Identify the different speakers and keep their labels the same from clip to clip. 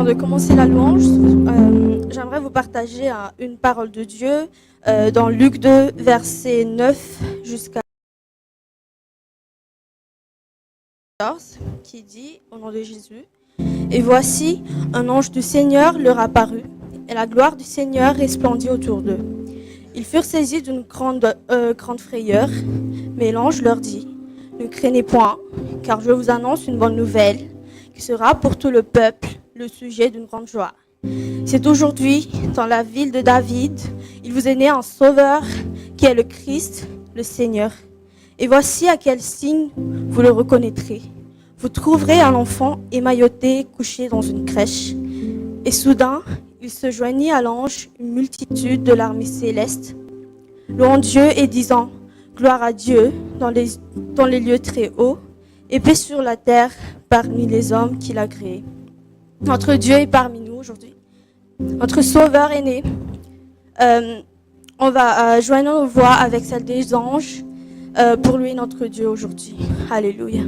Speaker 1: avant de commencer la louange, j'aimerais vous partager une parole de Dieu dans Luc 2, verset 9 jusqu'à 14, qui dit, au nom de Jésus, « Et voici, un ange du Seigneur leur apparut, et la gloire du Seigneur resplendit autour d'eux. Ils furent saisis d'une grande frayeur, mais l'ange leur dit, « Ne craignez point, car je vous annonce une bonne nouvelle, qui sera pour tout le peuple le sujet d'une grande joie. C'est aujourd'hui, dans la ville de David, il vous est né un sauveur, qui est le Christ, le Seigneur. Et voici à quel signe vous le reconnaîtrez. Vous trouverez un enfant émailloté couché dans une crèche. » Et soudain, il se joignit à l'ange une multitude de l'armée céleste, louant Dieu et disant « Gloire à Dieu dans les lieux très hauts, et paix sur la terre parmi les hommes qu'il a créés. » Notre Dieu est parmi nous aujourd'hui. Notre Sauveur est né. On va joindre nos voix avec celle des anges pour lui, notre Dieu, aujourd'hui. Alléluia.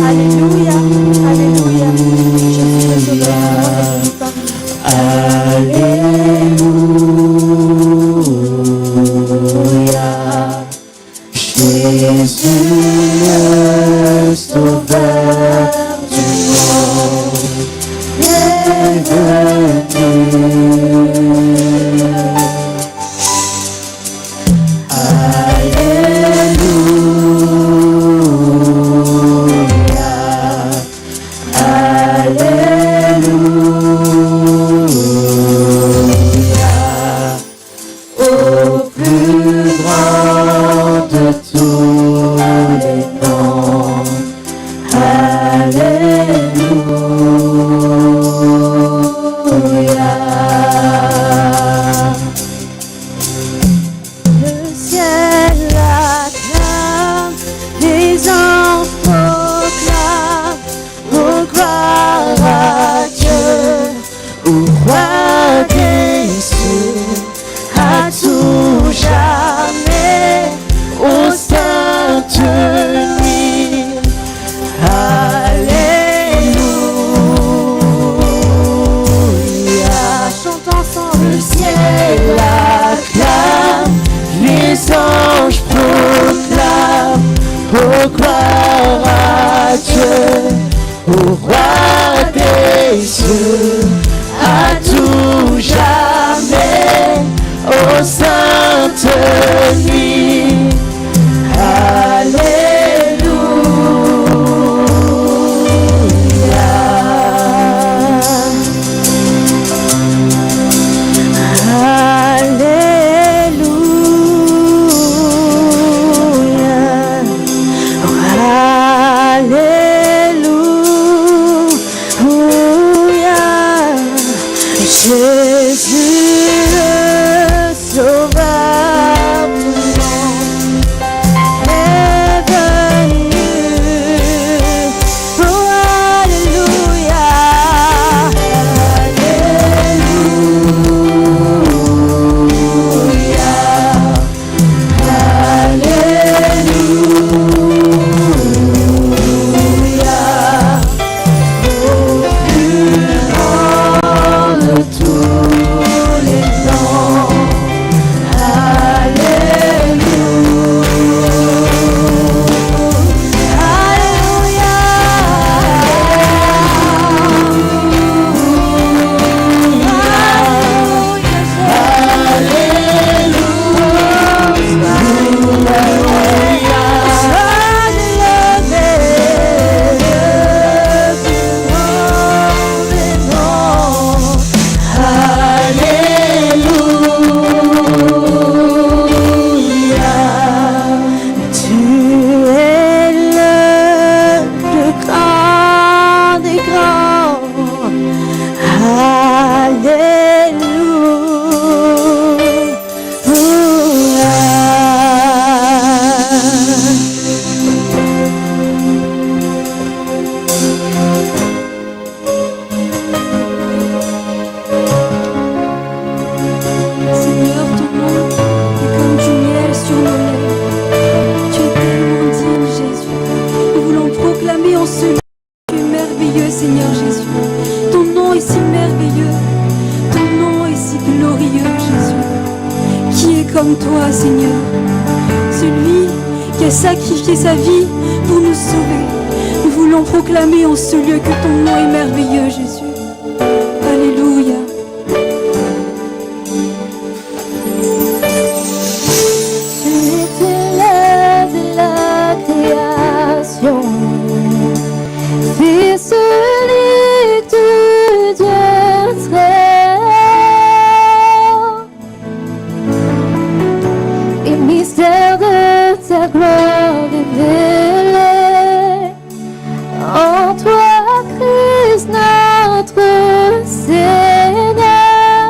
Speaker 2: Alléluia. proclamer en ce lieu que tu es merveilleux, Seigneur Jésus. Ton nom est si merveilleux, ton nom est si glorieux, Jésus. Qui est comme toi, Seigneur? Celui qui a sacrifié sa vie pour nous sauver. Nous voulons proclamer en ce lieu que ton nom est merveilleux, Jésus. Alléluia.
Speaker 3: Tu étais là de la création, Fils unique de Dieu très haut, et mystère de ta gloire révélé en toi, Christ notre Seigneur.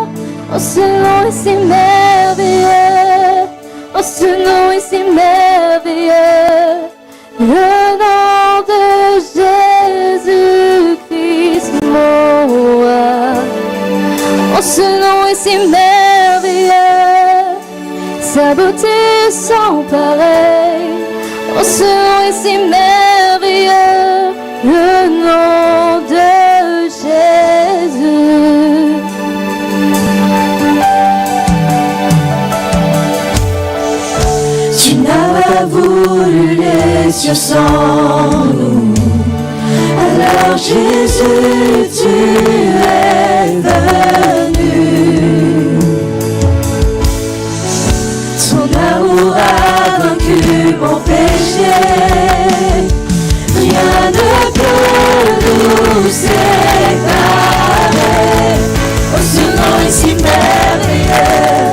Speaker 3: Oh, ce nom est si merveilleux, oh, ce nom est si merveilleux, le nom de Jésus-Christ mon roi. Oh, ce nom est si merveilleux, sa beauté sans pareil. Oh, ce nom est si merveilleux, le nom de Jésus.
Speaker 4: Tu n'as pas voulu les cieux sans nous. Alors Jésus, tu es venu. Ton amour a vaincu mon péché. Rien ne peut nous séparer. Oh, ce nom est si merveilleux.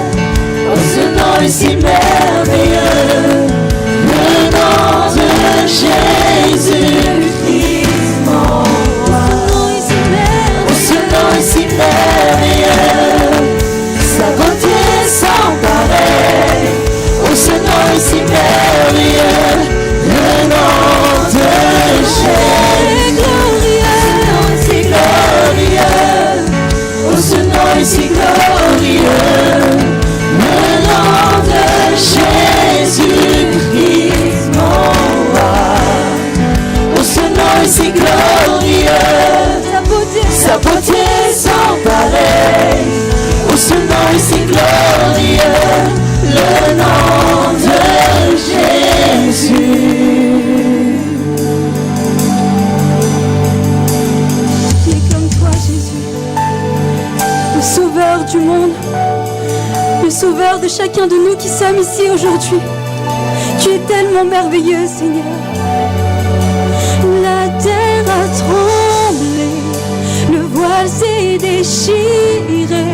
Speaker 4: Oh, ce nom est si merveilleux, le nom de Jésus-Christ mon roi. Oh, ce nom est si merveilleux, sa beauté sans pareil. Oh, ce nom est si merveilleux, le nom de Jésus. C'est glorieux, oh, ce nom est si glorieux. Le nom de Jésus-Christ, mon roi. Oh, ce nom est si glorieux, sa beauté sans pareil. Oh, ce nom est si glorieux, le nom de Jésus.
Speaker 2: Qui est comme toi, Jésus, le sauveur du monde, le sauveur de chacun de nous qui sommes ici aujourd'hui. Tu es tellement merveilleux, Seigneur. La terre a tremblé, le voile s'est déchiré,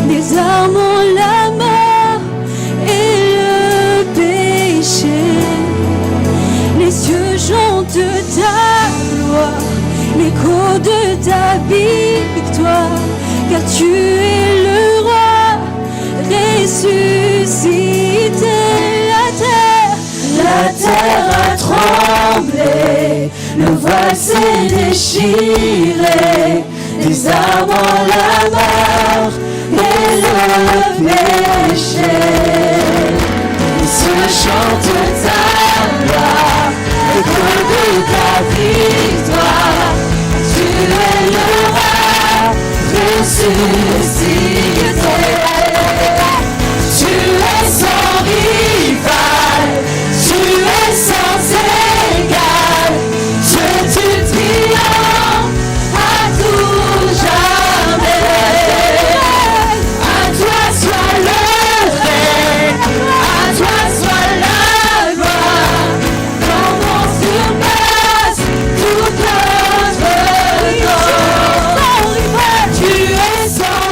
Speaker 2: des armes ont la mort et le péché. Les cieux chantent ta gloire, l'écho de ta victoire, car tu es le roi ressuscité.
Speaker 4: La terre a tremblé, le voile s'est déchiré, les arbres ont la mort et le péché. Les cieux chantent ta gloire, l'écho de ta victoire, tu es le roi ressuscité. Tu es sans rival, tu es sans égal, Dieu tu triomphes à tout jamais. À toi soit le règne, à toi soit la gloire, comment surpasse toute notre gloire. Tu es sans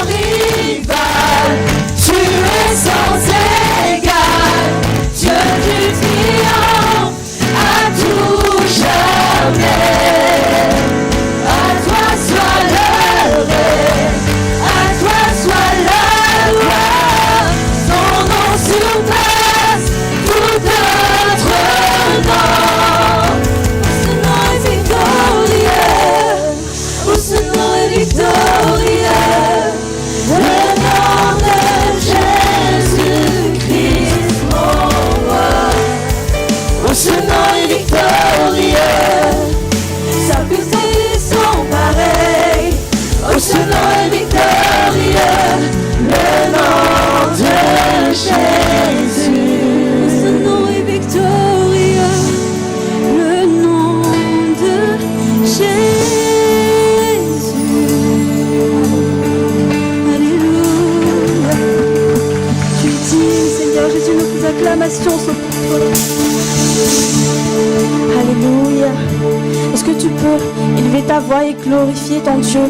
Speaker 1: ta voix et glorifier ton Dieu.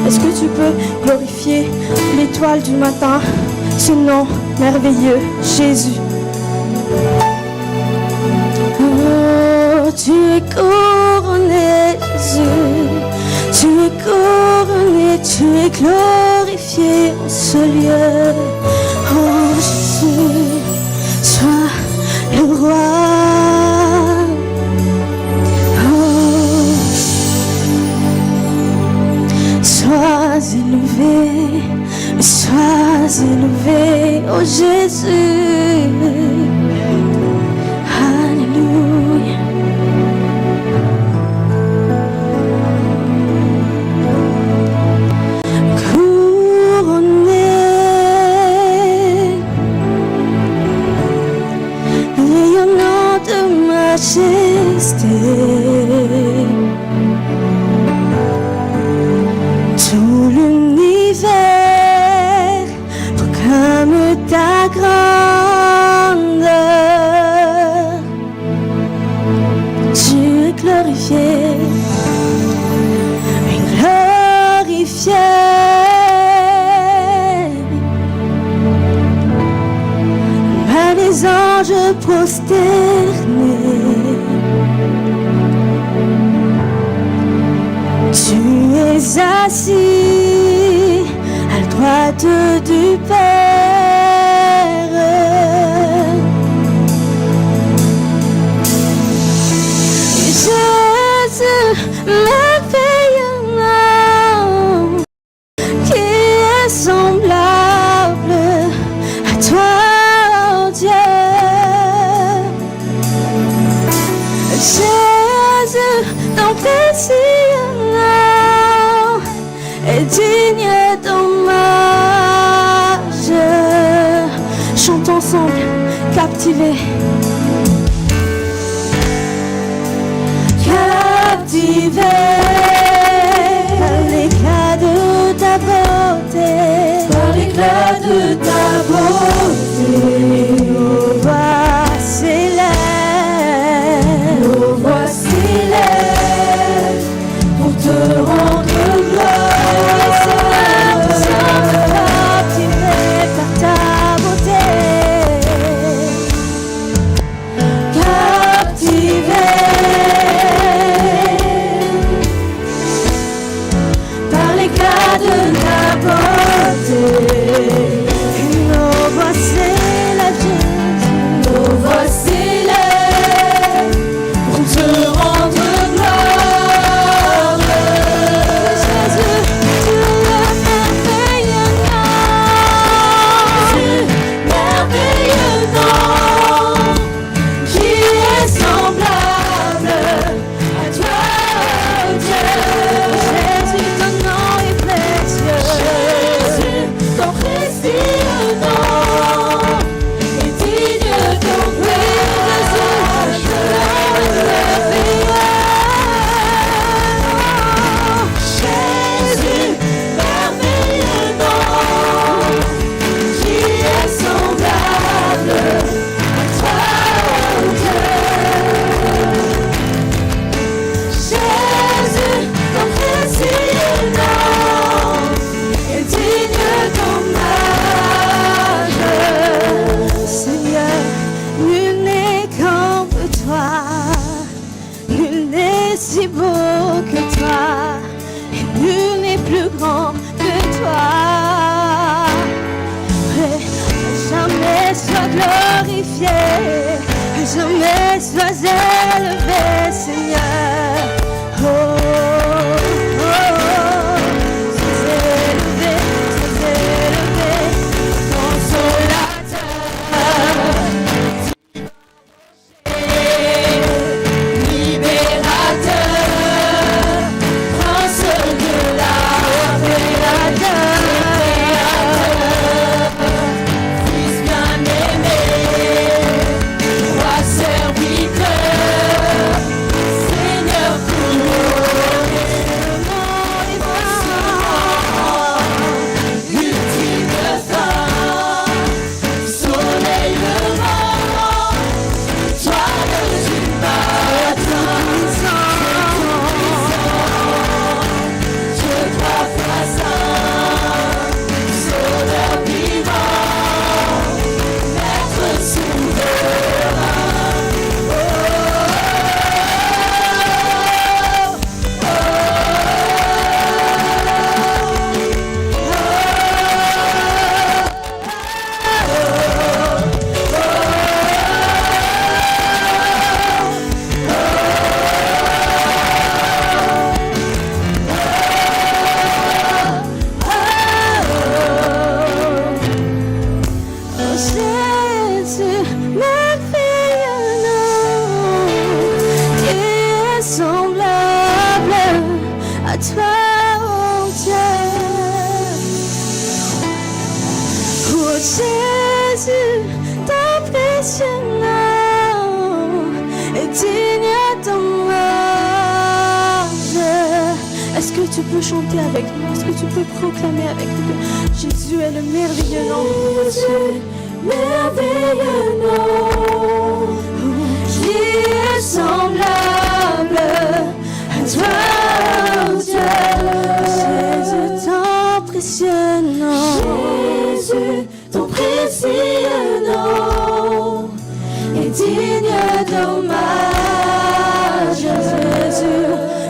Speaker 1: Est-ce que tu peux glorifier l'étoile du matin, ce nom merveilleux, Jésus? Oh, tu es couronné, Jésus. Tu es couronné, tu es glorifié en ce lieu. Oh, Jésus, sois le roi. Sois élevé, oh Jésus. Alléluia. Couronné, rayonnant de majesté. Tout l'univers proclame ta grandeur. Tu es glorifié, glorifié. Par les anges prosternés. Tu es assis à la droite du Père. Jésus, merveilleux nom, qui est semblable à toi, oh Dieu. Jésus, ton précieux nom est digne d'hommage. Chantons ensemble, captivés. Captivés par l'éclat de ta beauté, par l'éclat de ta beauté. Nos voix s'élèvent, nos voix s'élèvent pour te rendre gloire. Seigneur, nous sommes captivés par ta beauté. Captivés par l'éclat de ta beauté. Nos voix s'élèvent, nos voix s'élèvent pour te rendre gloire. Jésus, tu es merveilleux nom, qui est semblable à toi, oh Dieu. Jésus, ton nom est précieux. Jésus, ton précieux nom est digne ton Jésus, ton nom est merveilleux. Jésus, merveilleux nom, qui est semblable à toi, oh Dieu. Jésus, ton précieux nom est digne d'hommage. Seigneur, nul n'est comme toi, nul n'est si beau que toi, et nul n'est plus grand que toi. Jamais sois glorifié, jamais sois élevé, Seigneur. Oh, oh, sois élevé, consolateur, libérateur, prince de la Fils bien-aimé, roi serviteur, Seigneur.
Speaker 3: à toi, oh Dieu. Oh Jésus, ton précieux nom est digne d'hommage. Est-ce que tu peux chanter avec nous? Est-ce que tu peux proclamer avec nous que Jésus est le merveilleux nom? Jésus, merveilleux nom, qui est semblable à toi, oh Dieu. Jésus, ton précieux nom. Jésus, ton précieux nom est digne d'hommage. Jésus,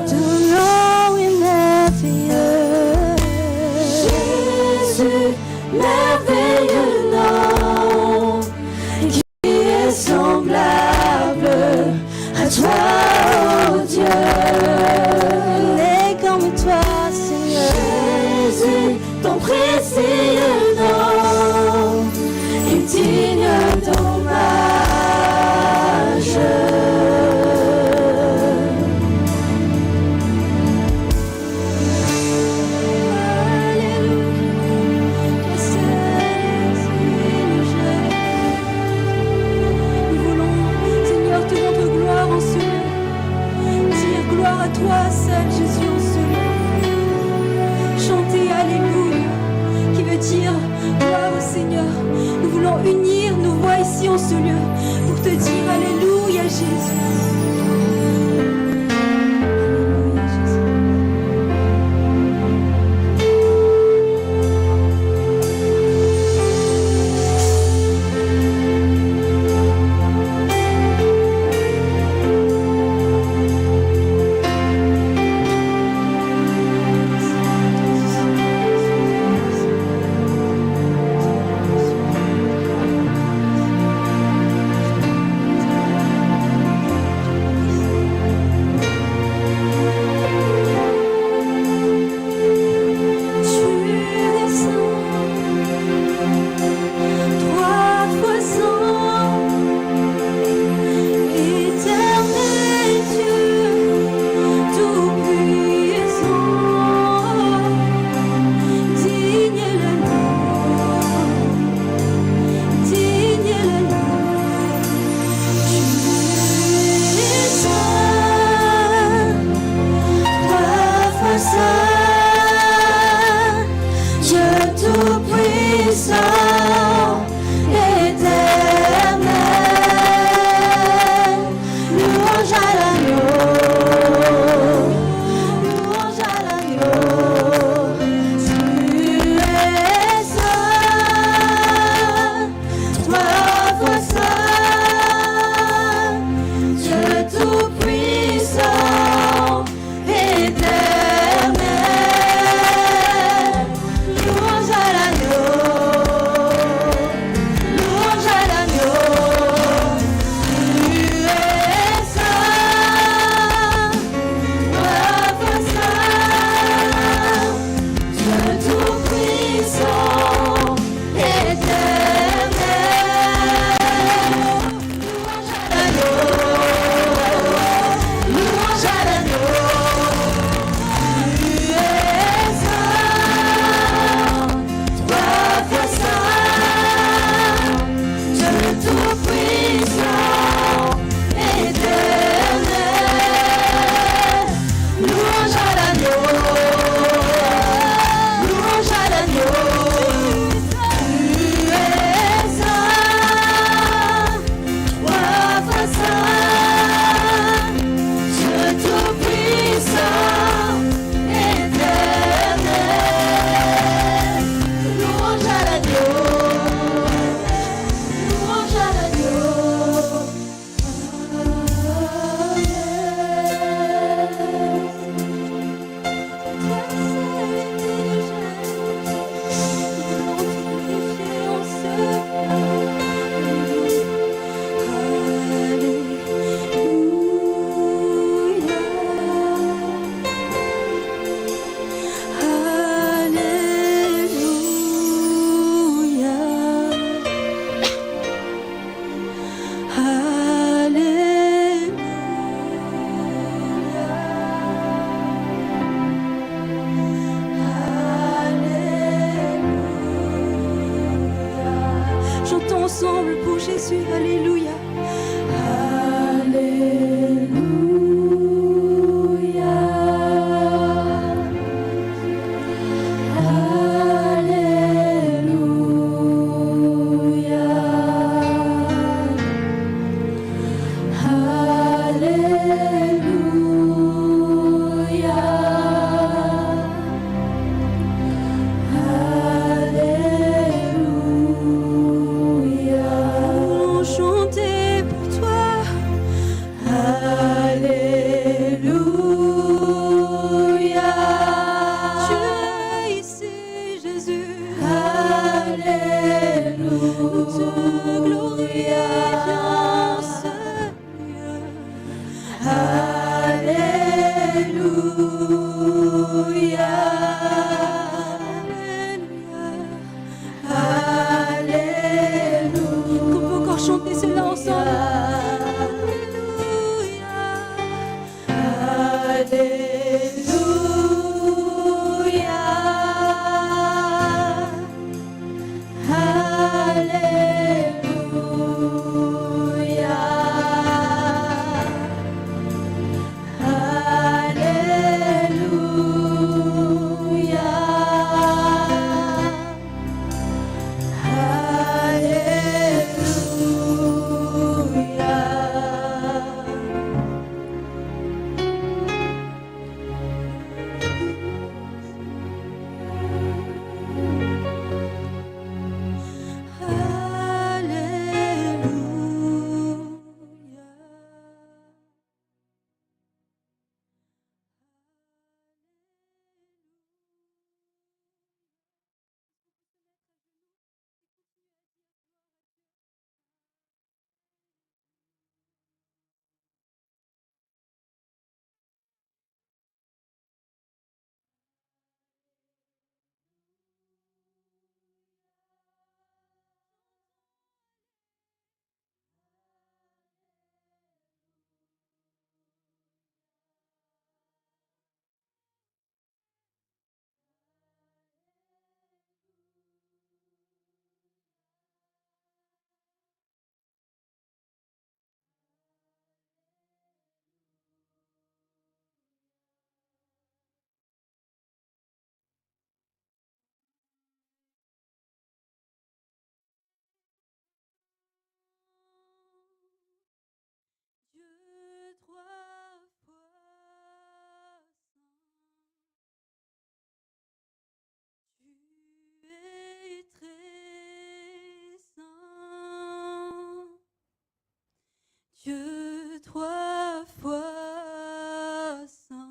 Speaker 3: ton nom est merveilleux. Jésus, merveilleux nom, qui est semblable à toi, oh Dieu. Il est comme toi, Seigneur. Jésus, ton précieux nom est digne d'hommage. Nous voulons, Seigneur, te rendre gloire en ce lieu. Dire gloire à toi seul, Jésus, en ce lieu. Chanter Alléluia, qui veut dire gloire au Seigneur. Nous voulons unir nos voix ici en ce lieu pour te dire Alléluia, Jésus. Alléluia, Jésus.
Speaker 2: Dieu trois fois saint.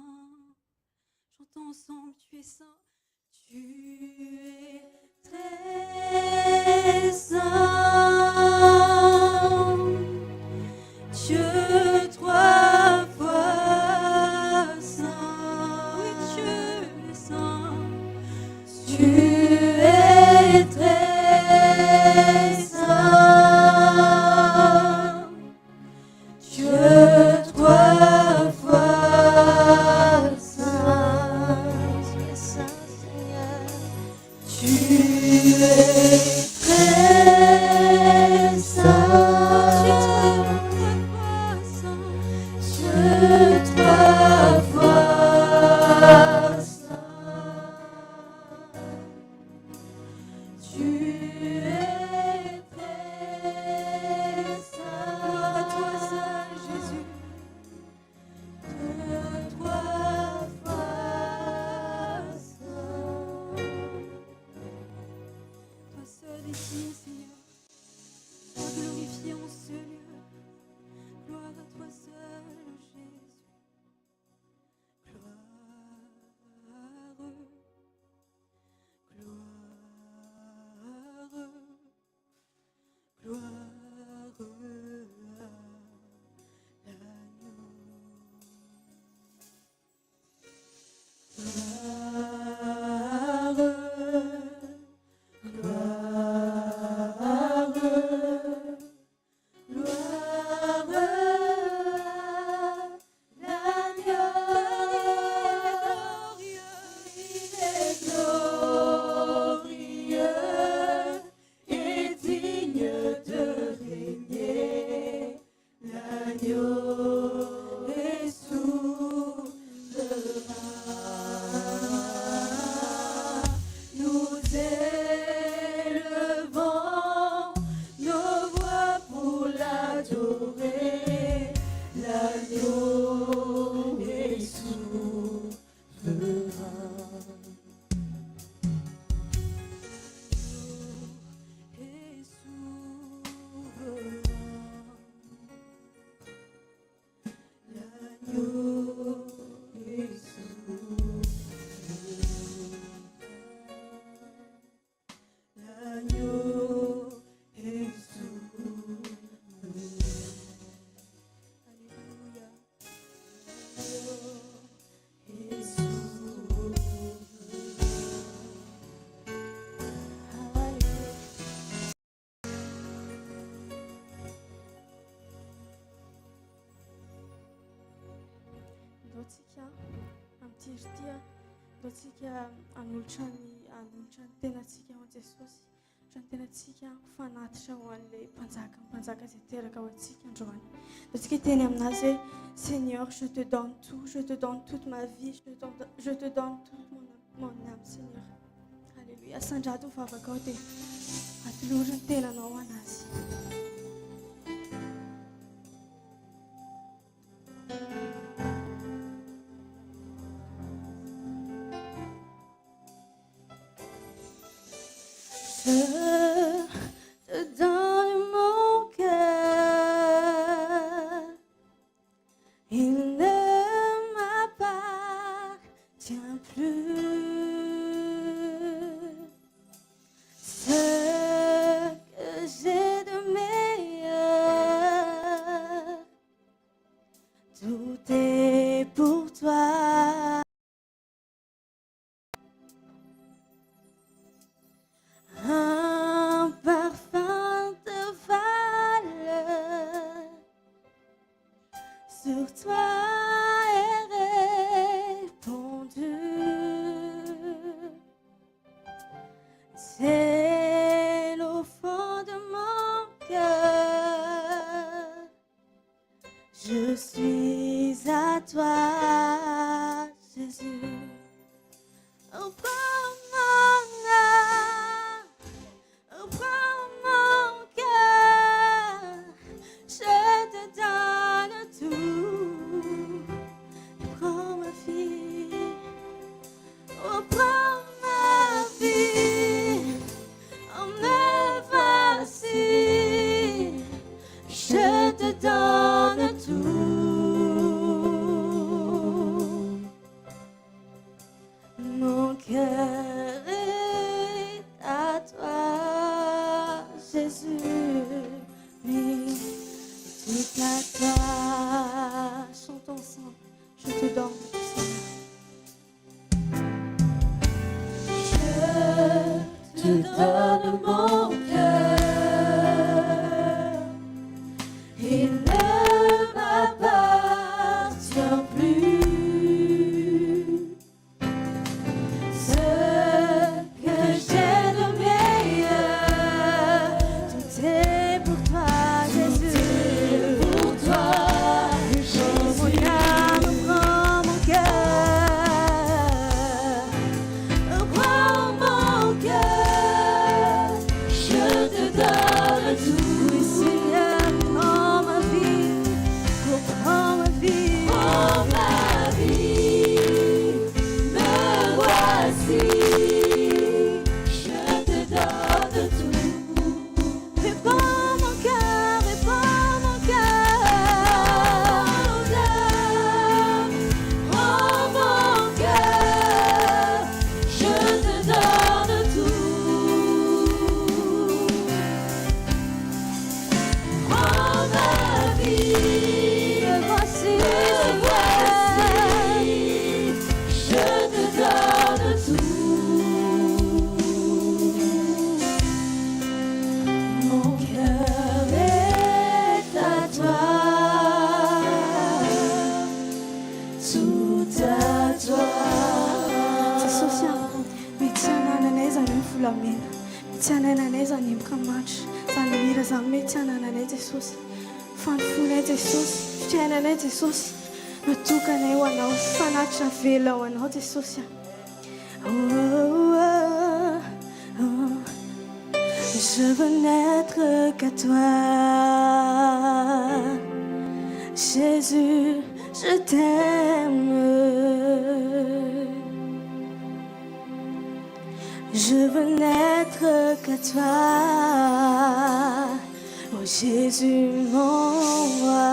Speaker 2: Chantons ensemble, tu es saint. Tu es très saint. Dieu trois fois saint. Oui, tu es saint. Tu es très saint. Dieu trois fois saint. Tu es saint, Seigneur. Tu es très saint. Dieu trois fois saint.
Speaker 1: tiry ty antsika hanolotra ny tenantsika ho Jesosy, ny tenantsika fanatitra ho an'ilay mpanjaka izay teraka ho antsika androany. Antsika teny aminazy hoe Seigneur, je te donne toute ma vie, je te donne toute mon âme, Seigneur. Alléluia. Sandrato ny vavakao dia atolora ny tenanao anazy.
Speaker 3: Je te donne mon cœur, il ne m'appartient plus. Ce que j'ai de meilleur, tout est pour toi. Un parfum de valeur sur toi est répandu. C'est au fond de mon cœur. Je suis à toi, Jésus. Oh, prends mon âme, oh, prends mon cœur, je te donne tout. Prends ma vie, oh, prends ma vie, oh, me voici, je te donne tout. Mon cœur est à toi, Jésus, oui, tout à toi.
Speaker 1: Chantons ensemble. Je te donne, Seigneur.
Speaker 3: Je te donne mon cœur, il ne m'appartient plus. Ce que j'ai de meilleur, tout est pour toi, Jésus. Pour toi, Jésus. Mon âme, prends mon cœur, prends mon cœur, je te donne tout. Oui, Seigneur, prends ma vie, prends ma vie, prends ma vie, me voici, je te donne tout. Réponds mon cœur, réponds mon cœur, prends mon cœur, je te donne tout. Prends ma vie, me voici, je te donne tout. Mon cœur est à toi, tout à toi.
Speaker 1: Jesosy mety hananay zany volamena, mety hananay zany mikamatry, zany mira zany mety hananay Jesosy. Fanofonay Jesosy, fiainanay Jesosy, natokanay ho anao, fanatitra vela ho anao Jesosy.
Speaker 3: Je veux n'être qu'à toi, Jésus, je t'aime. Je veux n'être qu'à toi, oh Jésus mon roi.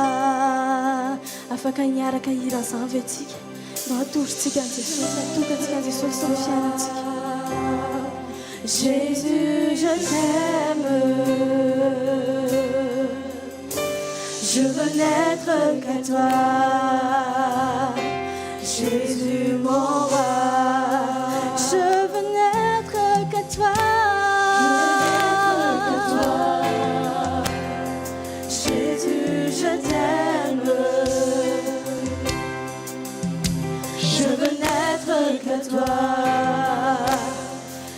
Speaker 1: Afaka hiaraka hira zany ve antsika, mba hatorytsika any Jesosy, hatokantsika any Jesosy sy ny fiainantsika.
Speaker 3: Jésus, je t'aime. Je veux n'être qu'à toi, Jésus mon roi. Je veux n'être qu'à toi, Jésus, je t'aime. Je veux n'être
Speaker 4: qu'à toi.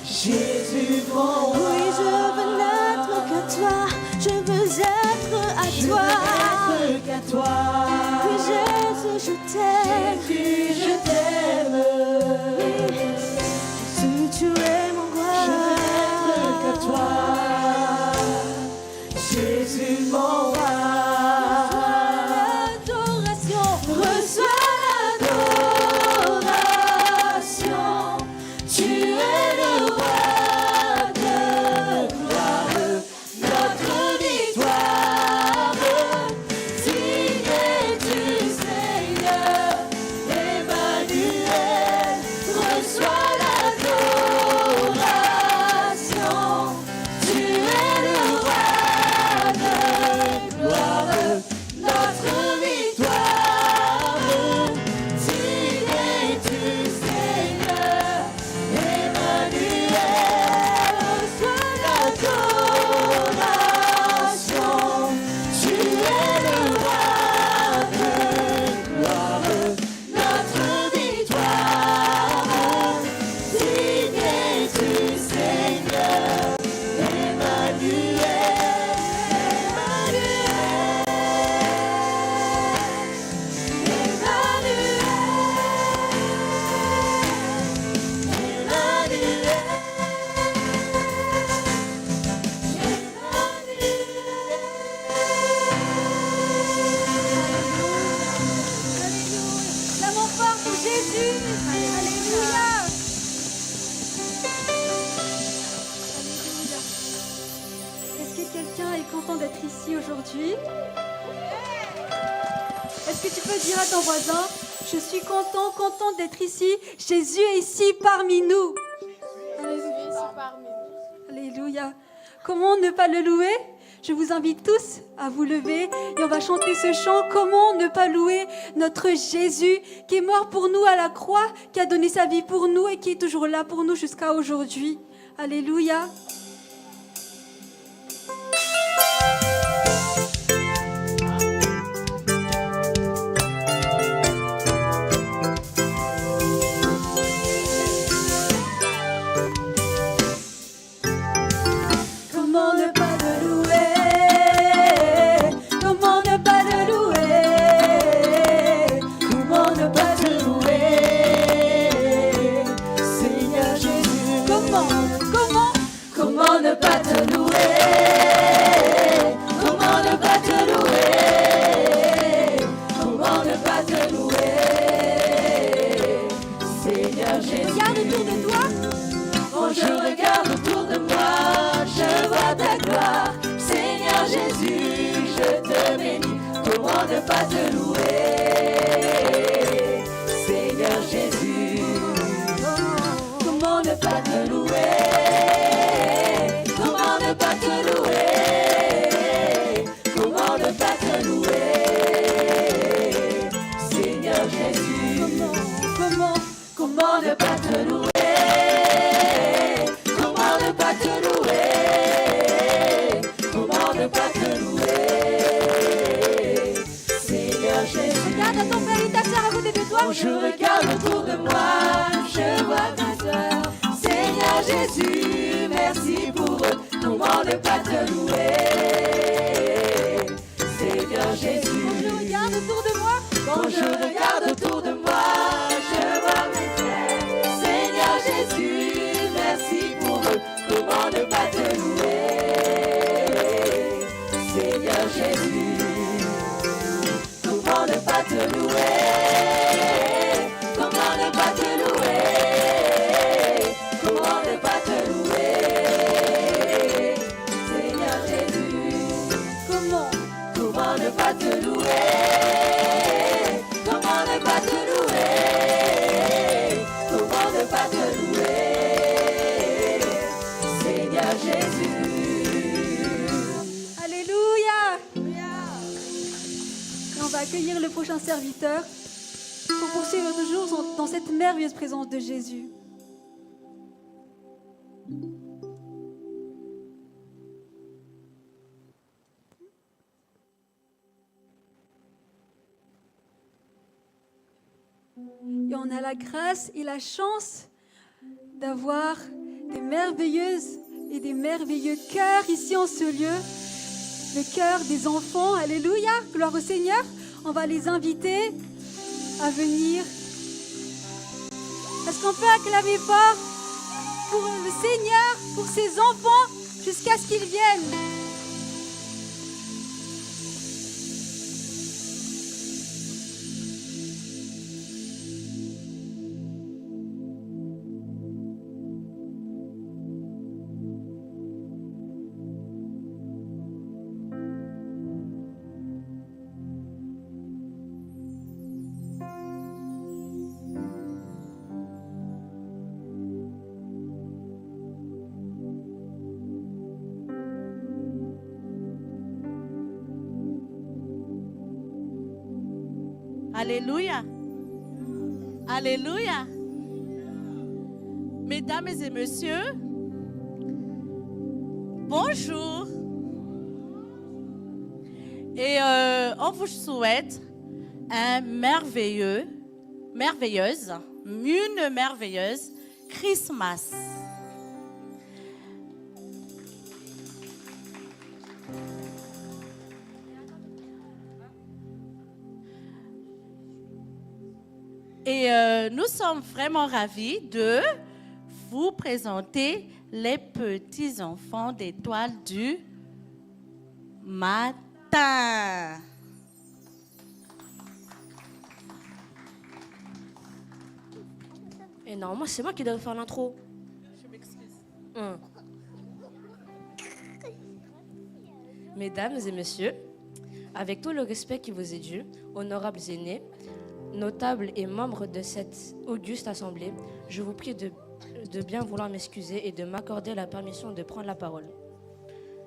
Speaker 4: Jésus, mon roi.
Speaker 3: Oui, je veux n'être qu'à toi. Je veux être à
Speaker 4: Je
Speaker 3: toi.
Speaker 4: veux être qu'à toi.
Speaker 3: Oui, Jésus, je t'aime.
Speaker 4: Jésus, je t'aime.
Speaker 3: Tu es mon roi.
Speaker 4: Je veux être qu'à toi. Jésus, mon roi.
Speaker 3: Reçois l'adoration. Tu es le roi de gloire.
Speaker 4: Notre victoire, digne es-tu, Seigneur, Emmanuel, reçois l'adoration. Tu es le roi de gloire, notre victoire, digne es-tu, Seigneur, Emmanuel, reçois l'adoration. Tu es le roi de gloire, notre victoire. Digne es-tu, Seigneur, Emmanuel,
Speaker 2: L'amour fort pour Jésus. Alléluia. Est-ce que quelqu'un est content d'être ici aujourd'hui? Est-ce que tu peux dire à ton voisin, je suis contente d'être ici. Jésus est ici parmi nous. Alléluia. Comment ne pas le louer? Je vous invite tous à vous lever et on va chanter ce chant. Comment ne pas louer notre Jésus qui est mort pour nous à la croix, qui a donné sa vie pour nous et qui est toujours là pour nous jusqu'à aujourd'hui. Alléluia.
Speaker 3: Comment ne pas le louer? Comment ne pas le louer?
Speaker 4: comment ne pas te louer, Seigneur Jésus?
Speaker 3: Comment
Speaker 4: ne pas te louer? Comment ne pas te louer? Comment ne pas te louer, Seigneur Jésus?
Speaker 2: Regarde autour de toi.
Speaker 4: Quand je regarde autour de moi, je vois ta gloire. Seigneur Jésus, je te bénis. Comment ne pas te louer, Seigneur Jésus? Comment ne pas te louer? Comment ne pas te louer? Comment ne pas te louer, Seigneur Jésus? Comment ne pas te louer? Comment ne pas te louer? Comment ne pas te louer, Seigneur Jésus?
Speaker 2: Regarde à ton frère et ta soeur à côté de toi.
Speaker 4: Quand je regarde autour de moi, je vois ta soeur. Seigneur Jésus, merci pour eux. Comment ne pas te louer, Seigneur Jésus?
Speaker 2: Je regarde autour de moi.
Speaker 4: Quand je regarde autour de moi, je vois mes frères. Seigneur Jésus, merci pour eux. Comment ne pas te louer, Seigneur Jésus? Comment ne pas te louer? Comment ne pas te louer? Comment ne pas te louer, Seigneur Jésus? Comment ne pas te louer? Comment ne pas te louer? Comment ne pas te louer, Seigneur Jésus?
Speaker 2: Alléluia. Et on va accueillir le prochain serviteur pour poursuivre toujours dans cette merveilleuse présence de Jésus. Et on a la grâce et la chance d'avoir des merveilleuses et des merveilleux cœurs ici en ce lieu. Le cœur des enfants. Alléluia, gloire au Seigneur. On va les inviter à venir. Est-ce qu'on peut acclamer fort pour le Seigneur, pour ses enfants, jusqu'à ce qu'ils viennent?
Speaker 5: Alléluia. Alléluia. Mesdames et messieurs, bonjour. Et on vous souhaite une merveilleuse Christmas. Et nous sommes vraiment ravis de vous présenter les petits-enfants d'étoiles du matin.
Speaker 3: Et normalement, c'est moi qui devrais faire l'intro.
Speaker 5: Je m'excuse.
Speaker 3: Mesdames et messieurs, avec tout le respect qui vous est dû, honorables aînés, notables et membres de cette auguste assemblée, je vous prie de bien vouloir m'excuser et de m'accorder la permission de prendre la parole.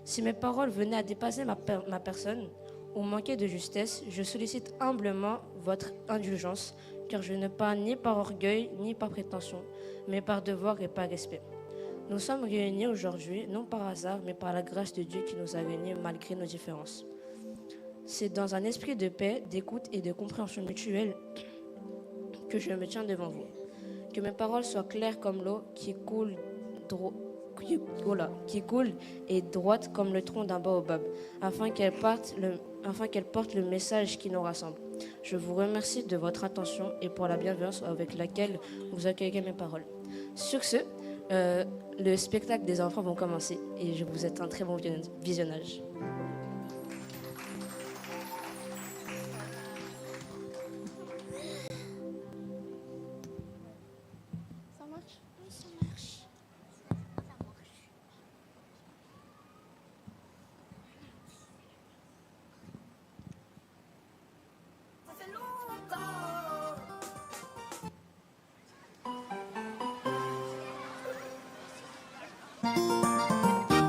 Speaker 3: Si mes paroles venaient à dépasser ma personne ou manquer de justesse, je sollicite humblement votre indulgence, car je ne parle ni par orgueil ni par prétention, mais par devoir et par respect. Nous sommes réunis aujourd'hui, non par hasard, mais par la grâce de Dieu qui nous a réunis malgré nos différences. C'est dans un esprit de paix, d'écoute et de compréhension mutuelle que je me tiens devant vous. Que mes paroles soient claires comme l'eau qui coule et droite comme le tronc d'un baobab, afin qu'elle porte le message qui nous rassemble. Je vous remercie de votre attention et pour la bienveillance avec laquelle vous accueillez mes paroles. Sur ce, le spectacle des enfants va commencer et je vous souhaite un très bon visionnage.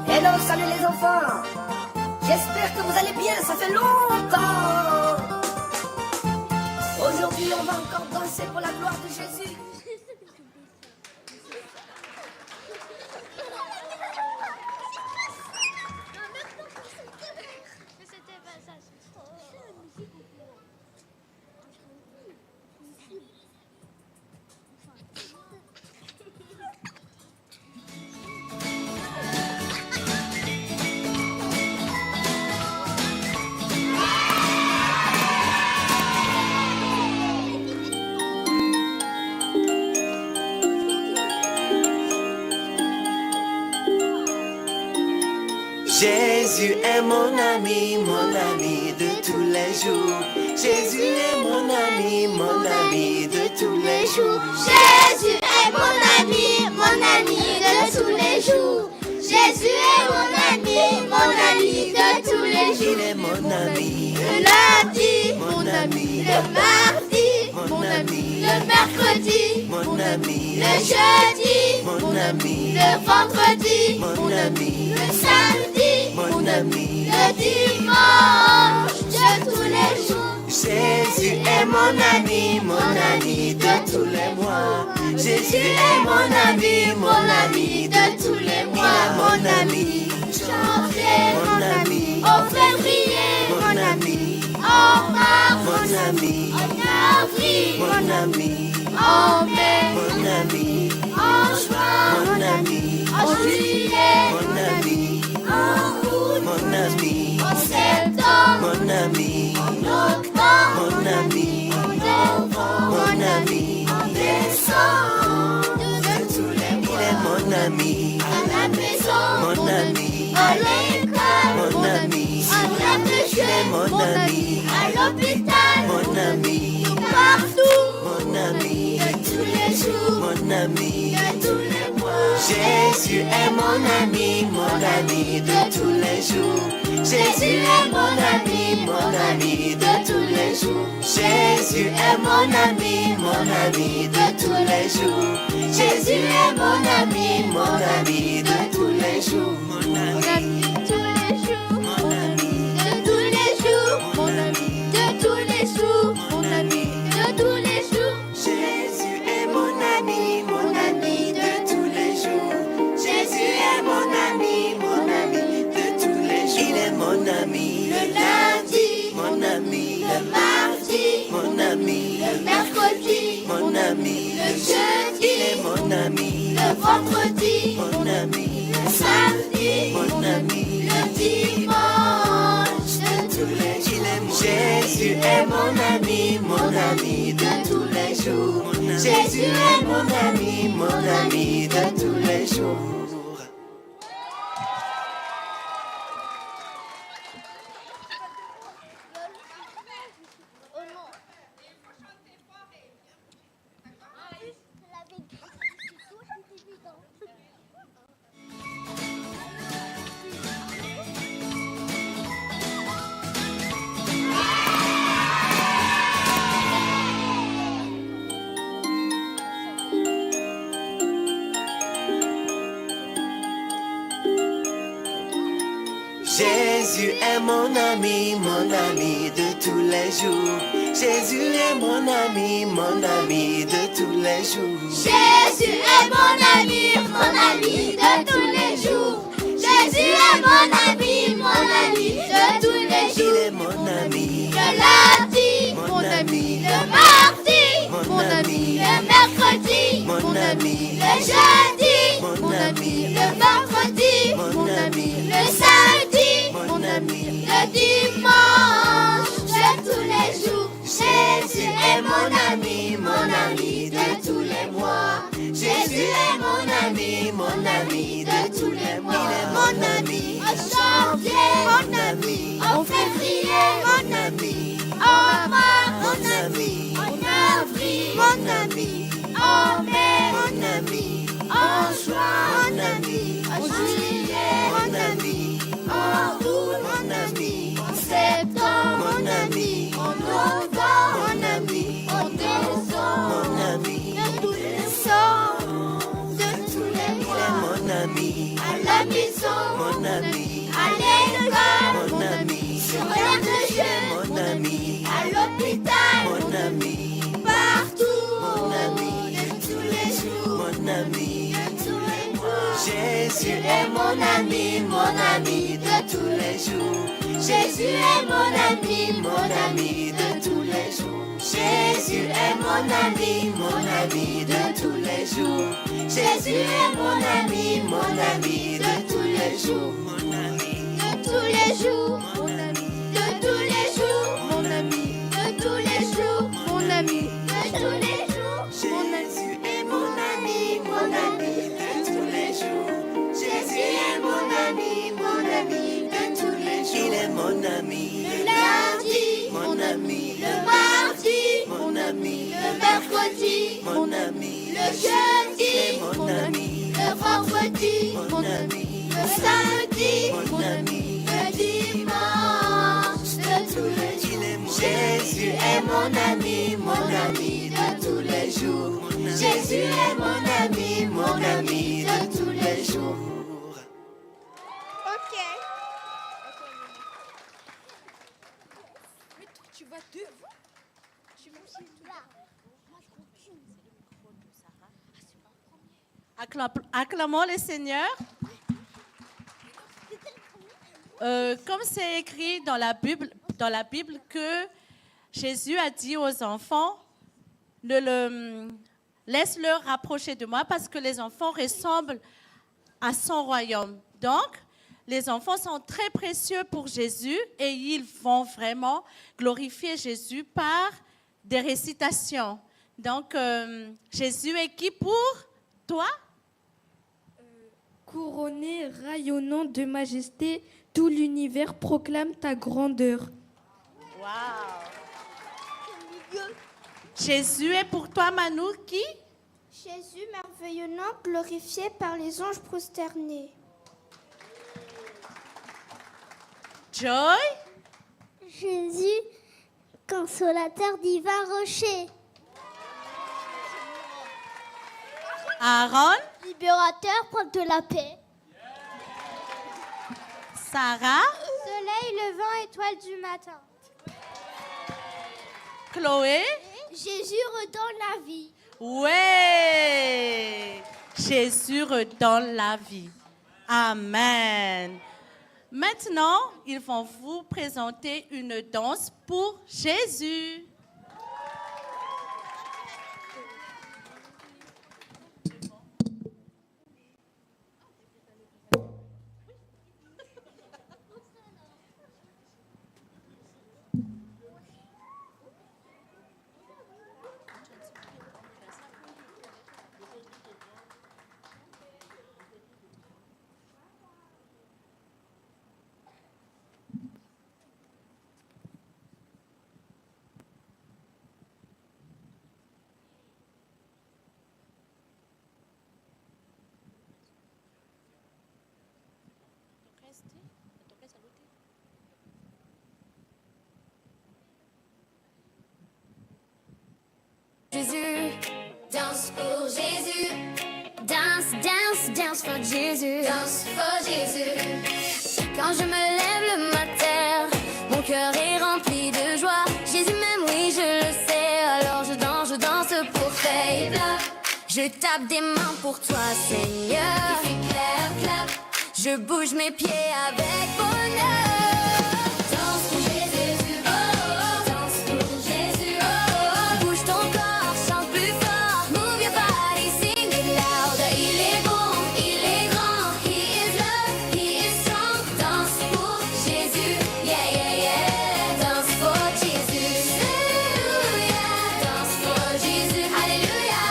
Speaker 6: Hello, salut les enfants. J'espère que vous allez bien, ça fait longtemps. Aujourd'hui, on va encore danser pour la gloire de Jésus.
Speaker 7: Jésus est mon ami de tous les jours. Jésus est mon ami de tous les jours.
Speaker 8: Jésus est mon ami de tous les jours. Jésus est mon ami de tous les jours.
Speaker 7: Il est mon ami.
Speaker 8: Le lundi,
Speaker 7: Mon ami.
Speaker 8: le mardi,
Speaker 7: Mon ami.
Speaker 8: le mercredi,
Speaker 7: Mon ami.
Speaker 8: le jeudi,
Speaker 7: Mon ami.
Speaker 8: le vendredi,
Speaker 7: Mon ami.
Speaker 8: le samedi,
Speaker 7: Mon ami.
Speaker 8: le dimanche, de tous les jours.
Speaker 7: Jésus est mon ami de tous les mois. Jésus est mon ami
Speaker 8: de tous les
Speaker 7: Il
Speaker 8: mois.
Speaker 7: est mon ami.
Speaker 8: Janvier,
Speaker 7: Mon ami.
Speaker 8: en février,
Speaker 7: Mon ami.
Speaker 8: en mars,
Speaker 7: Mon ami.
Speaker 8: en avril,
Speaker 7: Mon ami.
Speaker 8: en en mai,
Speaker 7: mon ami,
Speaker 8: en juin,
Speaker 7: mon ami,
Speaker 8: en juillet,
Speaker 7: mon ami,
Speaker 8: en août,
Speaker 7: mon ami,
Speaker 8: en septembre,
Speaker 7: mon ami,
Speaker 8: en octobre,
Speaker 7: mon ami,
Speaker 8: en novembre,
Speaker 7: mon ami,
Speaker 8: en décembre.
Speaker 7: de tous les mois. Il est mon ami,
Speaker 8: À la maison,
Speaker 7: mon ami,
Speaker 8: à l'école,
Speaker 7: mon ami,
Speaker 8: à la
Speaker 7: il est
Speaker 8: pêche,
Speaker 7: mon ami,
Speaker 8: à l'hôpital,
Speaker 7: mon ami,
Speaker 8: partout,
Speaker 7: mon ami,
Speaker 8: de tous les jours,
Speaker 7: mon ami.
Speaker 8: de tous les mois.
Speaker 7: Jésus est mon ami de tous les jours. Jésus est mon ami de tous les jours. Jésus est mon ami de tous les jours. Jésus est mon ami de tous les jours. Mon ami,
Speaker 8: De tous les jours,
Speaker 7: mon ami,
Speaker 8: de tous les jours,
Speaker 7: mon ami.
Speaker 8: de tous les jours,
Speaker 7: Mon ami,
Speaker 8: de tous les jours.
Speaker 7: Jésus est mon ami de tous les jours. Jésus est mon ami de tous les jours. Il est mon ami
Speaker 8: Le lundi,
Speaker 7: mon ami
Speaker 8: le mardi,
Speaker 7: mon ami
Speaker 8: le mercredi,
Speaker 7: mon ami
Speaker 8: le jeudi,
Speaker 7: il est mon ami
Speaker 8: le vendredi,
Speaker 7: mon ami
Speaker 8: le samedi,
Speaker 7: mon ami
Speaker 8: le dimanche, de tous les jours.
Speaker 7: il est mon Jésus est mon ami de tous les jours. Jésus est mon ami de tous les jours. Jésus est mon ami de tous les jours. Jésus est mon ami de tous les jours.
Speaker 8: Jésus est mon ami de tous les jours. Jésus est mon ami de tous les
Speaker 7: Il
Speaker 8: jours.
Speaker 7: est mon ami,
Speaker 8: Le lundi,
Speaker 7: mon ami,
Speaker 8: le mardi,
Speaker 7: mon ami,
Speaker 8: le mercredi,
Speaker 7: mon ami,
Speaker 8: le jeudi,
Speaker 7: mon ami,
Speaker 8: le vendredi,
Speaker 7: mon ami,
Speaker 8: le samedi,
Speaker 7: mon ami.
Speaker 8: le dimanche, de tous les jours.
Speaker 7: Jésus est mon ami de tous les mois. Jésus est mon ami de tous les mois. Il est mon ami,
Speaker 8: En janvier,
Speaker 7: mon ami,
Speaker 8: en février,
Speaker 7: mon ami,
Speaker 8: en mars,
Speaker 7: mon ami,
Speaker 8: en avril,
Speaker 7: mon ami,
Speaker 8: en mai,
Speaker 7: mon ami,
Speaker 8: en juin,
Speaker 7: mon ami,
Speaker 8: en juillet,
Speaker 7: mon ami,
Speaker 8: en août,
Speaker 7: mon ami,
Speaker 8: en septembre,
Speaker 7: mon ami,
Speaker 8: en novembre,
Speaker 7: mon ami,
Speaker 8: en décembre,
Speaker 7: mon ami.
Speaker 8: de tous les sons, de tous les
Speaker 7: Il est
Speaker 8: mois,
Speaker 7: mon ami,
Speaker 8: à la maison,
Speaker 7: mon ami,
Speaker 8: à l'école,
Speaker 7: mon ami,
Speaker 8: sur l'air de jeu,
Speaker 7: mon ami,
Speaker 8: à l'hôpital,
Speaker 7: mon ami,
Speaker 8: partout,
Speaker 7: mon ami,
Speaker 8: de tous les jours,
Speaker 7: mon ami.
Speaker 8: de tous les mois.
Speaker 7: Jésus est mon ami de tous les jours. Jésus est mon ami de tous les jours. Jésus est mon ami de tous les jours. Jésus est mon ami de tous les jours. Mon ami,
Speaker 8: De tous les jours,
Speaker 7: mon ami,
Speaker 8: de tous les jours,
Speaker 1: Mon ami,
Speaker 8: de tous les jours,
Speaker 1: mon ami,
Speaker 8: de tous les jours.
Speaker 7: Jésus est mon ami de tous les jours. Jésus est mon ami de tous les jours. Il est mon ami,
Speaker 8: Le lundi,
Speaker 7: mon ami,
Speaker 8: le mardi,
Speaker 7: mon ami,
Speaker 8: le mercredi,
Speaker 7: mon ami,
Speaker 8: le jeudi,
Speaker 7: mon ami,
Speaker 8: le vendredi,
Speaker 7: mon ami,
Speaker 8: le samedi,
Speaker 7: mon ami.
Speaker 8: le dimanche, de tous les jours.
Speaker 7: Il est mon Jésus est mon ami de tous les jours. Jésus est mon ami de tous les jours.
Speaker 5: Acclamons le Seigneur. Comme c'est écrit dans la Bible que Jésus a dit aux enfants, laisse-le rapprocher de moi parce que les enfants ressemblent à son royaume. Donc, les enfants sont très précieux pour Jésus et ils vont vraiment glorifier Jésus par des récitations. Donc, Jésus est qui pour toi?
Speaker 3: Couronné, rayonnant de majesté, tout l'univers proclame ta grandeur.
Speaker 5: Wow. Jésus est pour toi, Manu, qui?
Speaker 8: Jésus merveillement glorifié par les anges prosternés.
Speaker 5: Joy?
Speaker 8: Jésus, consolateur divin rocher.
Speaker 5: Aaron?
Speaker 8: Libérateur, prince de la paix.
Speaker 5: Sarah?
Speaker 8: Soleil levant, étoile du matin.
Speaker 5: Chloé?
Speaker 8: Jésus redonne la vie.
Speaker 5: Ouais! Jésus redonne la vie. Amen. Maintenant, ils vont vous présenter une danse pour Jésus.
Speaker 8: Jésus, danse pour Jésus. Danse, danse, danse pour Jésus. Danse pour Jésus. Quand je me lève le matin, mon cœur est rempli de joie. Jésus m'aime, oui, je le sais. Alors je danse pour toi. Je tape des mains pour toi, Seigneur. Il fait clair, clap. Je bouge mes pieds avec bonheur. Danse pour Jésus, oh, oh. Danse pour Jésus, oh, oh. Bouge ton corps, chante plus fort. Move your body, sing it loud. Il est bon, il est grand. He is love, he is strong. Danse pour Jésus, yeah, yeah, yeah. Danse pour Jésus, alléluia. Danse pour Jésus, alléluia.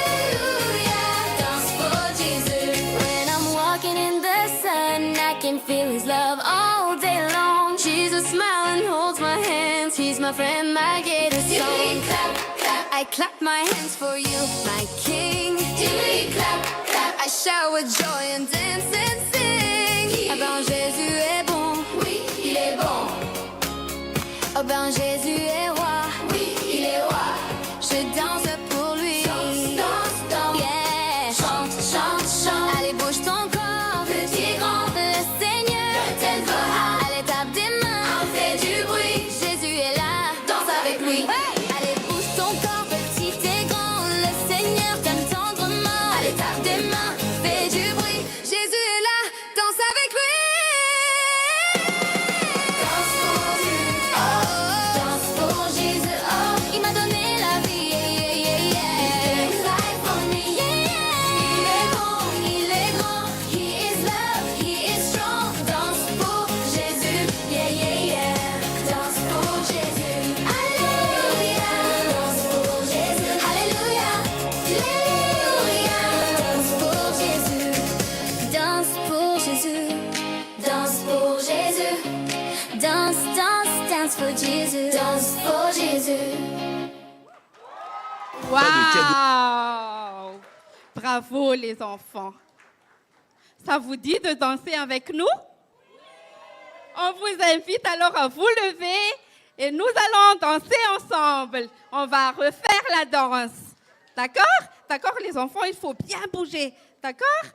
Speaker 8: Alléluia. Danse pour Jésus. When I'm walking in the sun, I can feel his love all day long. Jesus smiling, holds my hands. He's my friend, my greatest song. Clap, clap. I clap my hands for you, my king. Clap, clap. I shout with joy and dance and sing. Ah ben Jésus est bon, oui, il est bon. Oh ben Jésus est roi, oui, il est roi. Je danse pour lui. Danse, danse, danse. Yeah. Chante, chante, chante. Allez, bouge ton corps, petit et grand. Le Seigneur t'aide. Allez, tape des mains, fais du bruit. Jésus est là, danse avec lui. Allez, bouge ton corps, petit et grand. Le Seigneur t'aime tendrement. Allez, tape des mains, fais du bruit. Jésus est là, danse avec lui. Danse pour Jésus, oh, danse pour Jésus, oh. Il m'a donné la vie, yeah, yeah, yeah. He life for me, yeah, yeah. Il est bon, il est grand. He is love, he is strong. Danse pour Jésus, yeah, yeah, yeah. Danse pour Jésus, alléluia. Danse pour Jésus, alléluia. Alléluia. Danse pour Jésus. Danse pour Jésus. Danse pour Jésus. Danse, danse, danse pour Jésus. Danse pour Jésus.
Speaker 9: Waouh! Bravo les enfants. Ça vous dit de danser avec nous? On vous invite alors à vous lever et nous allons danser ensemble. On va refaire la danse. D'accord? D'accord les enfants, il faut bien bouger. D'accord?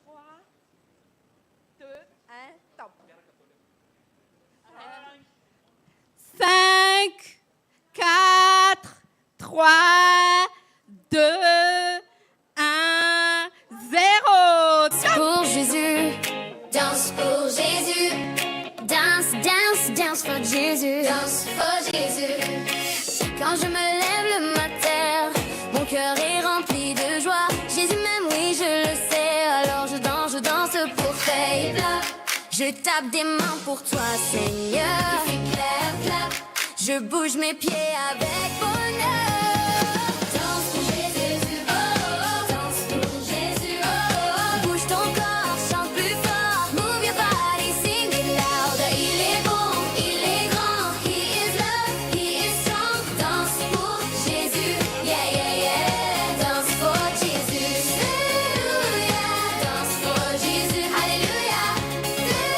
Speaker 9: 3, 2, 1, top. 5, 4, 3, 2, 1, 0.
Speaker 8: Pour Jésus, danse pour Jésus. Danse, danse, danse dance for Jesus. Dance for Jesus. Quand je me lève le matin, mon cœur est rempli de joie. Jésus m'aime, oui, je le sais. Alors je danse pour toi. Je tape des mains pour toi, Seigneur. Et puis clap, clap. Je bouge mes pieds avec bonheur. Danse pour Jésus, oh, oh. Danse pour Jésus, oh, oh. Bouge ton corps, chante plus fort. Move your body, sing it loud. Il est bon, il est grand. He is love, he is strong. Danse pour Jésus, yeah, yeah, yeah. Danse pour Jésus, Alléluia. Danse pour Jésus, Alléluia.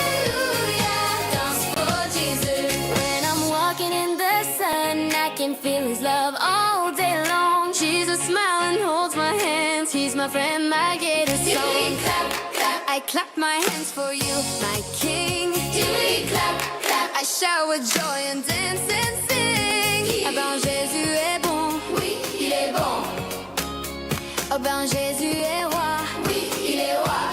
Speaker 8: Alléluia. Danse pour Jésus. When I'm walking in the sun, I can feel his love all day long. Jesus smiling, holds my hands. He's my friend, my greatest song. Clap, clap. I clap my hands for you, my king. Clap, clap. I shout with joy and dance and sing. Ah ben Jésus est bon, oui, il est bon. Oh ben Jésus est roi, oui, il est roi.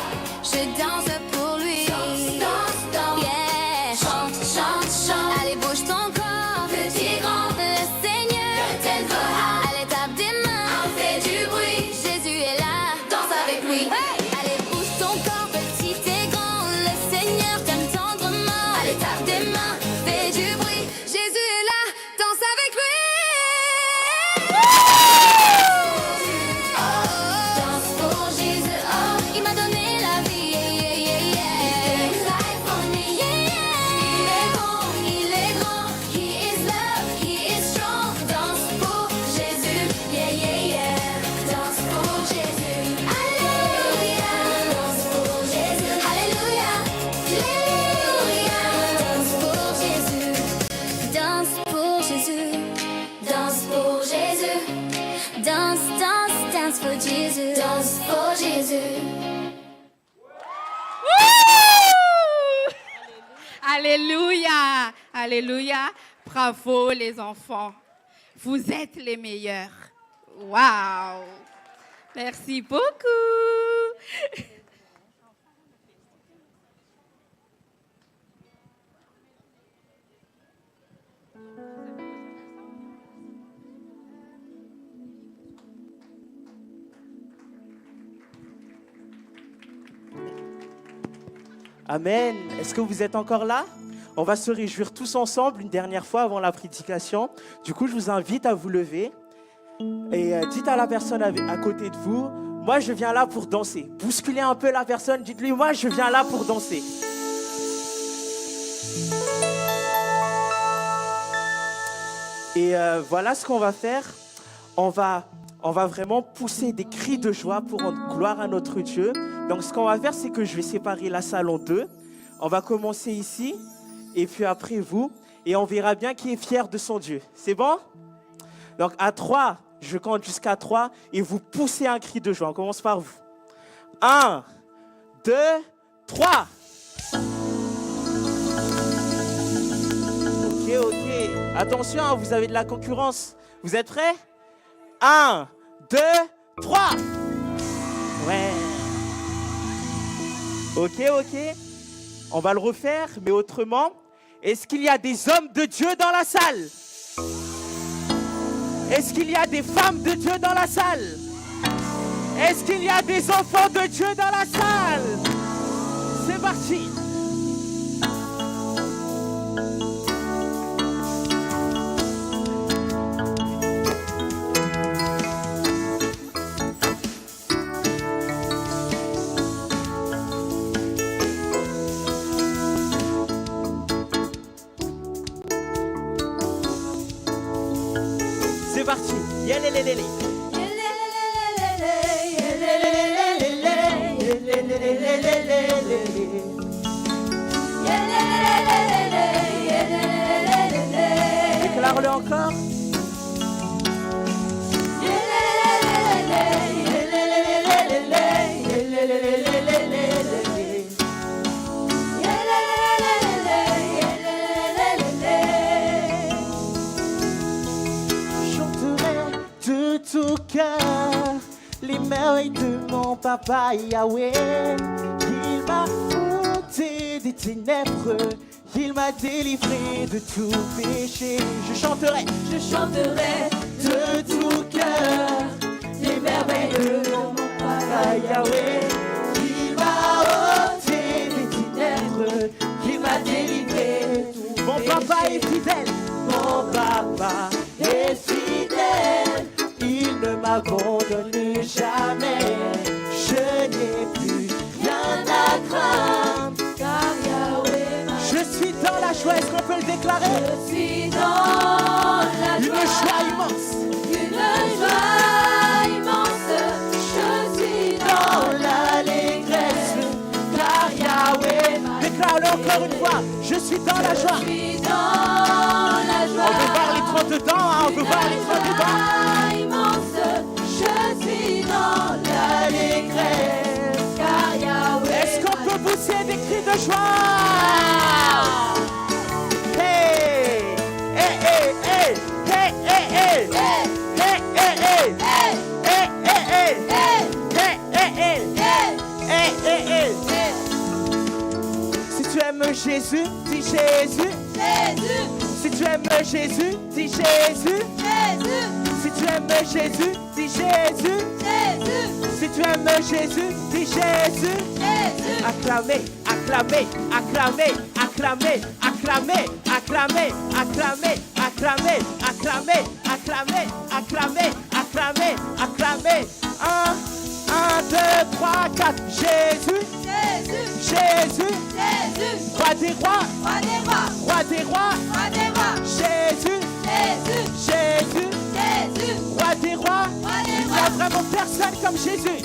Speaker 8: Je danse pour lui. Danse, danse, danse. Yeah. Chante, chante, chante. Allez, bouge ton corps, petit grand. Le Seigneur t'aide high. Allez, tape des mains, fais du bruit. Jésus est là, danse avec lui. Allez, bouge ton corps, petit et grand. Le Seigneur t'aime tendrement. Allez, tape des mains, fais du bruit. Jésus est là, danse avec lui. Danse pour Jésus, oh, il m'a donné la vie, yeah, yeah, yeah. Life for me, yeah, yeah. Il est bon, il est grand, he is love, he is strong. Danse pour Jésus, yeah, yeah, yeah. Danse pour Jésus, alléluia. Danse pour Jésus, alléluia. Alléluia. Danse pour Jésus, danse pour Jésus, danse pour Jésus. Danse, danse, dance for Jesus. Danse pour Jésus.
Speaker 9: Alléluia, alléluia. Bravo les enfants. Vous êtes les meilleurs. Waouh. Merci beaucoup.
Speaker 10: Amen. Est-ce que vous êtes encore là? On va se réjouir tous ensemble une dernière fois avant la prédication. Du coup, je vous invite à vous lever et dites à la personne à côté de vous, moi je viens là pour danser. Bousculez un peu la personne, dites-lui, moi je viens là pour danser. Et voilà ce qu'on va faire. On va vraiment pousser des cris de joie pour rendre gloire à notre Dieu. Donc ce qu'on va faire, c'est que je vais séparer la salle en deux. On va commencer ici, et puis après vous, et on verra bien qui est fier de son Dieu. C'est bon? Donc à 3, je compte jusqu'à 3, et vous poussez un cri de joie. On commence par vous. 1, 2, 3. Ok. Attention, hein, vous avez de la concurrence. Vous êtes prêts? 1, 2, 3. Ouais. Ok. On va le refaire, mais autrement. Est-ce qu'il y a des hommes de Dieu dans la salle? Est-ce qu'il y a des femmes de Dieu dans la salle? Est-ce qu'il y a des enfants de Dieu dans la salle? C'est parti. C'est parti. Yelelelele. Déclare-le encore. De tout cœur, les merveilles de mon papa Yahweh. Il m'a ôté des ténèbres, il m'a délivré de tout péché. Je chanterai
Speaker 4: de tout cœur les merveilleux de mon Papa Yahweh. Il m'a ôté des ténèbres, il m'a délivré de tout
Speaker 10: Mon papa est fidèle,
Speaker 4: Mon papa est fidèle,
Speaker 10: il ne m'abandonne jamais. Je n'ai plus
Speaker 4: rien à craindre, car Yahweh m'a.
Speaker 10: Je suis dans la joie, est-ce qu'on peut le déclarer?
Speaker 4: Je suis dans la
Speaker 10: Une
Speaker 4: joie,
Speaker 10: joie immense.
Speaker 4: une joie immense. Je suis dans l'allégresse, car Yahweh m'a.
Speaker 10: Déclare-le encore une fois, je suis dans la joie.
Speaker 4: Je suis dans la joie.
Speaker 10: On veut voir les 30 dedans, hein, on veut voir les 30 dedans.
Speaker 4: Joie immense, je suis dans l'allégresse, car Yahweh.
Speaker 10: Est-ce qu'on peut pousser des cris de joie? Hey, hey, hey, hey, hey, hey, hey, hey, hey, hey, hey, hey, hey, hey. Si tu aimes Jésus, dis Jésus. Si tu aimes Jésus, dis Jésus. Si tu aimes Jésus, dis Jésus. Si tu aimes Jésus, dis Jésus. Acclamez, acclamez, acclamez, acclamez, acclamez, acclamez, acclamez, acclamez, acclamez, acclamez, acclamez, acclamez, acclamez. 1, 2, 3, 4. Jésus, Jésus, roi des rois, roi des rois, Jésus, Jésus, roi des rois. Il n'y a vraiment personne comme Jésus.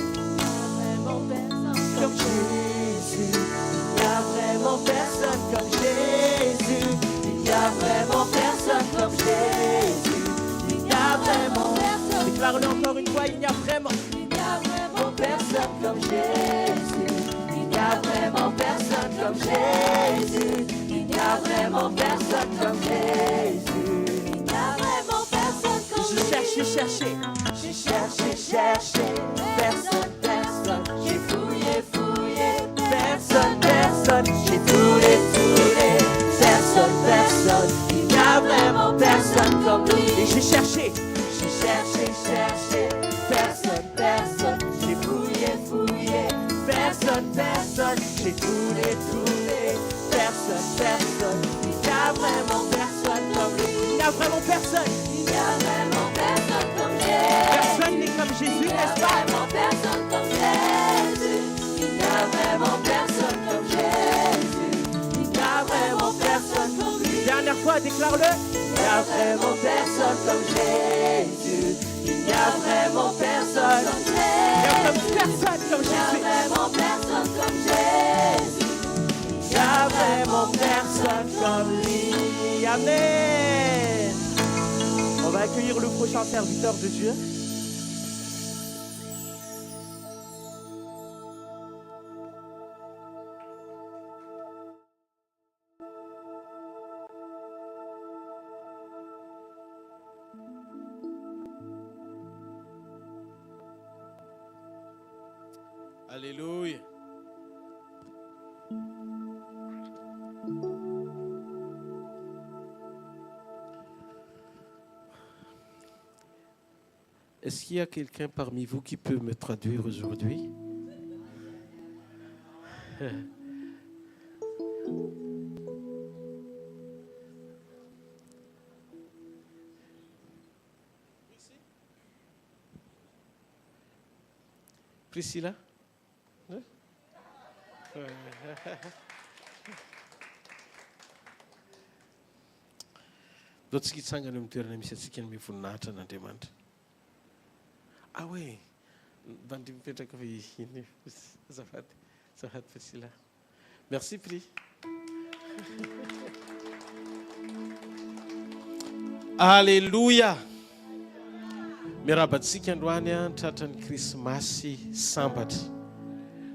Speaker 4: Comme Jésus, il n'y a vraiment personne comme Jésus. Il n'y a vraiment personne comme Jésus. Il n'y a vraiment personne.
Speaker 10: Déclare-le encore une fois, il n'y a vraiment.
Speaker 4: Il n'y a vraiment personne comme Jésus. Il n'y a vraiment personne comme Jésus. Il n'y a vraiment personne comme Jésus. Il n'y a vraiment personne comme
Speaker 10: Je cherche, j'ai cherché.
Speaker 4: J'ai cherché, personne, personne. J'ai fouillé, personne, personne. J'ai tourné, personne, personne. Il n'y a vraiment personne comme lui.
Speaker 10: Et j'ai cherché.
Speaker 4: J'ai cherché, personne, personne. J'ai fouillé, personne, personne. J'ai tourné, personne, personne. Il n'y a vraiment personne comme lui.
Speaker 10: Il n'y a vraiment personne.
Speaker 4: Il n'y a vraiment personne comme Jésus.
Speaker 10: Personne n'est comme Jésus, n'est-ce pas?
Speaker 4: Vraiment personne comme Jésus. Il n'y a vraiment personne comme Jésus. Il n'y a vraiment personne comme lui.
Speaker 10: Dernière fois, déclare-le.
Speaker 4: Il n'y a vraiment personne comme Jésus. Il n'y a vraiment personne comme
Speaker 10: Il n'y a
Speaker 4: Jésus.
Speaker 10: comme personne comme
Speaker 4: Il n'y a
Speaker 10: Jésus.
Speaker 4: vraiment personne comme Jésus. Il n'y a vraiment personne comme lui.
Speaker 10: Amen. On va accueillir le prochain serviteur de Dieu.
Speaker 11: Alléluia. Est-ce qu'il y a quelqu'un parmi vous qui peut me traduire aujourd'hui? Priscilla? Lotsika hitsangana amin'ny toerana misy atsika ny mivoninahitra n'Andriamanitra. Ah oui, mba ndry mipetraka fa iny azafady Priscilla. Merci Pri. Alléluia. Miarabantsika androany tratran'ny Krismasy sambatra.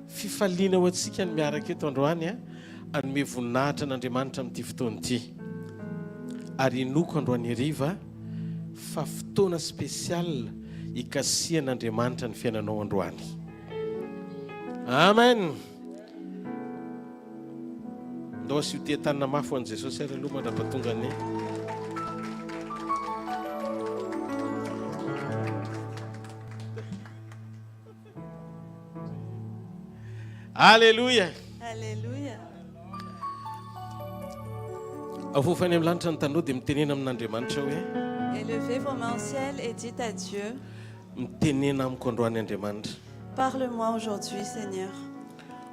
Speaker 11: Fifaliana ho antsika ny miaraka eto androany anome voninahitra n'Andriamanitra amin'ity fotoana ity. Ary inoko androany hariva fa fotoana spesial ikasihan'Andriamanitra ny fiainanao androany. Amen. andao asio tia tanina mafy ho an'i Jesosy ary aloha mandrapahatongany. Alléluia.
Speaker 4: Alléluia.
Speaker 11: Avofany amin'ny lanitra ny tanao dia mitenena amin'Andriamanitra hoe
Speaker 4: Élevez vos mains au ciel et dites à Dieu,
Speaker 11: mitenena amiko androany Andriamanitra.
Speaker 4: parle-moi aujourd'hui, Seigneur.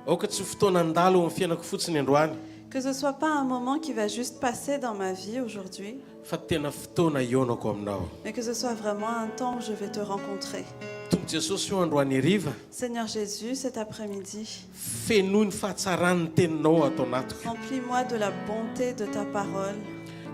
Speaker 11: Aoka tsy fotoana andalo amin'ny fiainako fotsiny androany,
Speaker 4: Que ce ne soit pas un moment qui va juste passer dans ma vie aujourd'hui,
Speaker 11: fa tena fotoana ionako aminao.
Speaker 4: mais que ce soit vraiment un temps où je vais te rencontrer.
Speaker 11: Tompo Jesosy io androany hariva,
Speaker 4: Seigneur Jésus, cet après-midi,
Speaker 11: fenoy ny fahatsarany teninao atao anatiko.
Speaker 4: remplis-moi de la bonté de ta parole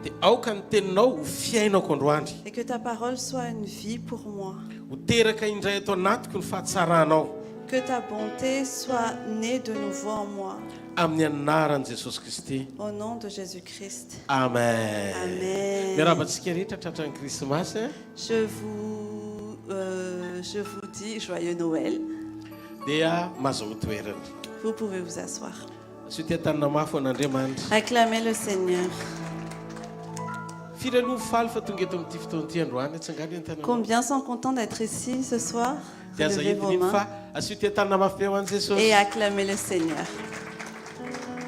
Speaker 11: Dia aoka ny teninao ho fiainako androany.
Speaker 4: et que ta parole soit une vie pour moi.
Speaker 11: Ho teraka indray atao anatiko ny fahatsaranao.
Speaker 4: Que ta bonté soit née de nouveau en moi.
Speaker 11: Amin'ny anaran'i Jesosy Kristy.
Speaker 4: Au nom de Jésus-Christ.
Speaker 11: Amen.
Speaker 4: Amen.
Speaker 11: Miarabantsika rehetra tratran'ny Krismasy.
Speaker 4: Je vous dis joyeux Noël.
Speaker 11: Dia mazao toerana.
Speaker 4: Vous pouvez vous asseoir.
Speaker 11: Asio tia tanina mafy an'Andriamanitra.
Speaker 4: Acclamez le Seigneur.
Speaker 11: Firy aloha faly fa tonga eto amin'ity fotoana ity androany tsangany ny tanana.
Speaker 4: Combien sont contents d'être ici ce soir?
Speaker 11: Dia aza
Speaker 4: Levez vos
Speaker 11: entininy
Speaker 4: mains
Speaker 11: fa asio tia tanina mafy be ho an'i Jesosy.
Speaker 4: et acclamez le Seigneur.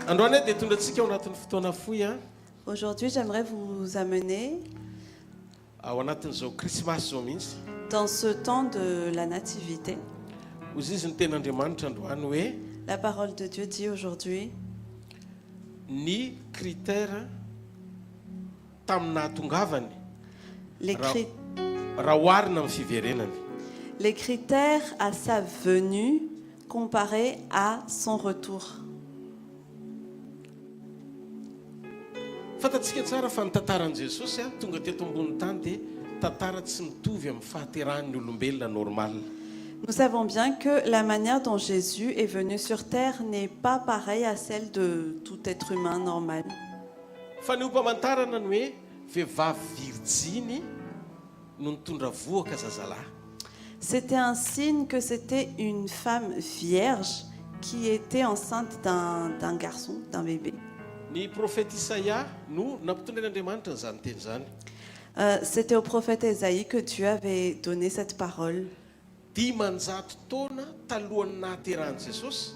Speaker 11: Androany dia tondratsika ao anatin'ny fotoana fohy
Speaker 4: Aujourd'hui, j'aimerais vous amener
Speaker 11: ao anatin'izao krismasy zao mihitsy.
Speaker 4: dans ce temps de la nativité.
Speaker 11: Ozy izy ny ten'Andriamanitra androany hoe
Speaker 4: La parole de Dieu dit aujourd'hui,
Speaker 11: ny critère tamin'ny nahatongavany
Speaker 4: les, cri-
Speaker 11: raha oharina amin'ny fiverenany.
Speaker 4: les critères à sa venue comparés à son retour.
Speaker 11: Fantatsika tsara fa ny tantaran'i Jesosy tonga teto ambony tany dia tantara tsy mitovy amin'ny fahaterahan'ny olombelona normal.
Speaker 4: Nous savons bien que la manière dont Jésus est venu sur terre n'est pas pareille à celle de tout être humain normal.
Speaker 11: Fa ny hompamantarana ny hoe vehivavy virjiny no nitondra voaka zazalahy.
Speaker 4: C'était un signe que c'était une femme vierge qui était enceinte d'un garçon, d'un bébé.
Speaker 11: Ny prophète Isaïa no nampitondra n'Andriamanitra n'izany teny zany.
Speaker 4: C'était au prophète Ésaïe que Dieu avait donné cette parole.
Speaker 11: Dimanjato taona talohan'ny nahaterahan'i Jesosy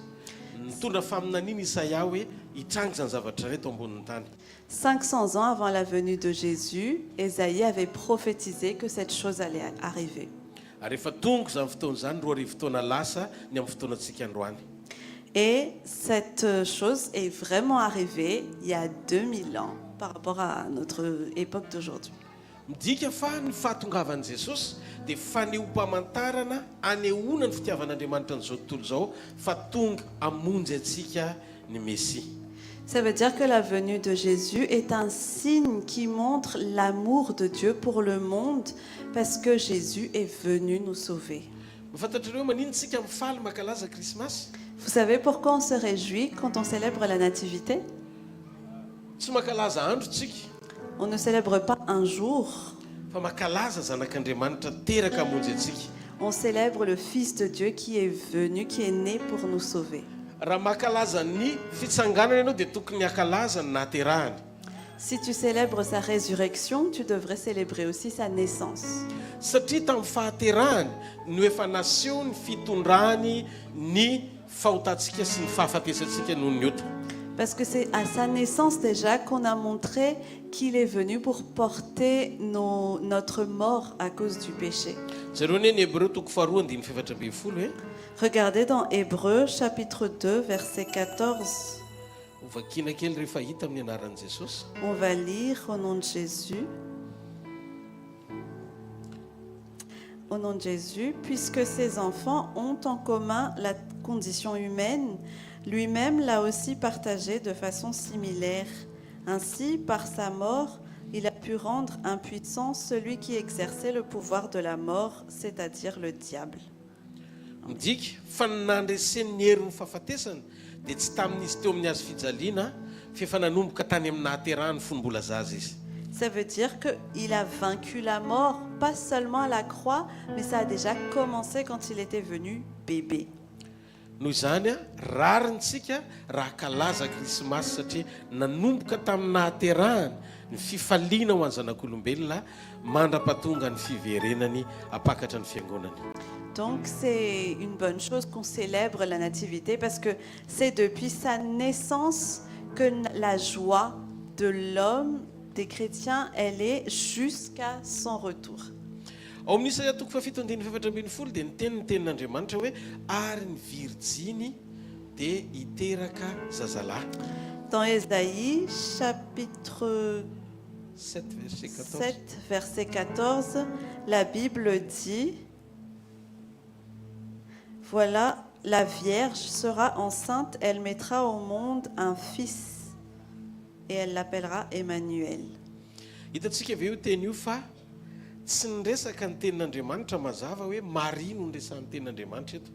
Speaker 11: nitondra faminaniana Isaïa hoe hitrangy zany zavatra reto ambonin'ny tany.
Speaker 4: 500 ans avant la venue de Jésus, Ésaïe avait prophétisé que cette chose allait arriver.
Speaker 11: Ary rehefa tonga zany fotoana zany roa arivo taona lasa ny amin'ny fotoanantsika androany.
Speaker 4: Et cette chose est vraiment arrivée il y a 2000 ans par rapport à notre époque d'aujourd'hui.
Speaker 11: Midika fa ny fahatongavan'i Jesosy dia fanehoam-pamantarana anehoana ny fitiavan'Andriamanitra n'izao tontolo izao fa tonga hamonjy antsika ny Messie.
Speaker 4: Ça veut dire que la venue de Jésus est un signe qui montre l'amour de Dieu pour le monde parce que Jésus est venu nous sauver.
Speaker 11: Mafantatrareo manino tsika mifaly makalaza Krismasy?
Speaker 4: Vous savez pourquoi on se réjouit quand on célèbre la nativité?
Speaker 11: Tsy makalaza andro tsika.
Speaker 4: On ne célèbre pas un jour.
Speaker 11: Fa makalaza zanak'Andriamanitra teraka hamonjy antsika.
Speaker 4: On célèbre le Fils de Dieu qui est venu, qui est né pour nous sauver.
Speaker 11: Raha makalaza ny fitsanganana ianao dia tokony hakalaza ny nahaterahany.
Speaker 4: Si tu célèbres sa résurrection, tu devrais célébrer aussi sa naissance.
Speaker 11: Satria tamin'ny fahaterahany no efa naseho ny fitondrany ny fahotantsika sy ny fahafatesantsika noho ny ota.
Speaker 4: Parce que c'est à sa naissance déjà qu'on a montré qu'il est venu pour porter notre mort à cause du péché. Regardez dans Hébreux chapitre 2 verset 14. On va lire au nom de Jésus. Au nom de Jésus, puisque ces enfants ont en commun la condition humaine, lui-même l'a aussi partagé de façon similaire. Ainsi, par sa mort, il a pu rendre impuissant celui qui exerçait le pouvoir de la mort, c'est-à-dire le diable. Ça veut dire qu'il a vaincu la mort, pas seulement à la croix, mais ça a déjà commencé quand il était venu bébé.
Speaker 11: noho izany a rarintsika raha kalaza krismasy satria nanomboka tamin'ny nahaterahany ny fifaliana ho any zanak'olombelona mandra-patonga ny fiverenany apakatra ny fiangonany.
Speaker 12: Donc c'est une bonne chose qu'on célèbre la nativité parce que c'est depuis sa naissance que la joie de l'homme, des chrétiens, elle est jusqu'à son retour.
Speaker 11: Ao amin'ny Isaia 7:7-8 dia ny tenin'Andriamanitra hoe ary ny virjiny dia hiteraka zazalahy.
Speaker 12: Dans Ésaïe chapitre
Speaker 11: 7
Speaker 12: verset 14, la Bible dit: voilà, la Vierge sera enceinte, elle mettra au monde un fils et elle l'appellera Emmanuel.
Speaker 11: Hitantsika ve io teny io fa tsy niresaka ny tenin'Andriamanitra mazava hoe Marie no niresan'ny tenin'Andriamanitra eto.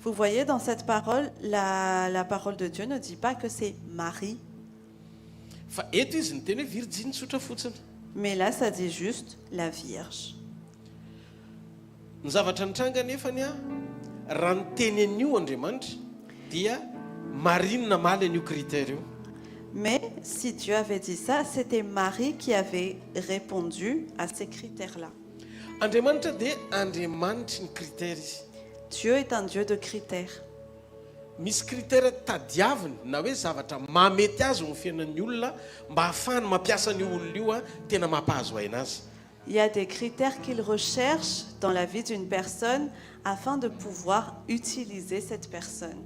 Speaker 12: Vous voyez dans cette parole, la parole de Dieu ne dit pas que c'est Marie.
Speaker 11: Fa eto izy ny teny hoe virjiny tsotra fotsiny.
Speaker 12: Mais là, ça dit juste la Vierge.
Speaker 11: Ny zavatra nitranga nefany a raha ny teny an'io Andriamanitra dia Marie no namaly an'io critère io.
Speaker 12: Mais si Dieu avait dit ça, c'était Marie qui avait répondu à ces critères-là.
Speaker 11: Andriamanitra dia Andriamanitra ny critère izy.
Speaker 12: Dieu est un Dieu de critères.
Speaker 11: Misy critère tadiaviny na hoe zavatra mamety azy ho fiainan'ny olona mba hahafahany mampiasa an'io olona io a tena mampahazo aina azy.
Speaker 12: Il y a des critères qu'il recherche dans la vie d'une personne afin de pouvoir utiliser cette personne.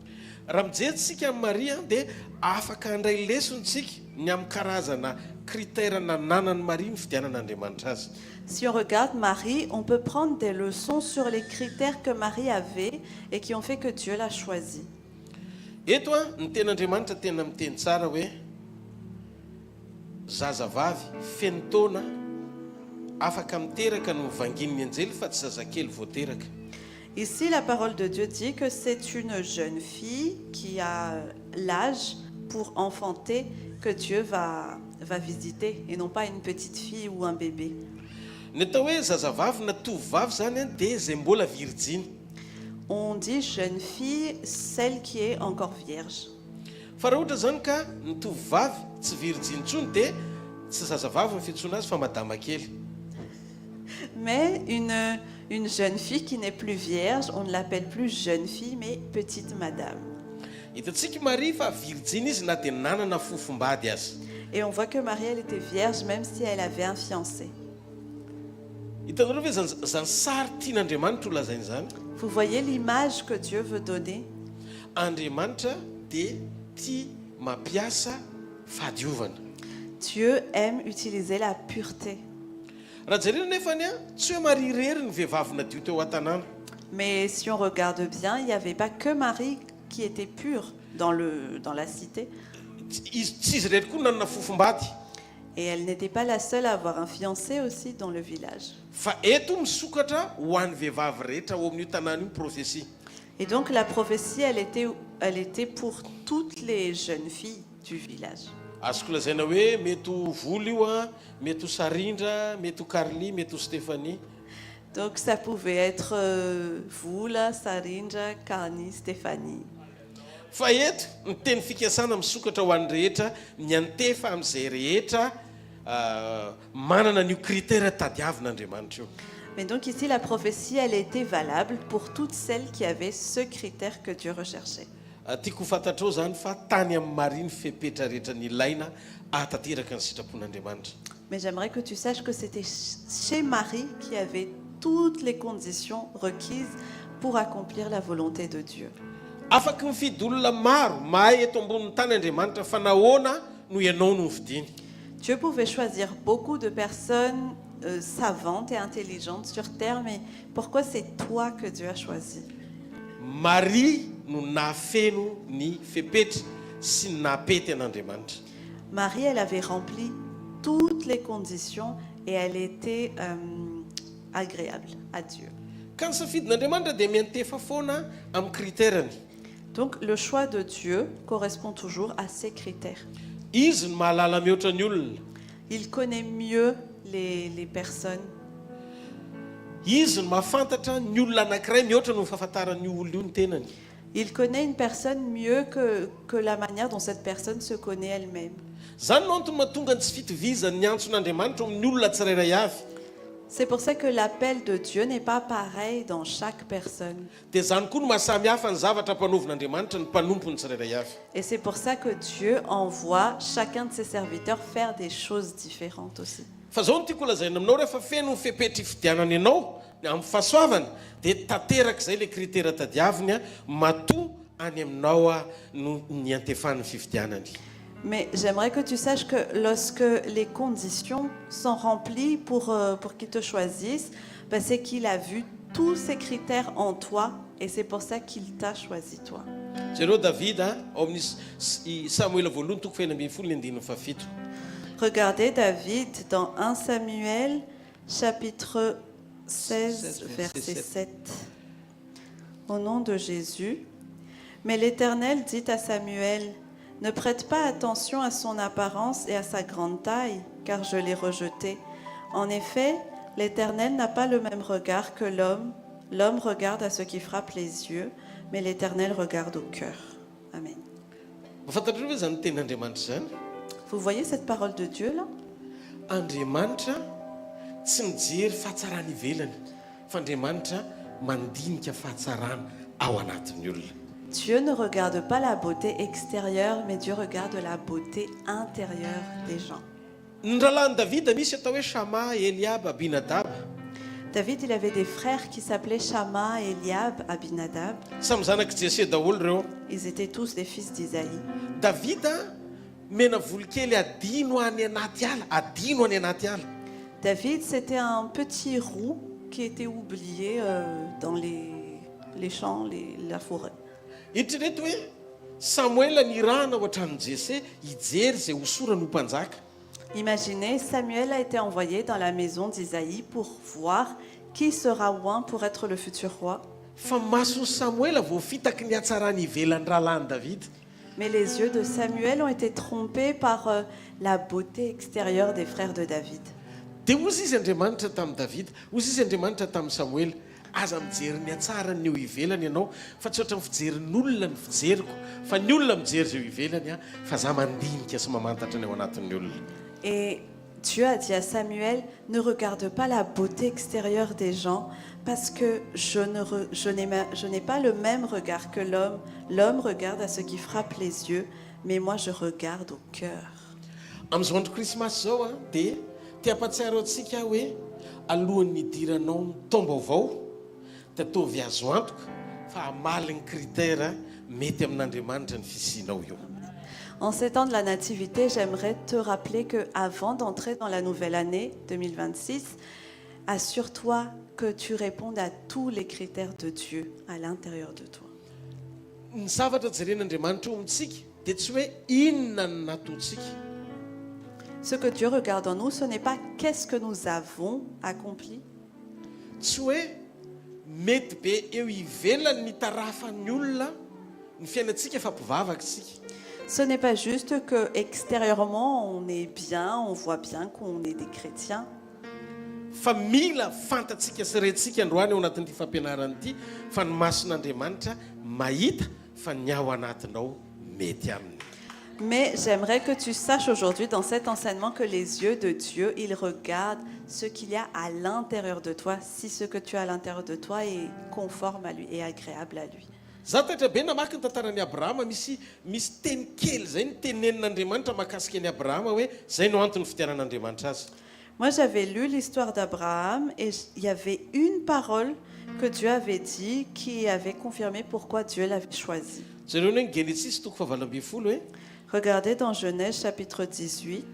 Speaker 11: Raha mijery amin'ny Maria dia afaka handray lesontsika ny amin'ny karazana critère nananan'ny Maria ny fidianan'Andriamanitra azy.
Speaker 12: Si on regarde Marie, on peut prendre des leçons sur les critères que Marie avait et qui ont fait que Dieu l'a choisie.
Speaker 11: Eto a ny ten'Andriamanitra tena miteny tsara hoe zazavavy feno taona afaka miteraka no vangin'ny anjely fa tsy zazakely voateraka.
Speaker 12: Ici, la parole de Dieu dit que c'est une jeune fille qui a l'âge pour enfanter que Dieu va visiter et non pas une petite fille ou un bébé.
Speaker 11: Ny atao hoe zazavavy na tovovavy zany dia izay mbola virjiny.
Speaker 12: On dit jeune fille, celle qui est encore vierge.
Speaker 11: Fa raha ohatra zany ka ny tovovavy tsy virjiny intsony dia tsy zazavavy ny fiantsoana azy fa madama kely.
Speaker 12: Mais une jeune fille qui n'est plus vierge, on ne l'appelle plus jeune fille, mais petite madame.
Speaker 11: Hitantsika Marie fa virjiny izy na dia nanana fofombady azy.
Speaker 12: Et on voit que Marie, elle était vierge même si elle avait un fiancé.
Speaker 11: Hitanareo ve zany sary tian'Andriamanitra ho lazainy zany?
Speaker 12: Vous voyez l'image que Dieu veut donner?
Speaker 11: Andriamanitra dia tia mampiasa fahadiovana.
Speaker 12: Dieu aime utiliser la pureté.
Speaker 11: Raha jerena nefany a tsy hoe Marie irery ny vehivavy nadio teo an-tanàna.
Speaker 12: Mais si on regarde bien, il n'y avait pas que Marie qui était pure dans la cité.
Speaker 11: Tsy izy rery koa nanana fofombady.
Speaker 12: Et elle n'était pas la seule à avoir un fiancé aussi dans le village.
Speaker 11: Fa eto misokatra ho an'ny vehivavy rehetra ao amin'io tanàna io prophétie.
Speaker 12: Et donc la prophétie, elle était pour toutes les jeunes filles du village.
Speaker 11: Azoko lazaina hoe mety ho volo io a, mety ho Sarindra, mety ho Carly, mety ho Stéphanie.
Speaker 12: Donc ça pouvait être Voula, Sarindra, Carly, Stéphanie.
Speaker 11: Fa eto ny teny fikasana misokatra ho an'ny rehetra miantefa amin'izay rehetra manana n'io critère tadiavin'Andriamanitra io.
Speaker 12: Mais donc ici la prophétie, elle était valable pour toutes celles qui avaient ce critère que Dieu recherchait.
Speaker 11: Tiako ho fantatrao zany fa tany amin'ny Marie ny fepetra rehetra ny ilaina ahatateraka ny sitrapon'Andriamanitra.
Speaker 12: Mais j'aimerais que tu saches que c'était chez Marie qui avait toutes les conditions requises pour accomplir la volonté de Dieu.
Speaker 11: Afaka mifidy olona maro mahay eto ambonin'ny tany Andriamanitra fa nahoana no ianao no vidiny.
Speaker 12: Dieu pouvait choisir beaucoup de personnes savantes et intelligentes sur terre, mais pourquoi c'est toi que Dieu a choisi?
Speaker 11: Marie no nafeno ny fepetra sy ny napety an'Andriamanitra.
Speaker 12: Marie, elle avait rempli toutes les conditions et elle était agréable à Dieu.
Speaker 11: Ka ny safidin'Andriamanitra dia miantefa foana amin'ny critèrany.
Speaker 12: Donc le choix de Dieu correspond toujours à ses critères.
Speaker 11: Izy no mahalala mihoatra ny olona.
Speaker 12: Il connaît mieux les personnes.
Speaker 11: Izy no mahafantatra ny olona anankiray mihoatra no fahafantaran'ny olona io ny tenany.
Speaker 12: Il connaît une personne mieux que la manière dont cette personne se connaît elle-même.
Speaker 11: Zany no antony mahatonga tsy fitovizany ny antson'Andriamanitra amin'ny olona tsirairay avy.
Speaker 12: C'est pour ça que l'appel de Dieu n'est pas pareil dans chaque personne.
Speaker 11: Dia zany koa no mahasamihafa ny zavatra mpanovin'Andriamanitra ny mpanompony tsirairay avy.
Speaker 12: Et c'est pour ça que Dieu envoie chacun de ses serviteurs faire des choses différentes aussi.
Speaker 11: Fa zao no tiako lazaina aminao rehefa feno ny fepetra ifidianana ianao amin'ny fahasoavana dia tanteraka izay le critère tadiaviny a matoa any aminao a no ny antefan'ny fifidianany.
Speaker 12: Mais j'aimerais que tu saches que lorsque les conditions sont remplies pour qu'il te choisisse, ben c'est qu'il a vu tous ces critères en toi et c'est pour ça qu'il t'a choisi toi.
Speaker 11: Jereo David ao amin'ny Samuel voalohany toko faha 17.
Speaker 12: Regardez David dans 1 Samuel chapitre 16 verset 7. Au nom de Jésus. Mais l'Éternel dit à Samuel: ne prête pas attention à son apparence et à sa grande taille, car je l'ai rejeté. En effet, l'Éternel n'a pas le même regard que l'homme. L'homme regarde à ce qui frappe les yeux, mais l'Éternel regarde au cœur. Amen. Vous voyez cette parole de Dieu là?
Speaker 11: Andriamanitra tsy mijery fahatsarana ivelany, fa Andriamanitra mandinika fahatsarana ao anatin'ny olona.
Speaker 12: Dieu ne regarde pas la beauté extérieure, mais Dieu regarde la beauté intérieure des gens. David, il avait des frères qui s'appelaient Shama, Eliab, Abinadab. Ils étaient tous des fils d'Isaïe. David c'était un petit roux qui était oublié dans les champs, la forêt. Imaginez, Samuel a été envoyé dans la maison d'Isaïe pour voir qui sera oint pour être le futur roi. Mais les yeux de Samuel ont été trompés par la beauté extérieure des frères de David.
Speaker 11: Aza mijery ny atsarany eo ivelany ianao fa tsy ohatran'ny fijerin'olona ny fijeriko fa ny olona mijery zay ivelany a fa za mandinika sy mamantatra ny ao anatin'ny olona.
Speaker 12: Et Dieu a dit à Samuel: ne regarde pas la beauté extérieure des gens parce que je n'ai pas le même regard que l'homme. L'homme regarde à ce qui frappe les yeux, mais moi je regarde au cœur.
Speaker 11: Amin'izao andro Krismasy zao a dia te-hampatsiaro antsika hoe alohan'ny hidiranao ny taom-baovao tatovy azo antoka fa hamaly ny critère mety amin'Andriamanitra ny fisianao io.
Speaker 12: En ces temps de la nativité, j'aimerais te rappeler que avant d'entrer dans la nouvelle année 2026, assure-toi que tu répondes à tous les critères de Dieu à l'intérieur de toi.
Speaker 11: Ny zavatra jeren'Andriamanitra eo amintsika dia tsy hoe inona no nataontsika.
Speaker 12: Ce que Dieu regarde en nous, ce n'est pas qu'est-ce que nous avons accompli.
Speaker 11: Tsy hoe mety be eo ivelany ny tarafan'ny olona ny fiainantsika fa mpivavaka isika.
Speaker 12: Ce n'est pas juste que extérieurement on est bien, on voit bien qu'on est des chrétiens.
Speaker 11: Fa mila fantatsika sy rentsika androany ao anatin'ity fampianarana ity fa ny mason'Andriamanitra mahita fa ny ao anatinao mety aminy.
Speaker 12: Mais j'aimerais que tu saches aujourd'hui dans cet enseignement que les yeux de Dieu, ils regardent ce qu'il y a à l'intérieur de toi, si ce que tu as à l'intérieur de toi est conforme à lui et agréable à lui.
Speaker 11: Za tahatra be namaky ny tantaran'i Abrahama misy teny kely zay ny tenenin'Andriamanitra mahakasika an'i Abrahama hoe zay no antony fitiaran'Andriamanitra azy.
Speaker 12: Moi j'avais lu l'histoire d'Abraham et il y avait une parole que Dieu avait dit qui avait confirmé pourquoi Dieu l'avait choisi.
Speaker 11: Jereo ny Genesis toko faha 20 hoe
Speaker 12: Regardez dans Genèse chapitre 18,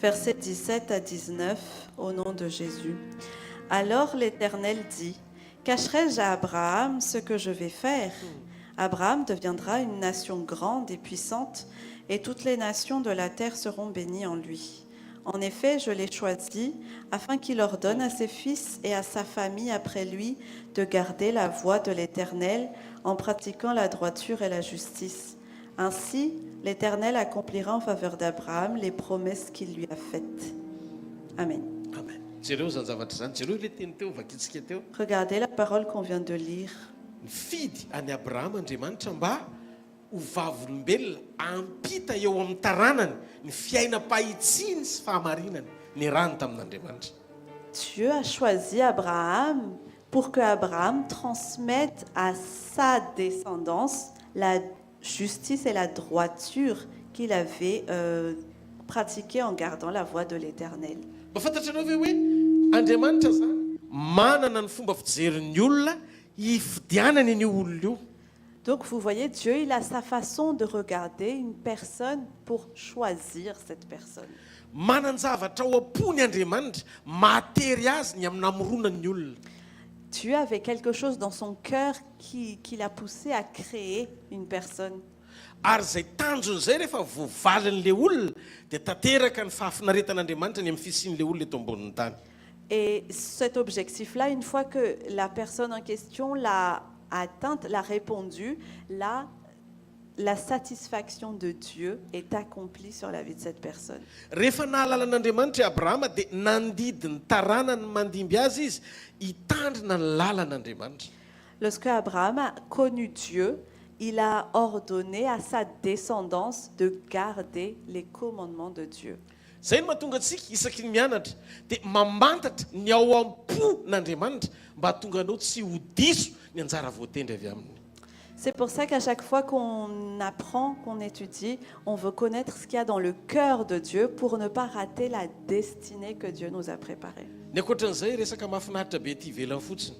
Speaker 12: versets 17 à 19, au nom de Jésus. Alors l'Éternel dit: cacherai-je à Abraham ce que je vais faire? Abraham deviendra une nation grande et puissante, et toutes les nations de la terre seront bénies en lui. En effet, je l'ai choisi afin qu'il ordonne à ses fils et à sa famille après lui de garder la voie de l'Éternel en pratiquant la droiture et la justice. Ainsi, l'Éternel accomplira en faveur d'Abraham les promesses qu'il lui a faites. Amen.
Speaker 11: Amen. jereo zany zavatra zany jereo le teny teo vakitsika teo
Speaker 12: Regardez la parole qu'on vient de lire.
Speaker 11: nifidy any abrahama andriamanitra mba ho vavolombelona ampita eo amin'ny taranany ny fiainam-pahitsiny sy fahamarinany ny rano tamin'andriamanitra.
Speaker 12: Dieu a choisi Abraham pour que Abraham transmette à sa descendance la justice et la droiture qu'il avait pratiquée en gardant la voie de l'Éternel.
Speaker 11: Mba fantatrareo ve hoe andriamanitra zany manana ny fomba fijerin'ny olona hifidianany iny olona io.
Speaker 12: Donc vous voyez, Dieu, il a sa façon de regarder une personne pour choisir cette personne.
Speaker 11: Manana zavatra ao am-pony andriamanitra matery azy ny amin'ny namoronany olona.
Speaker 12: Dieu avait quelque chose dans son cœur qui l'a poussé à créer une personne.
Speaker 11: Ary zay tanjony zay rehefa voavalin'le olona dia tanteraka ny fahafinaretan'andriamanitra ny amin'ny fisian'le olona eto ambonin'ny tany.
Speaker 12: Et cet objectif-là, une fois que la personne en question l'a atteinte, l'a répondu, là, la satisfaction de Dieu est accomplie sur la vie de cette personne.
Speaker 11: Rehefa nahalala an'andriamanitra i Abrahama dia nandidy ny taranany mandimby azy izy hitandrina ny lalan'andriamanitra.
Speaker 12: Lorsque Abraham a connu Dieu, il a ordonné à sa descendance de garder les commandements de Dieu.
Speaker 11: Zay no mahatonga antsika isaky ny mianatra dia mamantatra ny ao am-pon'andriamanitra mba hatonga anao tsy ho diso ny anjara voatendry avy aminy.
Speaker 12: C'est pour ça qu'à chaque fois qu'on apprend, qu'on étudie, on veut connaître ce qu'il y a dans le cœur de Dieu pour ne pas rater la destinée que Dieu nous a préparée.
Speaker 11: Ny ankoatran'izay resaka mahafinaritra be ity ivelany fotsiny.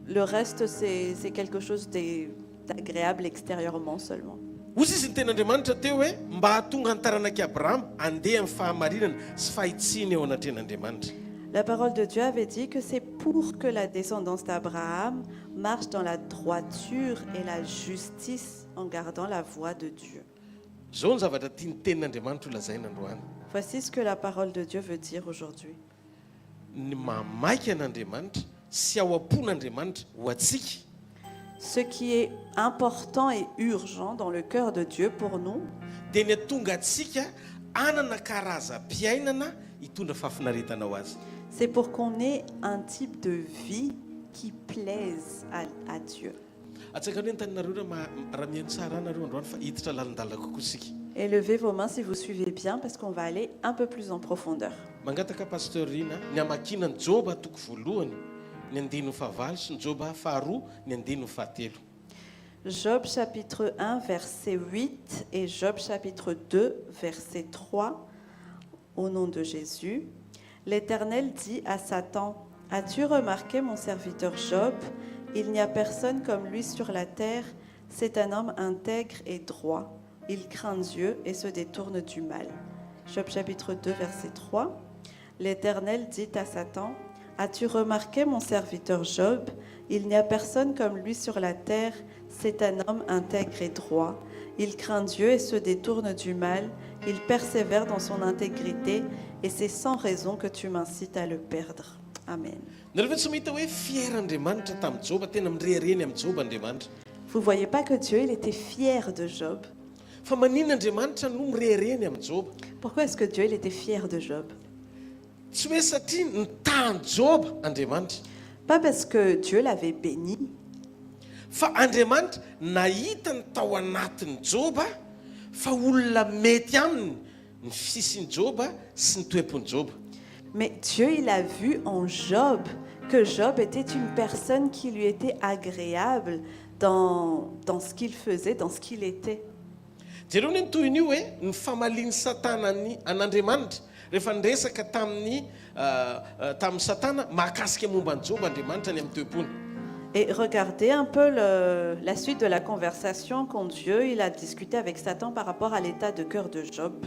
Speaker 12: Le reste, c'est quelque chose d'agréable extérieurement seulement.
Speaker 11: Ozy izy ny ten'andriamanitra teo hoe mba hahatonga ny taranak'i Abrahama handeha amin'ny fahamarinana sy fahitsiana eo anatren'andriamanitra.
Speaker 12: La parole de Dieu avait dit que c'est pour que la descendance d'Abraham marche dans la droiture et la justice en gardant la voie de Dieu.
Speaker 11: Zao ny zavatra tia ny tenin'andriamanitra ho lazaina androany.
Speaker 12: Voici ce que la parole de Dieu veut dire aujourd'hui.
Speaker 11: Ny mamaika an'andriamanitra sy ao am-pon'andriamanitra ho antsika.
Speaker 12: Ce qui est important et urgent dans le cœur de Dieu pour nous,
Speaker 11: dia ny atonga antsika anana karazam-piainana hitondra fahafinaretana ho azy.
Speaker 12: c'est pour qu'on ait un type de vie qui plaise à Dieu.
Speaker 11: Atsakanao ny taninareo raha mihaino tsara anareo androany fa hiditra lalindalina kokoa isika.
Speaker 12: Élevez vos mains si vous suivez bien parce qu'on va aller un peu plus en profondeur.
Speaker 11: Mangataka pasteur Rina ny amakina ny Joba toko voalohany ny andino fahavalo sy ny Joba faharoa ny andino fahatelo.
Speaker 12: Job chapitre 1 verset 8 et Job chapitre 2 verset 3. Au nom de Jésus, l'Éternel dit à Satan, « As-tu remarqué mon serviteur Job? Il n'y a personne comme lui sur la terre. C'est un homme intègre et droit. Il craint Dieu et se détourne du mal. » Job chapitre 2 verset 3. L'Éternel dit à Satan, « As-tu remarqué mon serviteur Job? Il n'y a personne comme lui sur la terre. C'est un homme intègre et droit. Il craint Dieu et se détourne du mal. Il persévère dans son intégrité et c'est sans raison que tu m'incites à le perdre. » Amen. Vous ne voyez pas que Dieu il était fier de Job? Pourquoi est-ce que Dieu il était fier de Job? Pas parce que Dieu l'avait béni.
Speaker 11: Fa Andriamanitra nahita ny tao anatin'ny Joba fa olona mety aminy ny fisin'ny Joba sy ny toepon'ny Joba.
Speaker 12: Mais Dieu il a vu en Job que Job était une personne qui lui était agréable dans ce qu'il faisait, dans ce qu'il était.
Speaker 11: Jereo ny toy ny hoe ny famaliany Satana an'Andriamanitra rehefa niresaka tamin'ny Satana mahakasika momba ny Joba Andriamanitra ny amin'ny toepony.
Speaker 12: Et regardez un peu la suite de la conversation quand Dieu il a discuté avec Satan par rapport à l'état de cœur de Job.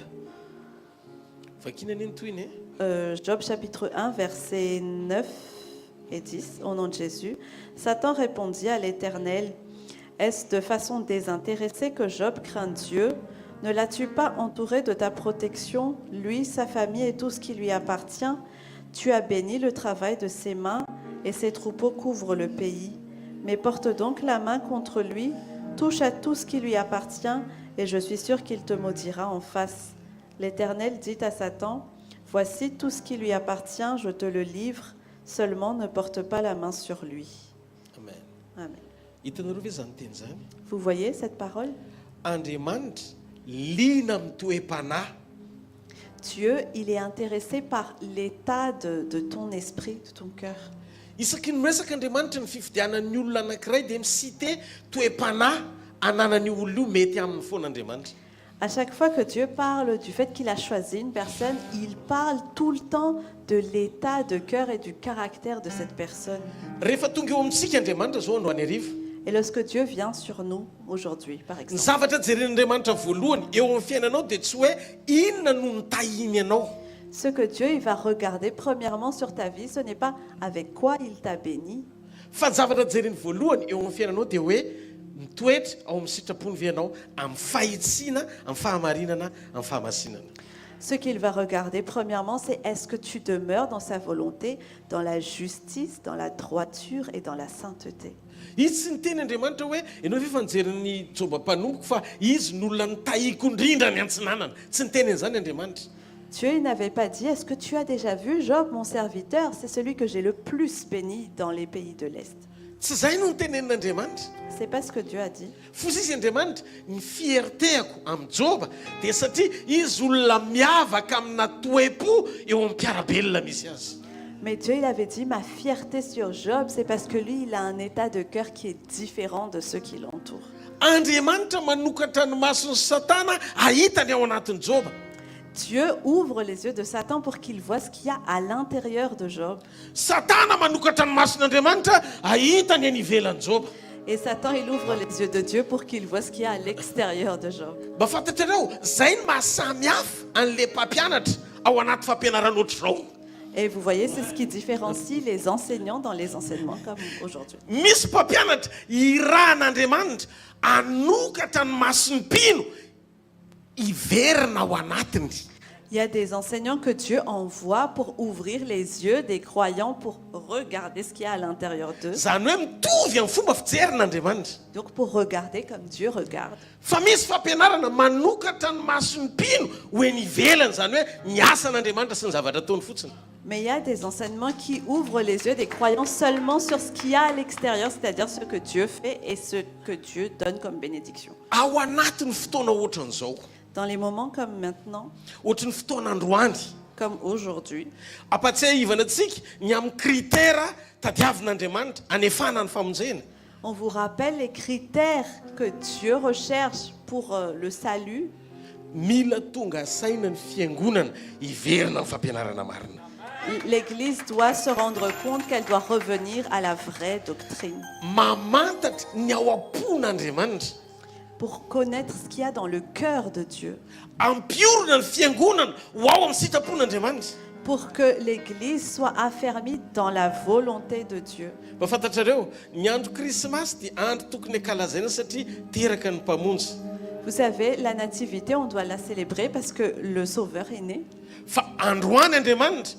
Speaker 12: Job chapitre 1 versets 9 et 10 au nom de Jésus. Satan répondit à l'Éternel, « Est-ce de façon désintéressée que Job craint Dieu? Ne l'as-tu pas entouré de ta protection, lui, sa famille et tout ce qui lui appartient? Tu as béni le travail de ses mains et ses troupeaux couvrent le pays. Mais porte donc la main contre lui, touche à tout ce qui lui appartient, et je suis sûr qu'il te maudira en face. » L'Éternel dit à Satan, « Voici tout ce qui lui appartient, je te le livre, seulement ne porte pas la main sur lui.
Speaker 11: Amen.
Speaker 12: Amen.
Speaker 11: Hitanareo ve zany teny zany?
Speaker 12: Vous voyez cette parole?
Speaker 11: Andriamanitra liana amin'ny toe-panahy.
Speaker 12: Dieu, il est intéressé par l'état de ton esprit, de ton cœur.
Speaker 11: Isaky ny miresaka Andriamanitra ny fifidianan'ny olona anankiray dia misite toe-panahy ananan'ny olona io mety aminy foana Andriamanitra.
Speaker 12: À chaque fois que Dieu parle du fait qu'il a choisi une personne, il parle tout le temps de l'état de cœur et du caractère de cette personne.
Speaker 11: Rehefa tonga eo amintsika Andriamanitra zao androany hariva.
Speaker 12: Et lorsque Dieu vient sur nous aujourd'hui, par
Speaker 11: Ny
Speaker 12: exemple,
Speaker 11: zavatra jeren'Andriamanitra voalohany eo amin'ny fiainanao dia tsy hoe inona no nitahiny anao.
Speaker 12: ce que Dieu il va regarder premièrement sur ta vie, ce n'est pas avec quoi il t'a béni,
Speaker 11: Fa ny zavatra jereny voalohany eo amin'ny fiainanao dia hoe mitoetra ao amin'ny sitrapony vianao amin'ny fahitsiana, amin'ny fahamarinana, amin'ny fahamasinana.
Speaker 12: ce qu'il va regarder premièrement, c'est est-ce que tu demeures dans sa volonté, dans la justice, dans la droiture et dans la sainteté.
Speaker 11: Izy tsy niteny Andriamanitra hoe ianao ve efa nijeryn'ny Joba mpanompoka fa izy n'olona nitahiko indrindra ny antsinanana. Tsy niteny an'izany Andriamanitra.
Speaker 12: Dieu il n'avait pas dit, est-ce que tu as déjà vu Job, mon serviteur, c'est celui que j'ai le plus béni dans les pays de l'Est.
Speaker 11: Tsy zay no nitenenin'Andriamanitra.
Speaker 12: C'est pas ce que Dieu a dit.
Speaker 11: Fozy izy Andriamanitra ny fiertéako amin'ny Joba dia satria izy olona miavaka amina toe-po eo amin'ny mpiarabelona misy azy.
Speaker 12: Mais Dieu il avait dit, ma fierté sur Job, c'est parce que lui, il a un état de cœur qui est différent de ceux qui l'entourent.
Speaker 11: Andriamanitra manokatra ny mason'ny Satana ahitany ao anatin'ny Joba.
Speaker 12: Dieu ouvre les yeux de Satan pour qu'il voit ce qu'il y a à l'intérieur de Job.
Speaker 11: Satana manokatra ny mason'Andriamanitra ahitany any ivelan'ny Joba.
Speaker 12: Et Satan, il ouvre les yeux de Dieu pour qu'il voit ce qu'il y a à l'extérieur de Job.
Speaker 11: Mba fantatrareo zay ny mahasamihafa an'le mpampianatra ao anaty fampianarana ohatr'izao.
Speaker 12: Et vous voyez, c'est ce qui différencie les enseignants dans les enseignements comme aujourd'hui.
Speaker 11: Misy mpampianatra irahan'Andriamanitra anokatra ny mason'ny mpino iverina ao anatiny.
Speaker 12: Il y a des enseignants que Dieu envoie pour ouvrir les yeux des croyants pour regarder ce qu'il y a à l'intérieur d'eux.
Speaker 11: Zany hoe mitovy amin'ny fomba fijerin'Andriamanitra.
Speaker 12: Donc pour regarder comme Dieu regarde.
Speaker 11: Fa misy fampianarana manokatra ny mason'ny mpino hoe ny ivelany, zany hoe ny asan'Andriamanitra sy ny zavatra ataony fotsiny.
Speaker 12: Mais il y a des enseignements qui ouvrent les yeux des croyants seulement sur ce qu'il y a à l'extérieur, c'est-à-dire ce que Dieu fait et ce que Dieu donne comme bénédiction.
Speaker 11: Ao anatin'ny fotoana ohatran'izao,
Speaker 12: Dans les moments comme maintenant,
Speaker 11: ohatran'ny fotoan'androany,
Speaker 12: comme aujourd'hui,
Speaker 11: ampatsiahivana antsika ny amin'ny kritera tadiavin'Andriamanitra anefana ny famonjena.
Speaker 12: on vous rappelle les critères que Dieu recherche pour le salut.
Speaker 11: Mila tonga saina ny fiangonana iverina ny fampianarana marina.
Speaker 12: L'Église doit se rendre compte qu'elle doit revenir à la vraie doctrine.
Speaker 11: Mamantatra ny ao am-pon'Andriamanitra.
Speaker 12: Pour connaître ce qu'il y a dans le cœur de Dieu.
Speaker 11: Ampiorina ny fiangonana ho ao amin'ny sitrapon'Andriamanitra.
Speaker 12: Pour que l'Église soit affermie dans la volonté de Dieu.
Speaker 11: Mba fantatrareo, ny andro krismasy dia andro tokony ankalazaina satria teraka ny mpamonjy.
Speaker 12: Vous savez, la nativité, on doit la célébrer parce que le Sauveur est né.
Speaker 11: Fa androany Andriamanitra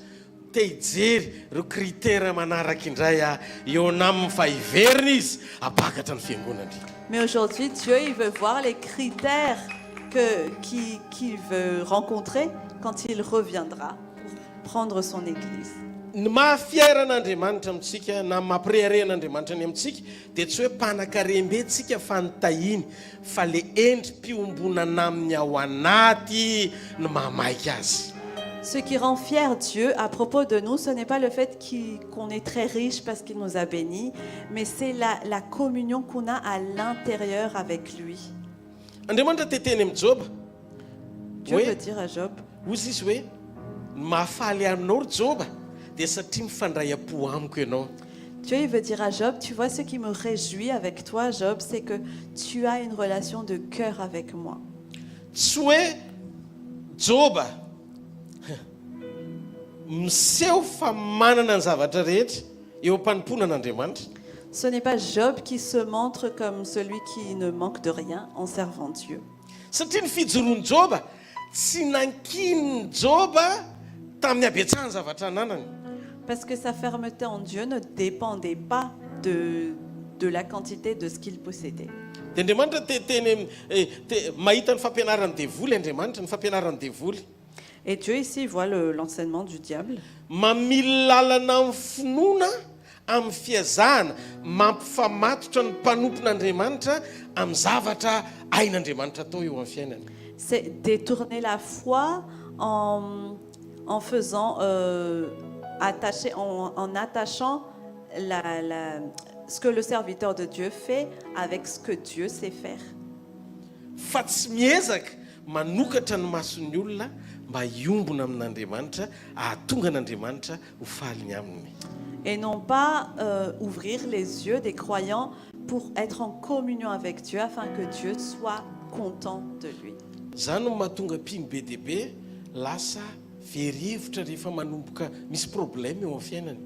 Speaker 11: te hijery ireo kritera manaraka indray eo anaminy fa hiverina izy apakatra ny fiangonany.
Speaker 12: Mais aujourd'hui, Dieu, il veut voir les critères qu'il veut rencontrer quand il reviendra pour prendre son Église.
Speaker 11: Ny mahafiairan'Andriamanitra amintsika na mampireharehan'Andriamanitra ny amintsika dia tsy hoe mpanan-karem-bentsika fanontahiny fa le endrim-piombonana aminy ao anaty no mahamaika azy.
Speaker 12: Ce qui rend fier Dieu à propos de nous, ce n'est pas le fait qu'on est très riche parce qu'il nous a bénis, mais c'est la communion qu'on a à l'intérieur avec lui.
Speaker 11: Andriamanitra teteny amin'ny Joba.
Speaker 12: Dieu veut dire à Job.
Speaker 11: Ozy izy hoe mahafaly aminao Joba dia satria mifandray am-po amiko ianao.
Speaker 12: Dieu il veut dire à Job, tu vois ce qui me réjouit avec toi Job, c'est que tu as une relation de cœur avec moi.
Speaker 11: Tsy hoe Joba miseho fa manana ny zavatra rehetra eo am-panomponan'Andriamanitra.
Speaker 12: Ce n'est pas Job qui se montre comme celui qui ne manque de rien en servant Dieu.
Speaker 11: Satria ny fijoroan'i Joba tsy nankiny Joba tamin'ny habetsahany zavatra ananany.
Speaker 12: Parce que sa fermeté en Dieu ne dépendait pas de la quantité de ce qu'il possédait.
Speaker 11: Dia Andriamanitra mahita ny fampianarany devoly Andriamanitra ny fampianarany devoly.
Speaker 12: Et Dieu ici voit l'enseignement du diable.
Speaker 11: Mamily lalana amin'ny finoana amin'ny fiazahana mampifamatotra ny mpanompon'Andriamanitra amin'ny zavatra hain'Andriamanitra atao eo amin'ny fiainana.
Speaker 12: C'est détourner la foi en faisant en attachant ce que le serviteur de Dieu fait avec ce que Dieu sait faire.
Speaker 11: Fa tsy miezaka manokatra ny mason'ny olona mba hiombona amin'Andriamanitra ahatonga an'Andriamanitra ho faliny aminy.
Speaker 12: Et non pas ouvrir les yeux des croyants pour être en communion avec Dieu afin que Dieu soit content de lui.
Speaker 11: Zany no mahatonga mpino be dia be lasa verivotra rehefa manomboka misy problème eo amin'ny fiainany.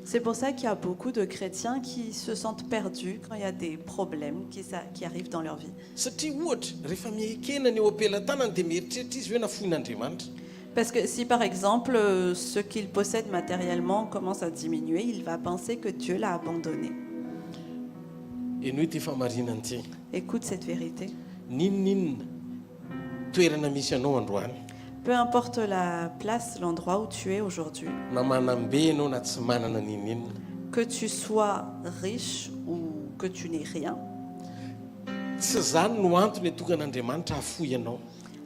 Speaker 12: C'est pour ça qu'il y a beaucoup de chrétiens qui se sentent perdus quand il y a des problèmes qui arrivent dans leur vie.
Speaker 11: Satria ohatra rehefa miaikenany eo ampelantanany dia mieritreritra izy hoe nafoin'Andriamanitra.
Speaker 12: Parce que si par exemple ce qu'il possède matériellement commence à diminuer, il va penser que Dieu l'a abandonné.
Speaker 11: Eny hoe efa marinany ty.
Speaker 12: Écoute cette vérité.
Speaker 11: N'inona toerana misy anao androany.
Speaker 12: Peu importe la place, l'endroit où tu es aujourd'hui,
Speaker 11: Na manambe anao na tsy manana n'inona.
Speaker 12: que tu sois riche ou que tu n'aies rien,
Speaker 11: Tsy zany no antony atonga an'Andriamanitra hafoy anao.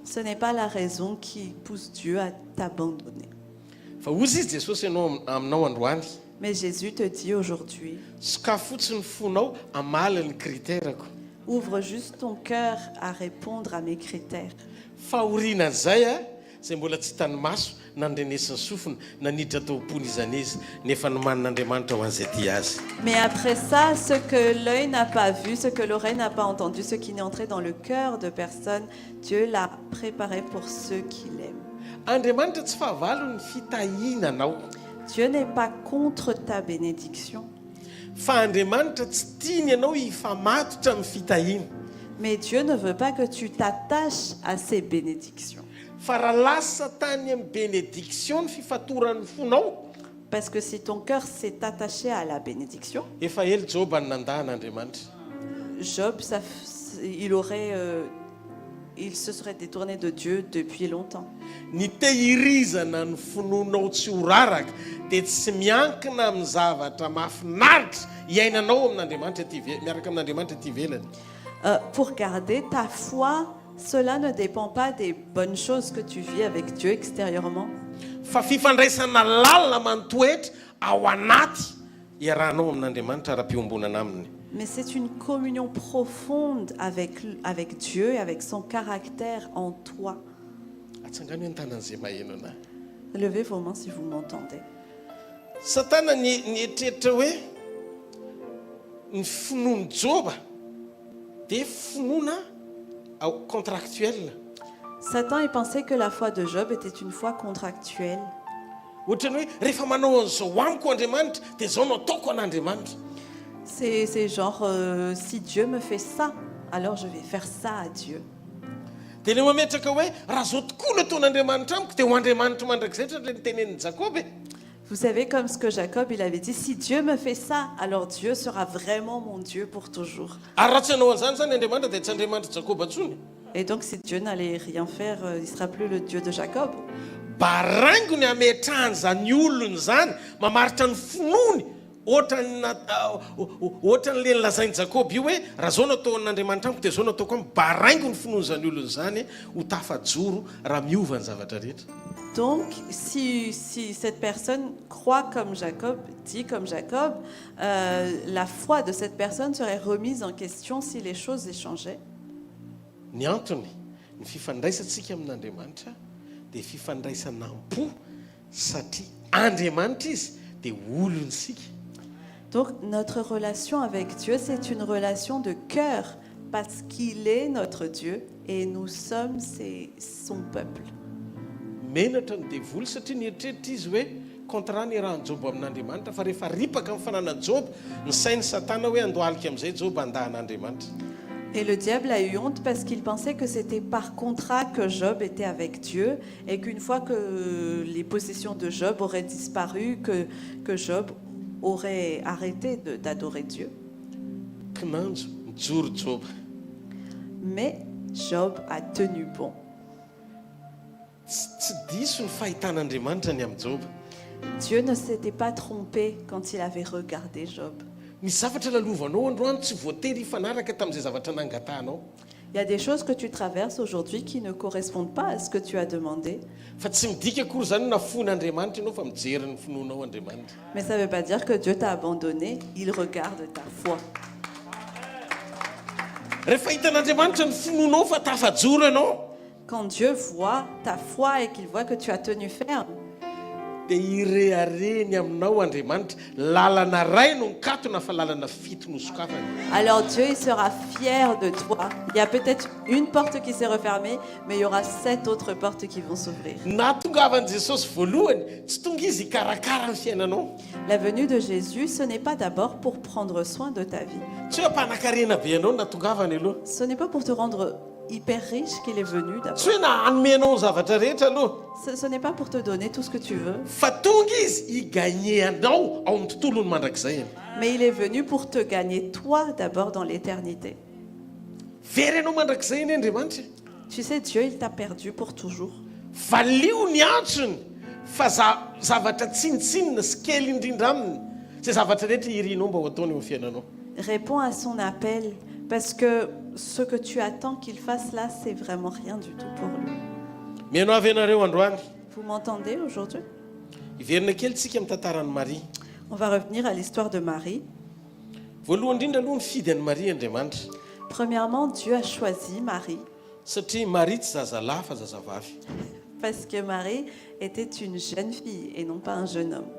Speaker 12: ce n'est pas la raison qui pousse Dieu à t'abandonner.
Speaker 11: Fa ozy izy Jesosy ianao aminao androany.
Speaker 12: Mais Jésus te dit aujourd'hui,
Speaker 11: Sokafo fotsiny fonao amala ny kriterako.
Speaker 12: ouvre juste ton cœur à répondre à mes critères.
Speaker 11: Fahorianan'izay zay mbola tsy hitany maso nandrenesin'ny sofina naniditra tao am-pony izany izy nefa nomanin'Andriamanitra ho an'izay tia azy.
Speaker 12: Mais après ça, ce que l'œil n'a pas vu, ce que l'oreille n'a pas entendu, ce qui n'est entré dans le cœur de personne, Dieu l'a préparé pour ceux qui l'aiment.
Speaker 11: Andriamanitra tsy fahavalo ny fitahiana anao.
Speaker 12: Dieu n'est pas contre ta bénédiction,
Speaker 11: Fa Andriamanitra tsy tiany ianao hifamatotra amin'ny fitahiana.
Speaker 12: mais Dieu ne veut pas que tu t'attaches à ces bénédictions.
Speaker 11: Fa raha lasa tany amin'ny bénédiction ny fifatoran'ny fonao,
Speaker 12: Parce que si ton cœur s'est attaché à la bénédiction,
Speaker 11: efa ely Joba ny nandahan'Andriamanitra.
Speaker 12: Job, il se serait détourné de Dieu depuis longtemps.
Speaker 11: Ny tehirizana ny finoanao tsy ho raraka dia tsy miankina amin'ny zavatra mahafinaritra iainanao amin'Andriamanitra miaraka amin'Andriamanitra ty ivelany.
Speaker 12: Pour garder ta foi, cela ne dépend pas des bonnes choses que tu vis avec Dieu extérieurement,
Speaker 11: Fa fifandraisana lalina manotoetra ao anaty iarahanao amin'Andriamanitra ara-piombonana aminy.
Speaker 12: mais c'est une communion profonde avec Dieu et avec son caractère en toi.
Speaker 11: Atsangano hoe ny tanan'izay maheno anahy.
Speaker 12: Levez vos mains si vous m'entendez.
Speaker 11: Satana nietreritra hoe ny finoany Joba dia finoana contractuelle.
Speaker 12: Satan il pensait que la foi de Job était une foi contractuelle.
Speaker 11: Ohatrany hoe rehefa manao an'izao amiko Andriamanitra dia zao no ataoko an'Andriamanitra.
Speaker 12: C'est genre, si Dieu me fait ça, alors je vais faire ça à Dieu.
Speaker 11: Dia ilay mametraka hoe raha zao tokoa no ataon'Andriamanitra amiko dia ho Andriamanitra mandrakizay ohatran'ilay nitenenin'ny Jacob.
Speaker 12: Vous savez, comme ce que Jacob il avait dit, si Dieu me fait ça, alors Dieu sera vraiment mon Dieu pour toujours.
Speaker 11: Ary raha tsy hanao an'izany zany Andriamanitra dia tsy Andriamanitra Jacob atsony.
Speaker 12: Et donc si Dieu n'allait rien faire, il ne sera plus le Dieu de Jacob.
Speaker 11: Baraingony ametrahany zany olony zany mamaritra ny finoany ohatran'le nilazainy Jacob io hoe raha zao no ataon'Andriamanitra amiko dia zao no ataoko amiko. Baraingo ny finoany zany olony zany ho tafajoro raha miova ny zavatra rehetra.
Speaker 12: Donc si cette personne croit comme Jacob, dit comme Jacob, la foi de cette personne serait remise en question si les choses échangeaient.
Speaker 11: Ny antony ny fifandraisantsika amin'Andriamanitra dia fifandraisanam-po satria Andriamanitra izy dia olontsika.
Speaker 12: Donc notre relation avec Dieu, c'est une relation de cœur parce qu'il est notre Dieu et nous sommes son peuple.
Speaker 11: Menatra ny devoly satria nieritreritra izy hoe contrat niarahan'i Job amin'Andriamanitra fa rehefa ripaka amin'ny fananan'i Job ny sain'ny Satana hoe andohalika amin'izay Job andahan'Andriamanitra.
Speaker 12: Et le diable a eu honte parce qu'il pensait que c'était par contrat que Job était avec Dieu et qu'une fois que les possessions de Job auraient disparu, que Job aurait arrêté d'adorer Dieu.
Speaker 11: Kinanjo mijoro Job.
Speaker 12: Mais Job a tenu bon.
Speaker 11: tsy diso ny fahitan'Andriamanitra ny amin'ny Job.
Speaker 12: Dieu ne s'était pas trompé quand il avait regardé Job.
Speaker 11: Misy zavatra lalovanao androany tsy voatery hifanaraka tamin'izay zavatra nangatahnao.
Speaker 12: Il y a des choses que tu traverses aujourd'hui qui ne correspondent pas à ce que tu as demandé.
Speaker 11: Fa tsy midika akory zany na fon'Andriamanitra ianao fa mijery ny finoanao Andriamanitra.
Speaker 12: Mais ça ne veut pas dire que Dieu t'a abandonné, il regarde ta foi.
Speaker 11: Rehefa hitan'Andriamanitra ny finoanao fa tafajoro ianao,
Speaker 12: Quand Dieu voit ta foi et qu'il voit que tu as tenu ferme,
Speaker 11: dia irehareny aminao Andriamanitra, lalana ray no mikatona fa lalana fito no sokafany.
Speaker 12: alors Dieu il sera fier de toi. Il y a peut-être une porte qui s'est refermée, mais il y aura 7 autres portes qui vont s'ouvrir.
Speaker 11: Nahatongavan'i Jesosy voalohany, tsy tonga izy hikarakara ny fiainanao.
Speaker 12: La venue de Jésus, ce n'est pas d'abord pour prendre soin de ta vie.
Speaker 11: Tsy hoe hampanankarena be anao nahatongavany aloha.
Speaker 12: Ce n'est pas pour te rendre hyper riche qu'il est venu d'abord.
Speaker 11: Tsy hoe na hanome anao ny zavatra rehetra aloha.
Speaker 12: Ce n'est pas pour te donner tout ce que tu veux,
Speaker 11: Fa tonga izy higagné anao ao amin'ny tontolony mandrakizay.
Speaker 12: mais il est venu pour te gagner toi d'abord dans l'éternité.
Speaker 11: Very anao mandrakizay iny Andriamanitra.
Speaker 12: Tu sais, Dieu, il t'a perdu pour toujours.
Speaker 11: Valio ny antsony fa zavatra tsinitsinina sy kely indrindra aminy. Zay zavatra rehetra irinao mba ho ataony eo amin'ny fiainanao.
Speaker 12: Réponds à son appel, parce que ce que tu attends qu'il fasse là, c'est vraiment rien du tout pour lui.
Speaker 11: Mianao avy ianareo androany.
Speaker 12: Vous m'entendez aujourd'hui?
Speaker 11: Iverina kely tsika amin'ny tantaran'i Marie.
Speaker 12: On va revenir à l'histoire de Marie.
Speaker 11: Voalohany indrindra aloha nifidy an'i Marie Andriamanitra.
Speaker 12: Premièrement, Dieu a choisi Marie,
Speaker 11: Satria Marie tsy zazalahy fa zazavavy.
Speaker 12: parce que Marie était une jeune fille et non pas un jeune homme.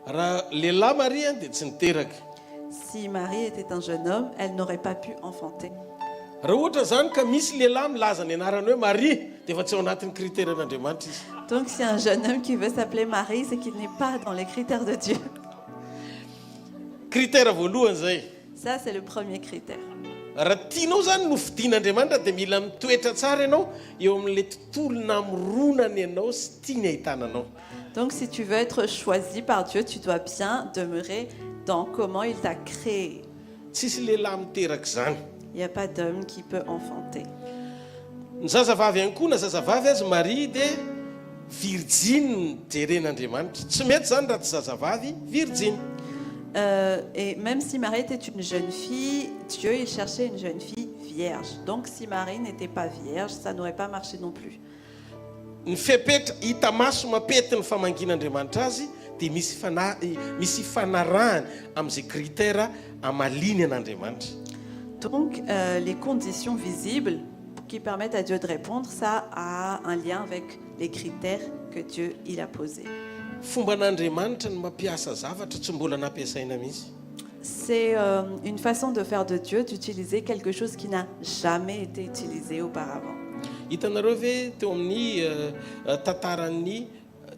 Speaker 11: Raha lehilahy Marie dia tsy niteraka.
Speaker 12: Si Marie était un jeune homme, elle n'aurait pas pu enfanter.
Speaker 11: Raha ohatra zany ka misy lehilahy milaza ny anarany hoe Marie dia efa tsy ao anatin'ny kriteran'Andriamanitra izy.
Speaker 12: Donc si un jeune homme qui veut s'appeler Marie, c'est qu'il n'est pas dans les critères de Dieu.
Speaker 11: Critère voalohany zay.
Speaker 12: Ça, c'est le premier critère.
Speaker 11: Raha tianao zany no fidian'Andriamanitra dia mila mitoetra tsara ianao eo amin'ilay tontolo namoronany ianao sy tiany ahitananao.
Speaker 12: Donc si tu veux être choisi par Dieu, tu dois bien demeurer dans comment il t'a créé.
Speaker 11: Tsisy lehilahy miteraka zany.
Speaker 12: Il n'y a pas d'homme qui peut enfanter.
Speaker 11: Ny zazavavy ihany koa na zazavavy azy Marie dia virgine jeren'Andriamanitra. Tsy mety zany raha tsy zazavavy virgine.
Speaker 12: Et même si Marie était une jeune fille, Dieu il cherchait une jeune fille vierge. Donc si Marie n'était pas vierge, ça n'aurait pas marché non plus.
Speaker 11: Ny fepetra hita maso mapety ny famangin'Andriamanitra azy dia misy fanarahany amin'izay critère amaliny an'Andriamanitra.
Speaker 12: Donc les conditions visibles qui permettent à Dieu de répondre, ça a un lien avec les critères que Dieu il a posés.
Speaker 11: Fomba n'Andriamanitra ny mampiasa zavatra tsy mbola nampiasaina mihitsy.
Speaker 12: C'est une façon de faire de Dieu d'utiliser quelque chose qui n'a jamais été utilisé auparavant.
Speaker 11: Hitanareo ve teo amin'ny tantaran'ny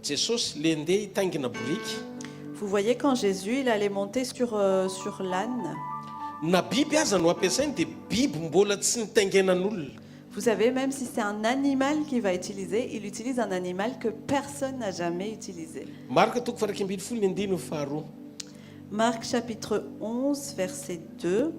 Speaker 11: Jesosy le ndeha hitaingina boriky.
Speaker 12: Vous voyez quand Jésus il allait monter sur l'âne.
Speaker 11: Na biby aza no ampiasainy dia biby mbola tsy nitaingenan'olona.
Speaker 12: Vous savez, même si c'est un animal qu'il va utiliser, il utilise un animal que personne n'a jamais utilisé.
Speaker 11: Marc toko farak 12:12.
Speaker 12: Marc chapitre 11, verset 2,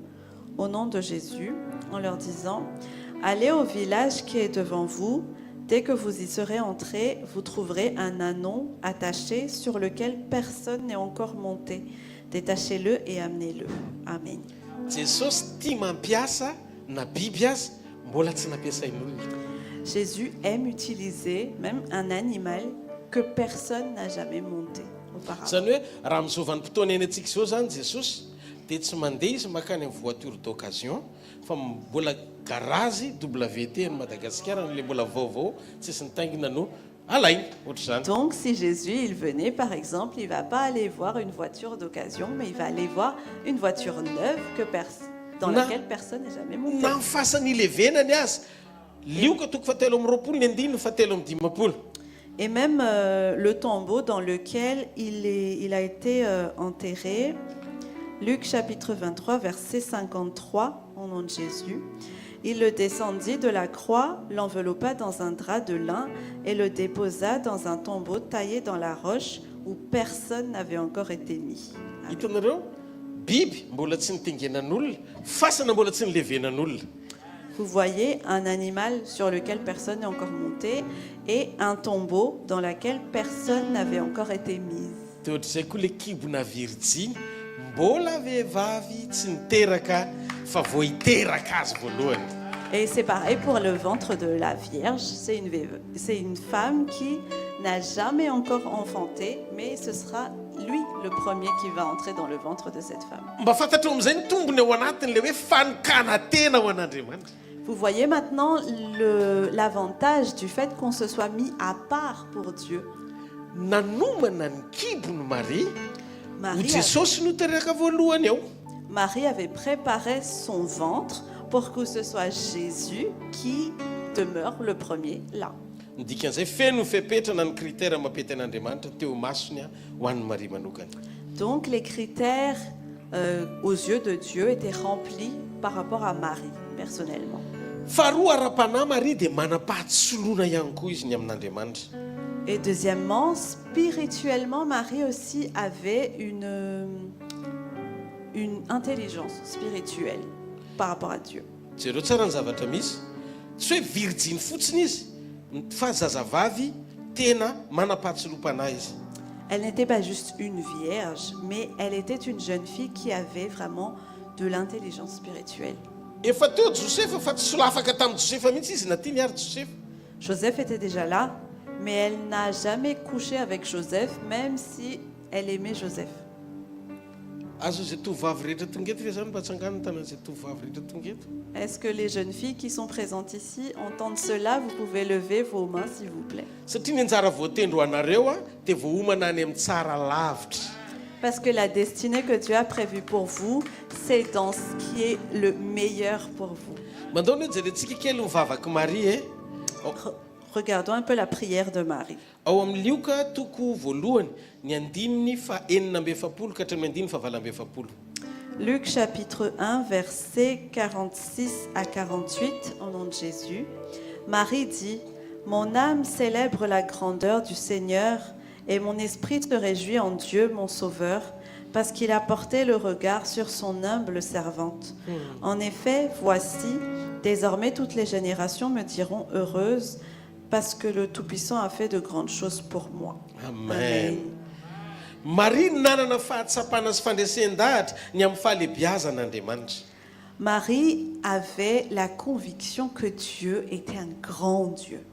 Speaker 12: au nom de Jésus, en leur disant « Allez au village qui est devant vous. Dès que vous y serez entrés, vous trouverez un ânon attaché sur lequel personne n'est encore monté. Détachez-le et amenez-le. » Amen.
Speaker 11: Jesosy tia mampiasa na biby azy mbola tsy nampiasain'olona.
Speaker 12: Jésus aime utiliser même un animal que personne n'a jamais monté auparavant.
Speaker 11: Zany hoe raha amin'izao vanim-potoana eny antsika izao zany Jesosy dia tsy mandeha izy makany amin'ny voiture d'occasion fa mbola garazy WT ny Madagasikara n'ilay mbola vaovao tsisy nitaingina no alainy ohatra zany.
Speaker 12: Donc si Jésus il venait par exemple, il va pas aller voir une voiture d'occasion, mais il va aller voir une voiture neuve dans laquelle personne n'a jamais monté.
Speaker 11: Na mifasany ilevenany azy lioka toko fatelo amin'ny roapolo ny andiny fatelo amin'ny dimampolo.
Speaker 12: Et même le tombeau dans lequel il a été enterré, Luc chapitre 23, verset 53, au nom de Jésus. Il le descendit de la croix, l'enveloppa dans un drap de lin et le déposa dans un tombeau taillé dans la roche où personne n'avait encore été mis.
Speaker 11: Hitanareo biby mbola tsy nitaingenan'olona, fasana mbola tsy nilevenan'olona.
Speaker 12: vous voyez un animal sur lequel personne n'est encore monté et un tombeau dans lequel personne n'avait encore été mis.
Speaker 11: Teo ohatr'izay koa le kibona virjiny mbola vehivavy tsy niteraka fa vao hiteraka azy voalohany.
Speaker 12: Et c'est pareil pour le ventre de la Vierge. C'est une femme qui n'a jamais encore enfanté, mais ce sera lui le premier qui va entrer dans le ventre de cette femme.
Speaker 11: Mba fantatra amin'izay ny tombony ao anatiny le hoe fanokana tena ho an'Andriamanitra.
Speaker 12: Vous voyez maintenant l'avantage du fait qu'on se soit mis à part pour Dieu.
Speaker 11: Nanomana ny kibony Marie ho Jesosy no teraka voalohany ao.
Speaker 12: Marie avait préparé son ventre pour que ce soit Jésus qui demeure le premier là.
Speaker 11: Ny dikan'izay feno fepetrana ny critère mampety an'Andriamanitra teo masony ho an'ny Marie manokana.
Speaker 12: Donc les critères aux yeux de Dieu étaient remplis par rapport à Marie personnellement.
Speaker 11: Faharoa ara-panahy Marie dia manam-pahatsolona ihany koa izy ny amin'Andriamanitra.
Speaker 12: Et deuxièmement, spirituellement, Marie aussi avait une intelligence spirituelle par rapport à Dieu.
Speaker 11: Jereo tsara ny zavatra misy tsy hoe virjiny fotsiny izy fa zazavavy tena manam-pahatsolom-panahy izy.
Speaker 12: Elle n'était pas juste une vierge, mais elle était une jeune fille qui avait vraiment de l'intelligence spirituelle.
Speaker 11: Efa teo Josefa fa tsy solafaka tamin'ny Josefa mihitsy izy naty niary Josefa.
Speaker 12: Joseph était déjà là, mais elle n'a jamais couché avec Joseph, même si elle aimait Joseph.
Speaker 11: Azo zay tovovavy rehetra tonga eto ve zany mba tsangany tanan'izay tovovavy rehetra tonga eto?
Speaker 12: Est-ce que les jeunes filles qui sont présentes ici entendent cela? Vous pouvez lever vos mains, s'il vous plaît.
Speaker 11: Satria ny anjara voatendro anareo dia voahomana any amin'ny tsara lavitra.
Speaker 12: Parce que la destinée que Dieu a prévue pour vous, c'est dans ce qui est le meilleur pour vous.
Speaker 11: Mandao hoe jerentsika kely mivavaky Marie
Speaker 12: Regardons un peu la prière de Marie.
Speaker 11: Ao amin'ny Lioka toko voalohany ny andininy fa enina amby efapolo ka hatramin'ny andininy fa valo amby efapolo.
Speaker 12: Luc chapitre 1 versets 46 à 48 au nom de Jésus. Marie dit: Mon âme célèbre la grandeur du Seigneur et mon esprit se réjouit en Dieu mon Sauveur parce qu'il a porté le regard sur son humble servante. En effet, voici, désormais toutes les générations me diront heureuse parce que le Tout-Puissant a fait de grandes choses pour moi.
Speaker 11: Amen. Marie nanana fahatsapana sy fandresendahatra ny amin'ny fahalebiazan'Andriamanitra.
Speaker 12: Marie avait la conviction que Dieu était un grand Dieu.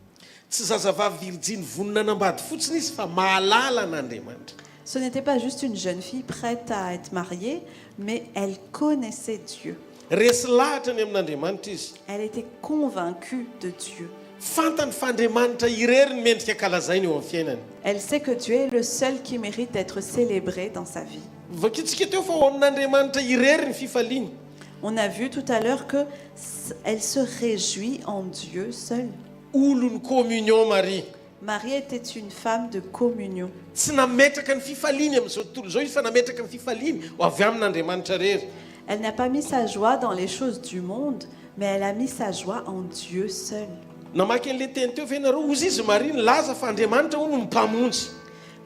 Speaker 11: Tsy zazavavy virjiny vonona anambady fotsiny izy fa mahalala an'Andriamanitra.
Speaker 12: Ce n'était pas juste une jeune fille prête à être mariée, mais elle connaissait Dieu.
Speaker 11: Resy lahatra ny amin'Andriamanitra izy.
Speaker 12: Elle était convaincue de Dieu.
Speaker 11: Fantany fa Andriamanitra irery ny mendrika kalazainy eo amin'ny fiainany.
Speaker 12: Elle sait que Dieu est le seul qui mérite d'être célébré dans sa vie.
Speaker 11: Vakitsika teo fa ao amin'Andriamanitra irery ny fifaliany.
Speaker 12: On a vu tout à l'heure qu'elle se réjouit en Dieu seul.
Speaker 11: Olon'ny communion Marie.
Speaker 12: Marie était une femme de communion.
Speaker 11: Tsy nametraka ny fifaliany amin'izao tontolo izao izy fa nametraka ny fifaliany ho avy amin'Andriamanitra rery.
Speaker 12: Elle n'a pas mis sa joie dans les choses du monde, mais elle a mis sa joie en Dieu seul.
Speaker 11: Namaky an'ilay teny teo ve nareo ozy izy Marie nilaza fa Andriamanitra hono mpamonjy.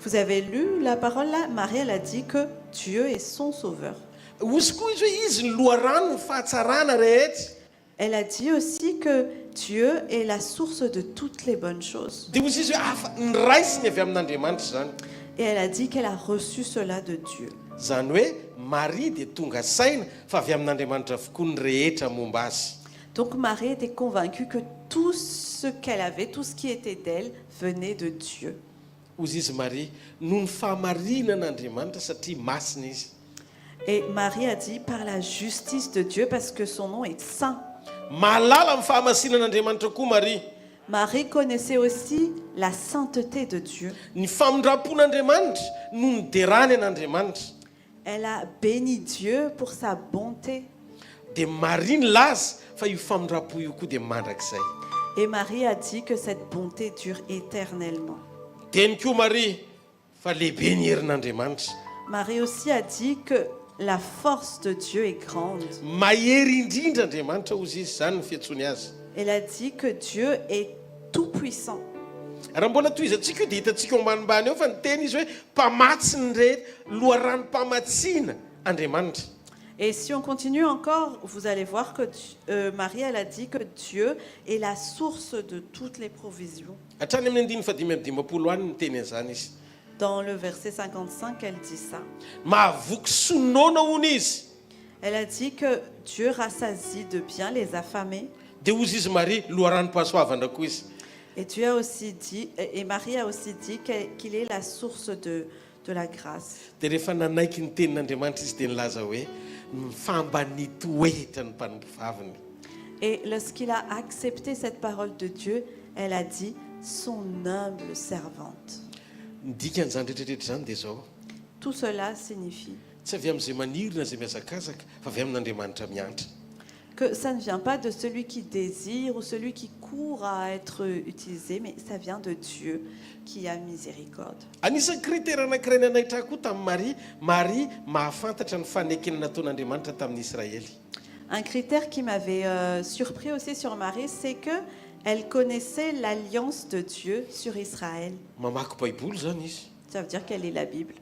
Speaker 12: Vous avez lu la parole là? Marie, elle a dit que Dieu est son sauveur.
Speaker 11: Ozy koa izy hoe izy ny loharano ny fahatsarana rehetra.
Speaker 12: Elle a dit aussi que Dieu est la source de toutes les bonnes choses.
Speaker 11: Dia ozy izy hoe afa ny raisiny avy amin'Andriamanitra zany.
Speaker 12: Et elle a dit qu'elle a reçu cela de Dieu.
Speaker 11: Zany hoe Marie dia tonga saina fa avy amin'Andriamanitra avokoa ny rehetra momba azy.
Speaker 12: Donc Marie était convaincue que tout ce qu'elle avait, tout ce qui était d'elle, venait de Dieu.
Speaker 11: Ozy izy Marie noho ny fahamarinan'Andriamanitra satria masina izy.
Speaker 12: Et Marie a dit par la justice de Dieu parce que son nom est saint.
Speaker 11: Mahalala amin'ny fahamasinan'Andriamanitra koa Marie.
Speaker 12: Marie connaissait aussi la sainteté de Dieu.
Speaker 11: Ny famindrapon'Andriamanitra no niderany an'Andriamanitra.
Speaker 12: Elle a béni Dieu pour sa bonté.
Speaker 11: Dia Marie nilaza fa io famindrapo io koa dia mandrakizay.
Speaker 12: Et Marie a dit que cette bonté dure éternellement.
Speaker 11: Teny koa Marie fa lehibe ny herin'Andriamanitra.
Speaker 12: Marie aussi a dit que la force de Dieu est grande.
Speaker 11: Mahery indrindra Andriamanitra ozy izy zany ny fiantsony azy.
Speaker 12: Elle a dit que Dieu est tout puissant.
Speaker 11: Raha mbola toizantsika io dia hitantsika ambanimbany eo fa ny teny izy hoe mpamatsy ny rehetra loharanom-pamatsiana Andriamanitra.
Speaker 12: Et si on continue encore, vous allez voir que Marie, elle a dit que Dieu est la source de toutes les provisions.
Speaker 11: hatrany amin'ny 15 any ny teny an'izany izy.
Speaker 12: Dans le verset 55, elle dit ça.
Speaker 11: Mahavoky sonoana hono izy.
Speaker 12: Elle a dit que Dieu rassasie de bien les affamés.
Speaker 11: Dia ozy izy Maria loharanom-pahasoavana koa izy.
Speaker 12: Et Dieu a aussi dit, et Marie a aussi dit qu'il est la source de la grâce.
Speaker 11: Dia rehefa nanaiky ny tenin'Andriamanitra izy dia nilaza hoe mifambanito oehitra ny mpanompo vaviny.
Speaker 12: Et lorsqu'il a accepté cette parole de Dieu, elle a dit son humble servante.
Speaker 11: Ny dikan'izany rehetrarehetra izany dia zao.
Speaker 12: Tout cela signifie
Speaker 11: Tsy avy amin'izay manirina izay miazakazaka fa avy amin'Andriamanitra miantra.
Speaker 12: que ça ne vient pas de celui qui désire ou celui qui court à être utilisé, mais ça vient de Dieu qui a miséricorde.
Speaker 11: Anisan'ny critère anankiray nanaitra koa tamin'ny Maria mahafantatra ny fanekena nataon'Andriamanitra tamin'ny Israely.
Speaker 12: Un critère qui m'avait surpris aussi sur Marie, c'est que elle connaissait l'alliance de Dieu sur Israël.
Speaker 11: Mamaky Baiboly zany izy.
Speaker 12: Ça veut dire qu'elle lit la Bible.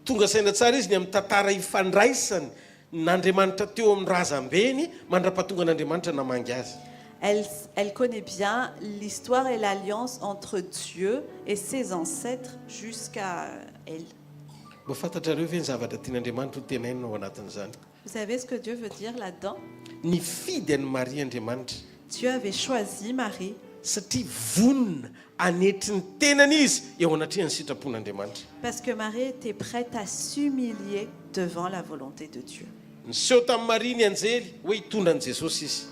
Speaker 11: Tonga saina tsara izy ny amin'ny tantara ifandraisany n'Andriamanitra teo amin'ny razambeny mandra-pahatonga an'Andriamanitra namangy azy.
Speaker 12: Elle connaît bien l'histoire et l'alliance entre Dieu et ses ancêtres jusqu'à elle.
Speaker 11: Mba fantatrareo ve ny zavatra tian'Andriamanitra ho tenaina ao anatin'izany?
Speaker 12: Vous savez ce que Dieu veut dire là-dedans?
Speaker 11: Nifidy an'i Maria Andriamanitra.
Speaker 12: Dieu avait choisi Marie
Speaker 11: satria vonona anetry ny tenany izy eo anatrehany sitrapon'Andriamanitra.
Speaker 12: parce que Marie était prête à s'humilier devant la volonté de Dieu.
Speaker 11: Niseho tamin'ny Maria ny anjely hoe hitondra an'i Jesosy izy.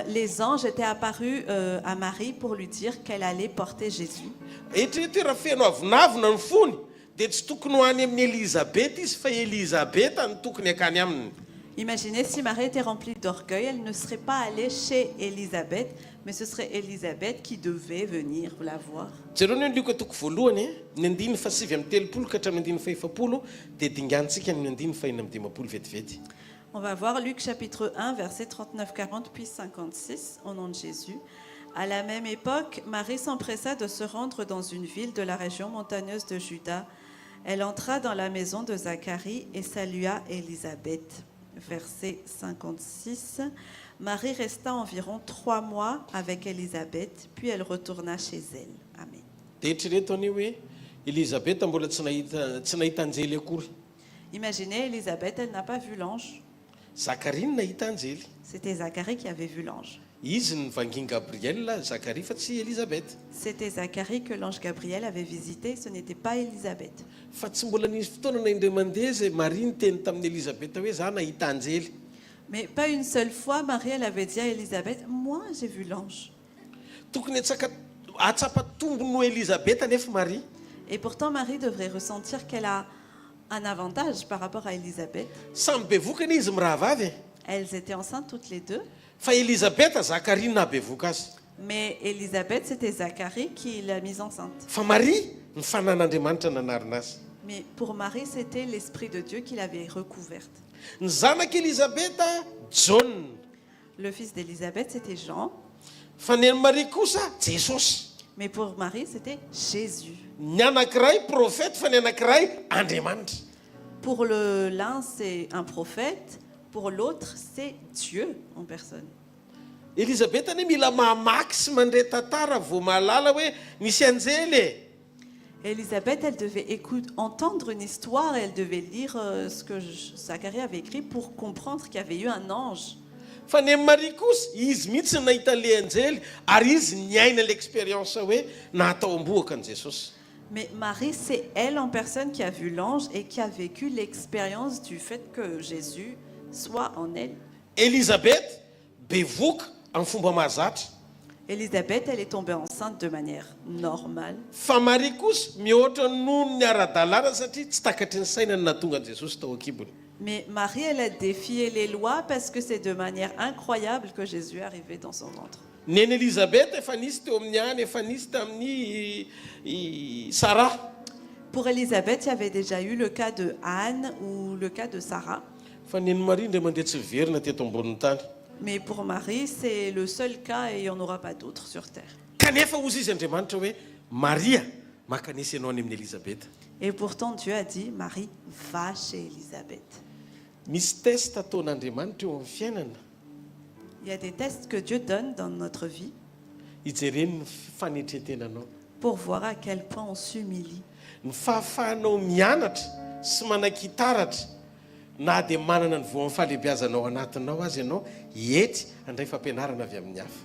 Speaker 12: Les anges étaient apparus à Marie pour lui dire qu'elle allait porter Jésus.
Speaker 11: Eritrereto raha feno avinavina ny fony dia tsy tokony ho any amin'ny Elisabeth izy fa Elisabeth ny tokony hakany aminy.
Speaker 12: Imaginez si Marie était remplie d'orgueil, elle ne serait pas allée chez Élisabeth, mais ce serait Élisabeth qui devait venir la voir.
Speaker 11: Jereo ny andriko atoko voalohany ny 9:7 ka hatramin'ny 9:7 dia dingantsika ny 9:5 vetivety.
Speaker 12: On va voir Luc chapitre 1, versets 39-40, puis 56, au nom de Jésus. À la même époque, Marie s'empressa de se rendre dans une ville de la région montagneuse de Juda. Elle entra dans la maison de Zacharie et salua Élisabeth. Verset 56. Marie resta environ 3 mois avec Élisabeth, puis elle retourna chez elle. Amen.
Speaker 11: Dia eritrereto any hoe Elisabeth mbola tsy nahita anjely akory.
Speaker 12: Imaginez, Élisabeth, elle n'a pas vu l'ange.
Speaker 11: Zacharie no nahita anjely.
Speaker 12: C'était Zacharie qui avait vu l'ange.
Speaker 11: Izy ny vanginy Gabriel Zacharie fa tsy Elisabeth.
Speaker 12: C'était Zacharie que l'ange Gabriel avait visité, ce n'était pas Élisabeth.
Speaker 11: Fa tsy mbola nisy fotoana na indray mandeha zay Marie niteny tamin'ny Elisabeth hoe za nahita anjely.
Speaker 12: Mais pas une seule fois, Marie elle avait dit à Élisabeth, moi j'ai vu l'ange.
Speaker 11: Tokony atsapa tombony ho Elisabeth nefa Marie.
Speaker 12: Et pourtant Marie devrait ressentir qu'elle a un avantage par rapport à Élisabeth.
Speaker 11: Samy bevokany izy mirahavavy.
Speaker 12: Elles étaient enceintes toutes les deux.
Speaker 11: Fa Elisabeth Zacharie nahabevoka azy.
Speaker 12: Mais Élisabeth, c'était Zacharie qui l'a mise enceinte.
Speaker 11: Fa Marie ny fanan'Andriamanitra nanarina azy.
Speaker 12: Mais pour Marie, c'était l'Esprit de Dieu qui l'avait recouverte.
Speaker 11: Ny zanak'Elisabeth John.
Speaker 12: Le fils d'Élisabeth, c'était Jean.
Speaker 11: Fa ny Marie kosa Jesosy.
Speaker 12: Mais pour Marie, c'était Jésus.
Speaker 11: Ny anankiray prophète fa ny anankiray Andriamanitra.
Speaker 12: Pour l'un, c'est un prophète. Pour l'autre, c'est Dieu en personne.
Speaker 11: Elisabeth ane mila mamaky sy mandray tantara vao mahalala hoe nisy anjely.
Speaker 12: Elisabeth, elle devait entendre une histoire, elle devait lire ce que Zacharie avait écrit pour comprendre qu'il y avait eu un ange.
Speaker 11: Fa ny Marie kosa izy mihitsy nahita le anjely ary izy niaina l'expérience hoe natao amboaka an Jesosy.
Speaker 12: Mais Marie, c'est elle en personne qui a vu l'ange et qui a vécu l'expérience du fait que Jésus soit en elle.
Speaker 11: Elisabeth bevoka amin'ny fomba mahazatra.
Speaker 12: Elisabeth, elle est tombée enceinte de manière normale.
Speaker 11: Fa Marie kosa mihoatra noho ny ara-dalàna satria tsy takatry ny sainany nahatonga an Jesosy tao an-kibony.
Speaker 12: Mais Marie, elle a défié les lois parce que c'est de manière incroyable que Jésus est arrivé dans son ventre.
Speaker 11: Neny Elisabeth efa nisy teo amin'ny any efa nisy tamin'ny Sarah.
Speaker 12: Pour Elisabeth, il y avait déjà eu le cas de Anne ou le cas de Sarah.
Speaker 11: Fa neny Marie ndray mandeha tsy verina teto ambonin'ny tany.
Speaker 12: Mais pour Marie, c'est le seul cas et il n'y en aura pas d'autres sur terre.
Speaker 11: Kanefa ozy izy Andriamanitra hoe Maria makanesy ianao any amin'ny Elisabeth.
Speaker 12: Et pourtant Dieu a dit, Marie, va chez Elisabeth.
Speaker 11: misy test ataon'andriamanitra eo amin'ny fiainana.
Speaker 12: Il y a des tests que Dieu donne dans notre vie
Speaker 11: Hijereny ny fanetretenanao.
Speaker 12: pour voir à quel point on s'humilie.
Speaker 11: Ny fahafahanao mianatra sy manan-kitaratra na dia manana ny voan'ny fahalehibiazanao anatinao azy ianao ety handray fampianarana avy amin'ny hafa.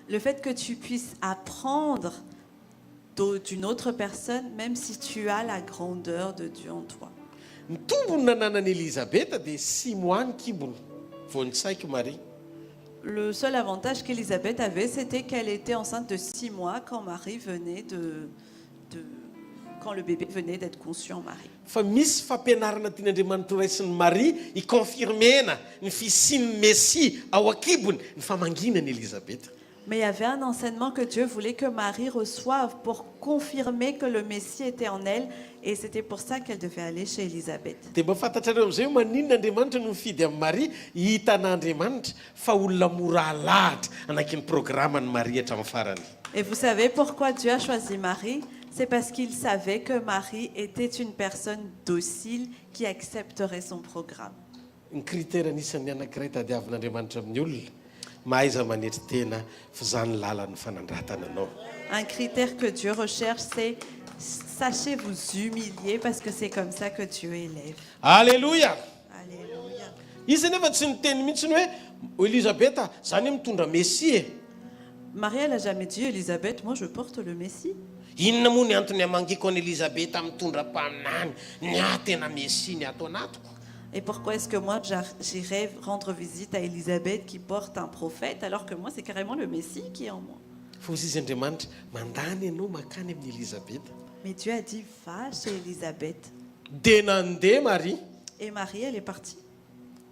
Speaker 12: Le fait que tu puisses apprendre d'une autre personne, même si tu as la grandeur de Dieu en toi.
Speaker 11: Ny tombony nananan'i Elisabeta dia sy moany kibony vao nitsaiko Marie.
Speaker 12: Le seul avantage qu'Élisabeth avait, c'était qu'elle était enceinte de 6 mois quand quand le bébé venait d'être conçu en Marie.
Speaker 11: Fa misy fampianarana tian'Andriamanitra raisin'ny Marie hikonfirmena ny fisian'ny Messia ao an-kibony ny famanginan'i Elisabeta.
Speaker 12: Mais il y avait un enseignement que Dieu voulait que Marie reçoive pour confirmer que le Messie était en elle, et c'était pour ça qu'elle devait aller chez Élisabeth.
Speaker 11: Dia mba fantatrareo amin'izay hoe maninona Andriamanitra no mifidy amin'ny Marie hitan'Andriamanitra fa olona mora alahatra anakin'ny programan'ny Marie hatramin'ny farany.
Speaker 12: Et vous savez pourquoi Dieu a choisi Marie? C'est parce qu'il savait que Marie était une personne docile qui accepterait son programme.
Speaker 11: Ny critère anisan'ny anankiray tadiavin'Andriamanitra amin'ny olona mahaiza manetry tena fa zany lalan'ny fanandratana anao.
Speaker 12: Un critère que Dieu recherche, c'est sachez vous humilier parce que c'est comme ça que Dieu élève.
Speaker 11: Alléluia.
Speaker 12: Alléluia.
Speaker 11: Izy nefa tsy niteny mihitsy ny hoe Elisabeta zany mitondra Messia.
Speaker 12: Marie, elle n'a jamais dit, Élisabeth, moi je porte le Messie.
Speaker 11: Inona moa ny antony amangiko an'i Elisabeta mitondra mpaminany ny tena Messia ny ato anatiko.
Speaker 12: Et pourquoi est-ce que moi j'irais rendre visite à Élisabeth qui porte un prophète alors que moi c'est carrément le Messie qui est en moi?
Speaker 11: Fa izy Andriamanitra mandany ianao makany amin'ny Elisabeta.
Speaker 12: Mais Dieu a dit va chez Élisabeth.
Speaker 11: Dia nandeha Marie.
Speaker 12: Et Marie, elle est partie.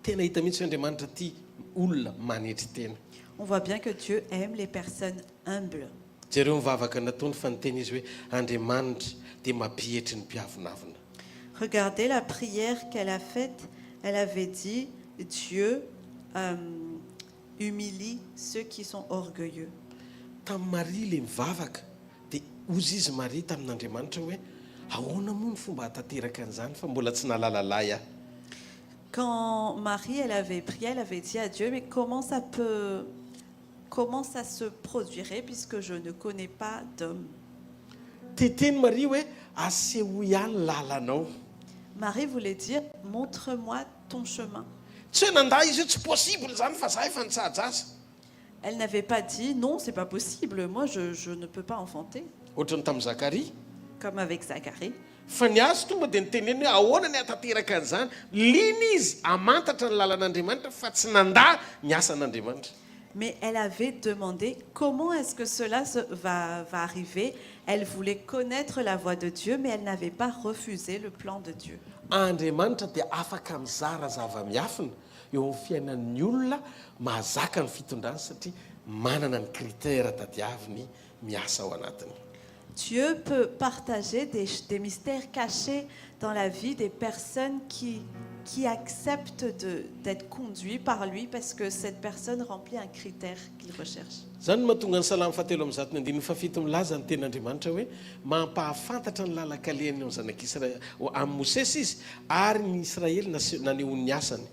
Speaker 11: Tena hita mihitsy Andriamanitra tia olona manetry tena.
Speaker 12: On voit bien que Dieu aime les personnes humbles.
Speaker 11: Jereo mivavaka nataony fa niteny izy hoe Andriamanitra dia mampihetry ny mpiavonavina.
Speaker 12: Regardez la prière qu'elle a faite. Elle avait dit, Dieu humilie ceux qui sont orgueilleux.
Speaker 11: Tamin'ny Marie le mivavaka dia ozy izy Marie tamin'Andriamanitra hoe ahoana moa ny fomba hatateraka an'izany fa mbola tsy nahalalalahy aho.
Speaker 12: Quand Marie, elle avait prié, elle avait dit à Dieu, mais comment ça se produirait puisque je ne connais pas d'homme?
Speaker 11: Teteny Marie hoe aseho ihany lalanao.
Speaker 12: Marie voulait dire, montre-moi ton chemin.
Speaker 11: Tsy hoe nandà izy tsy possible zany fa zahay fa nitsaja azy.
Speaker 12: Elle n'avait pas dit, non, c'est pas possible, moi je ne peux pas enfanter.
Speaker 11: Ohatrany tamin'ny Zacharie.
Speaker 12: Comme avec Zacharie.
Speaker 11: Fa ny azy tonga dia niteneny hoe ahoana ny hatateraka an'izany. Lina izy amantatra ny lalan'Andriamanitra fa tsy nandà ny asan'Andriamanitra.
Speaker 12: Mais elle avait demandé comment est-ce que cela va arriver. Elle voulait connaître la voix de Dieu, mais elle n'avait pas refusé le plan de Dieu.
Speaker 11: Andriamanitra dia afaka mizara zava-miafina eo amin'ny fiainan'ny olona mahazaka ny fitondrany satria manana ny critère tadiaviny miasa ao anatiny.
Speaker 12: Dieu peut partager des mystères cachés dans la vie des personnes qui acceptent d'être conduits par lui parce que cette personne remplit un critère qu'il recherche.
Speaker 11: Zany mahatonga ny Salamy 7:7 milaza ny ten'Andriamanitra hoe mampahafantatra ny lalakaleany ao zanak'Israël amin'ny Mosesy izy ary ny Israely nanehoany ny asany.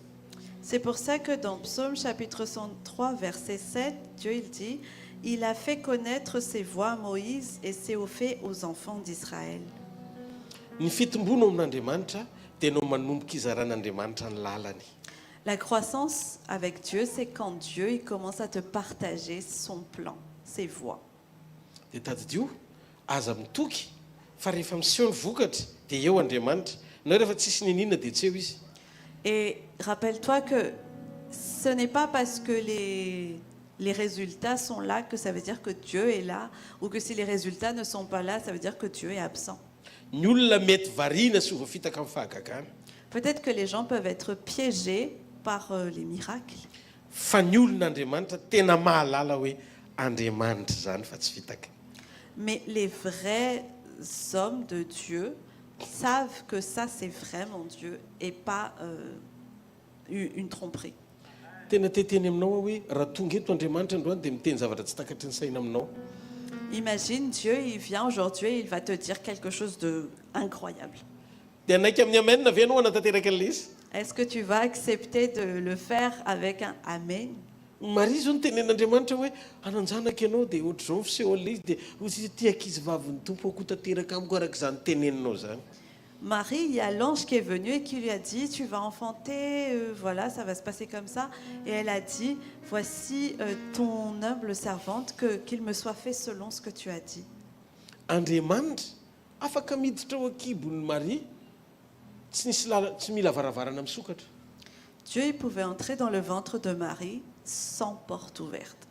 Speaker 12: C'est pour ça que dans Psaume chapitre 103 verset 7, Dieu il dit, il a fait connaître ses voies à Moïse et ses hauts faits aux enfants d'Israël.
Speaker 11: Ny fitomboana amin'Andriamanitra dia no manomboka izaran'Andriamanitra ny lalany.
Speaker 12: La croissance avec Dieu, c'est quand Dieu il commence à te partager son plan, ses voies.
Speaker 11: Dia tadidio aza mitoky fa rehefa miseho ny vokatra dia eo Andriamanitra. Na rehefa tsisy ninina dia tsy eo izy.
Speaker 12: Et rappelle-toi que ce n'est pas parce que les résultats sont là que ça veut dire que Dieu est là, ou que si les résultats ne sont pas là, ça veut dire que Dieu est absent.
Speaker 11: Ny olona mety variana sy ho voafitaka amin'ny fahagagana.
Speaker 12: Peut-être que les gens peuvent être piégés par les miracles.
Speaker 11: Fa ny olon'Andriamanitra tena mahalala hoe Andriamanitra zany fa tsy fitaka.
Speaker 12: Mais les vrais hommes de Dieu savent que ça c'est vraiment Dieu et pas une tromperie.
Speaker 11: Tena teteny aminao hoe raha tonga eto Andriamanitra androany dia miteny zavatra tsy takatry ny saina aminao.
Speaker 12: Imagine Dieu, il vient aujourd'hui, il va te dire quelque chose d'incroyable.
Speaker 11: dia anaiky amin'ny amen ve anao anatanteraka an'ilay izy.
Speaker 12: Est-ce que tu vas accepter de le faire avec un Amen?
Speaker 11: Maria zao nitenen'Andriamanitra hoe ananjanaka ianao dia ohatr'izao fisehoan'ilay izy dia ozy ty ankizy vavin'ny tompo ako tanteraka amiko araka izany teneninao zany.
Speaker 12: Marie, il y a l'ange qui est venu et qui lui a dit, tu vas enfanter, voilà, ça va se passer comme ça. Et elle a dit, voici ton humble servante, qu'il me soit fait selon ce que tu as dit.
Speaker 11: Andriamanitra afaka miditra ao akibon'ny Maria tsy mila varavarana misokatra.
Speaker 12: Dieu, il pouvait entrer dans le ventre de Marie sans porte ouverte.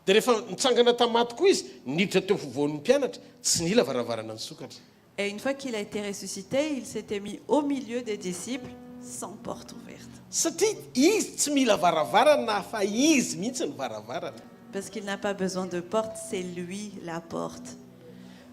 Speaker 11: Dia rehefa nitsangana tamaty koa izy niditra teo fovoan'ny mpianatra tsy nila varavarana misokatra.
Speaker 12: Et une fois qu'il a été ressuscité, il s'était mis au milieu des disciples sans porte ouverte.
Speaker 11: Satria izy tsy mila varavarana fa izy mihitsy ny varavarana.
Speaker 12: Parce qu'il n'a pas besoin de porte, c'est lui la porte.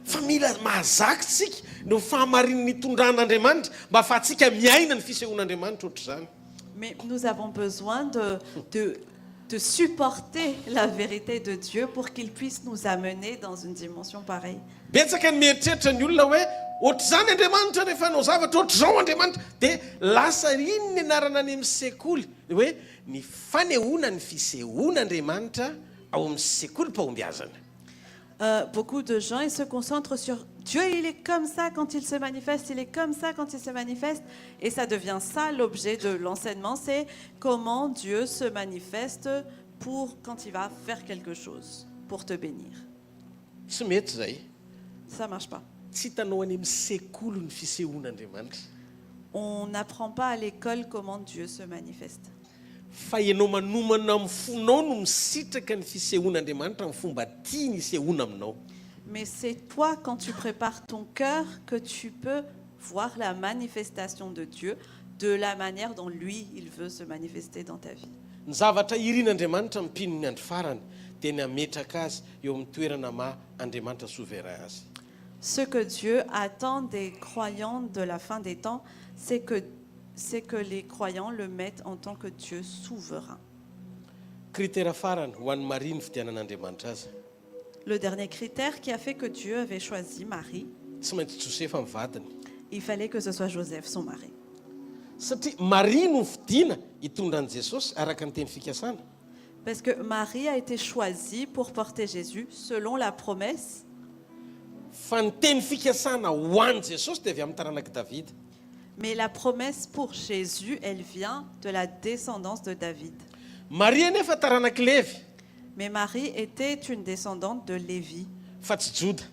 Speaker 11: Fa mila mahazaka tsika no fahamarin'ny tondran'Andriamanitra mba ahafahantsika miaina ny fisehoan'Andriamanitra ohatr'izany.
Speaker 12: Mais nous avons besoin de supporter la vérité de Dieu pour qu'il puisse nous amener dans une dimension pareille.
Speaker 11: Betsaka ny mieritreritra ny olona hoe ohatr'izany Andriamanitra rehefa anao zavatra ohatr'izao Andriamanitra dia lasa iny ny anarana any amin'ny sekoly hoe ny fanehoana ny fisehoan'Andriamanitra ao amin'ny sekoly mpahombiazana.
Speaker 12: Beaucoup de gens, ils se concentrent sur Dieu, il est comme ça quand il se manifeste, il est comme ça quand il se manifeste. Et ça devient ça l'objet de l'enseignement, c'est comment Dieu se manifeste quand il va faire quelque chose, pour te bénir.
Speaker 11: Tsy mety zay.
Speaker 12: Ça ne marche pas.
Speaker 11: Tsy hitanao any amin'ny sekoly ny fisehoan'Andriamanitra.
Speaker 12: On n'apprend pas à l'école comment Dieu se manifeste.
Speaker 11: Fa ianao manomana amin'ny fonao no misitraka ny fisehoan'Andriamanitra amin'ny fomba tiany hisehoana aminao.
Speaker 12: Mais c'est toi, quand tu prépares ton cœur, que tu peux voir la manifestation de Dieu de la manière dont lui, il veut se manifester dans ta vie.
Speaker 11: Ny zavatra irian'Andriamanitra mipino ny andro farany dia ny ametraka azy eo amin'ny toerana ma Andriamanitra souverain azy.
Speaker 12: Ce que Dieu attend des croyants de la fin des temps, c'est que les croyants le mettent en tant que Dieu souverain.
Speaker 11: Critère farany ho an'ny Maria ny fitianan'Andriamanitra azy.
Speaker 12: Le dernier critère qui a fait que Dieu avait choisi Marie,
Speaker 11: Tsy maintsy Josefa amin'ny vadiny.
Speaker 12: il fallait que ce soit Joseph, son mari.
Speaker 11: Satria Maria no fidiana hitondra an'i Jesosy araka ny teny fikasana.
Speaker 12: Parce que Marie a été choisie pour porter Jésus selon la promesse.
Speaker 11: Fa ny teny fikasana ho an'i Jesosy dia avy amin'ny taranaky David.
Speaker 12: Mais la promesse pour Jésus, elle vient de la descendance de David.
Speaker 11: Maria nefa taranaky Lévi.
Speaker 12: Mais Marie était une descendante de Lévi
Speaker 11: Fa tsy Joda.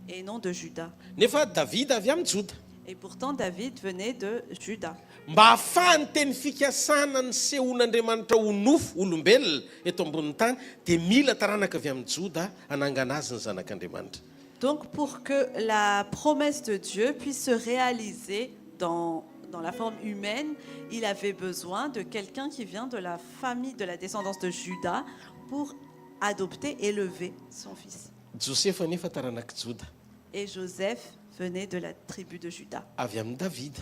Speaker 12: et non de Juda.
Speaker 11: Nefa David avy amin'ny Joda.
Speaker 12: Et pourtant, David venait de Juda.
Speaker 11: Mba ahafahany teny fikasana ny sehoan'Andriamanitra ho nofo olombelona eto ambonin'ny tany dia mila taranaka avy amin'ny Joda hanangana azy ny zanak'Andriamanitra.
Speaker 12: Donc, pour que la promesse de Dieu puisse se réaliser dans la forme humaine, il avait besoin de quelqu'un qui vient de la famille, de la descendance de Juda, pour adopter, élever son fils.
Speaker 11: Josefa nefa taranaky Joda.
Speaker 12: Et Joseph venait de la tribu de Juda.
Speaker 11: Avy amin'ny David.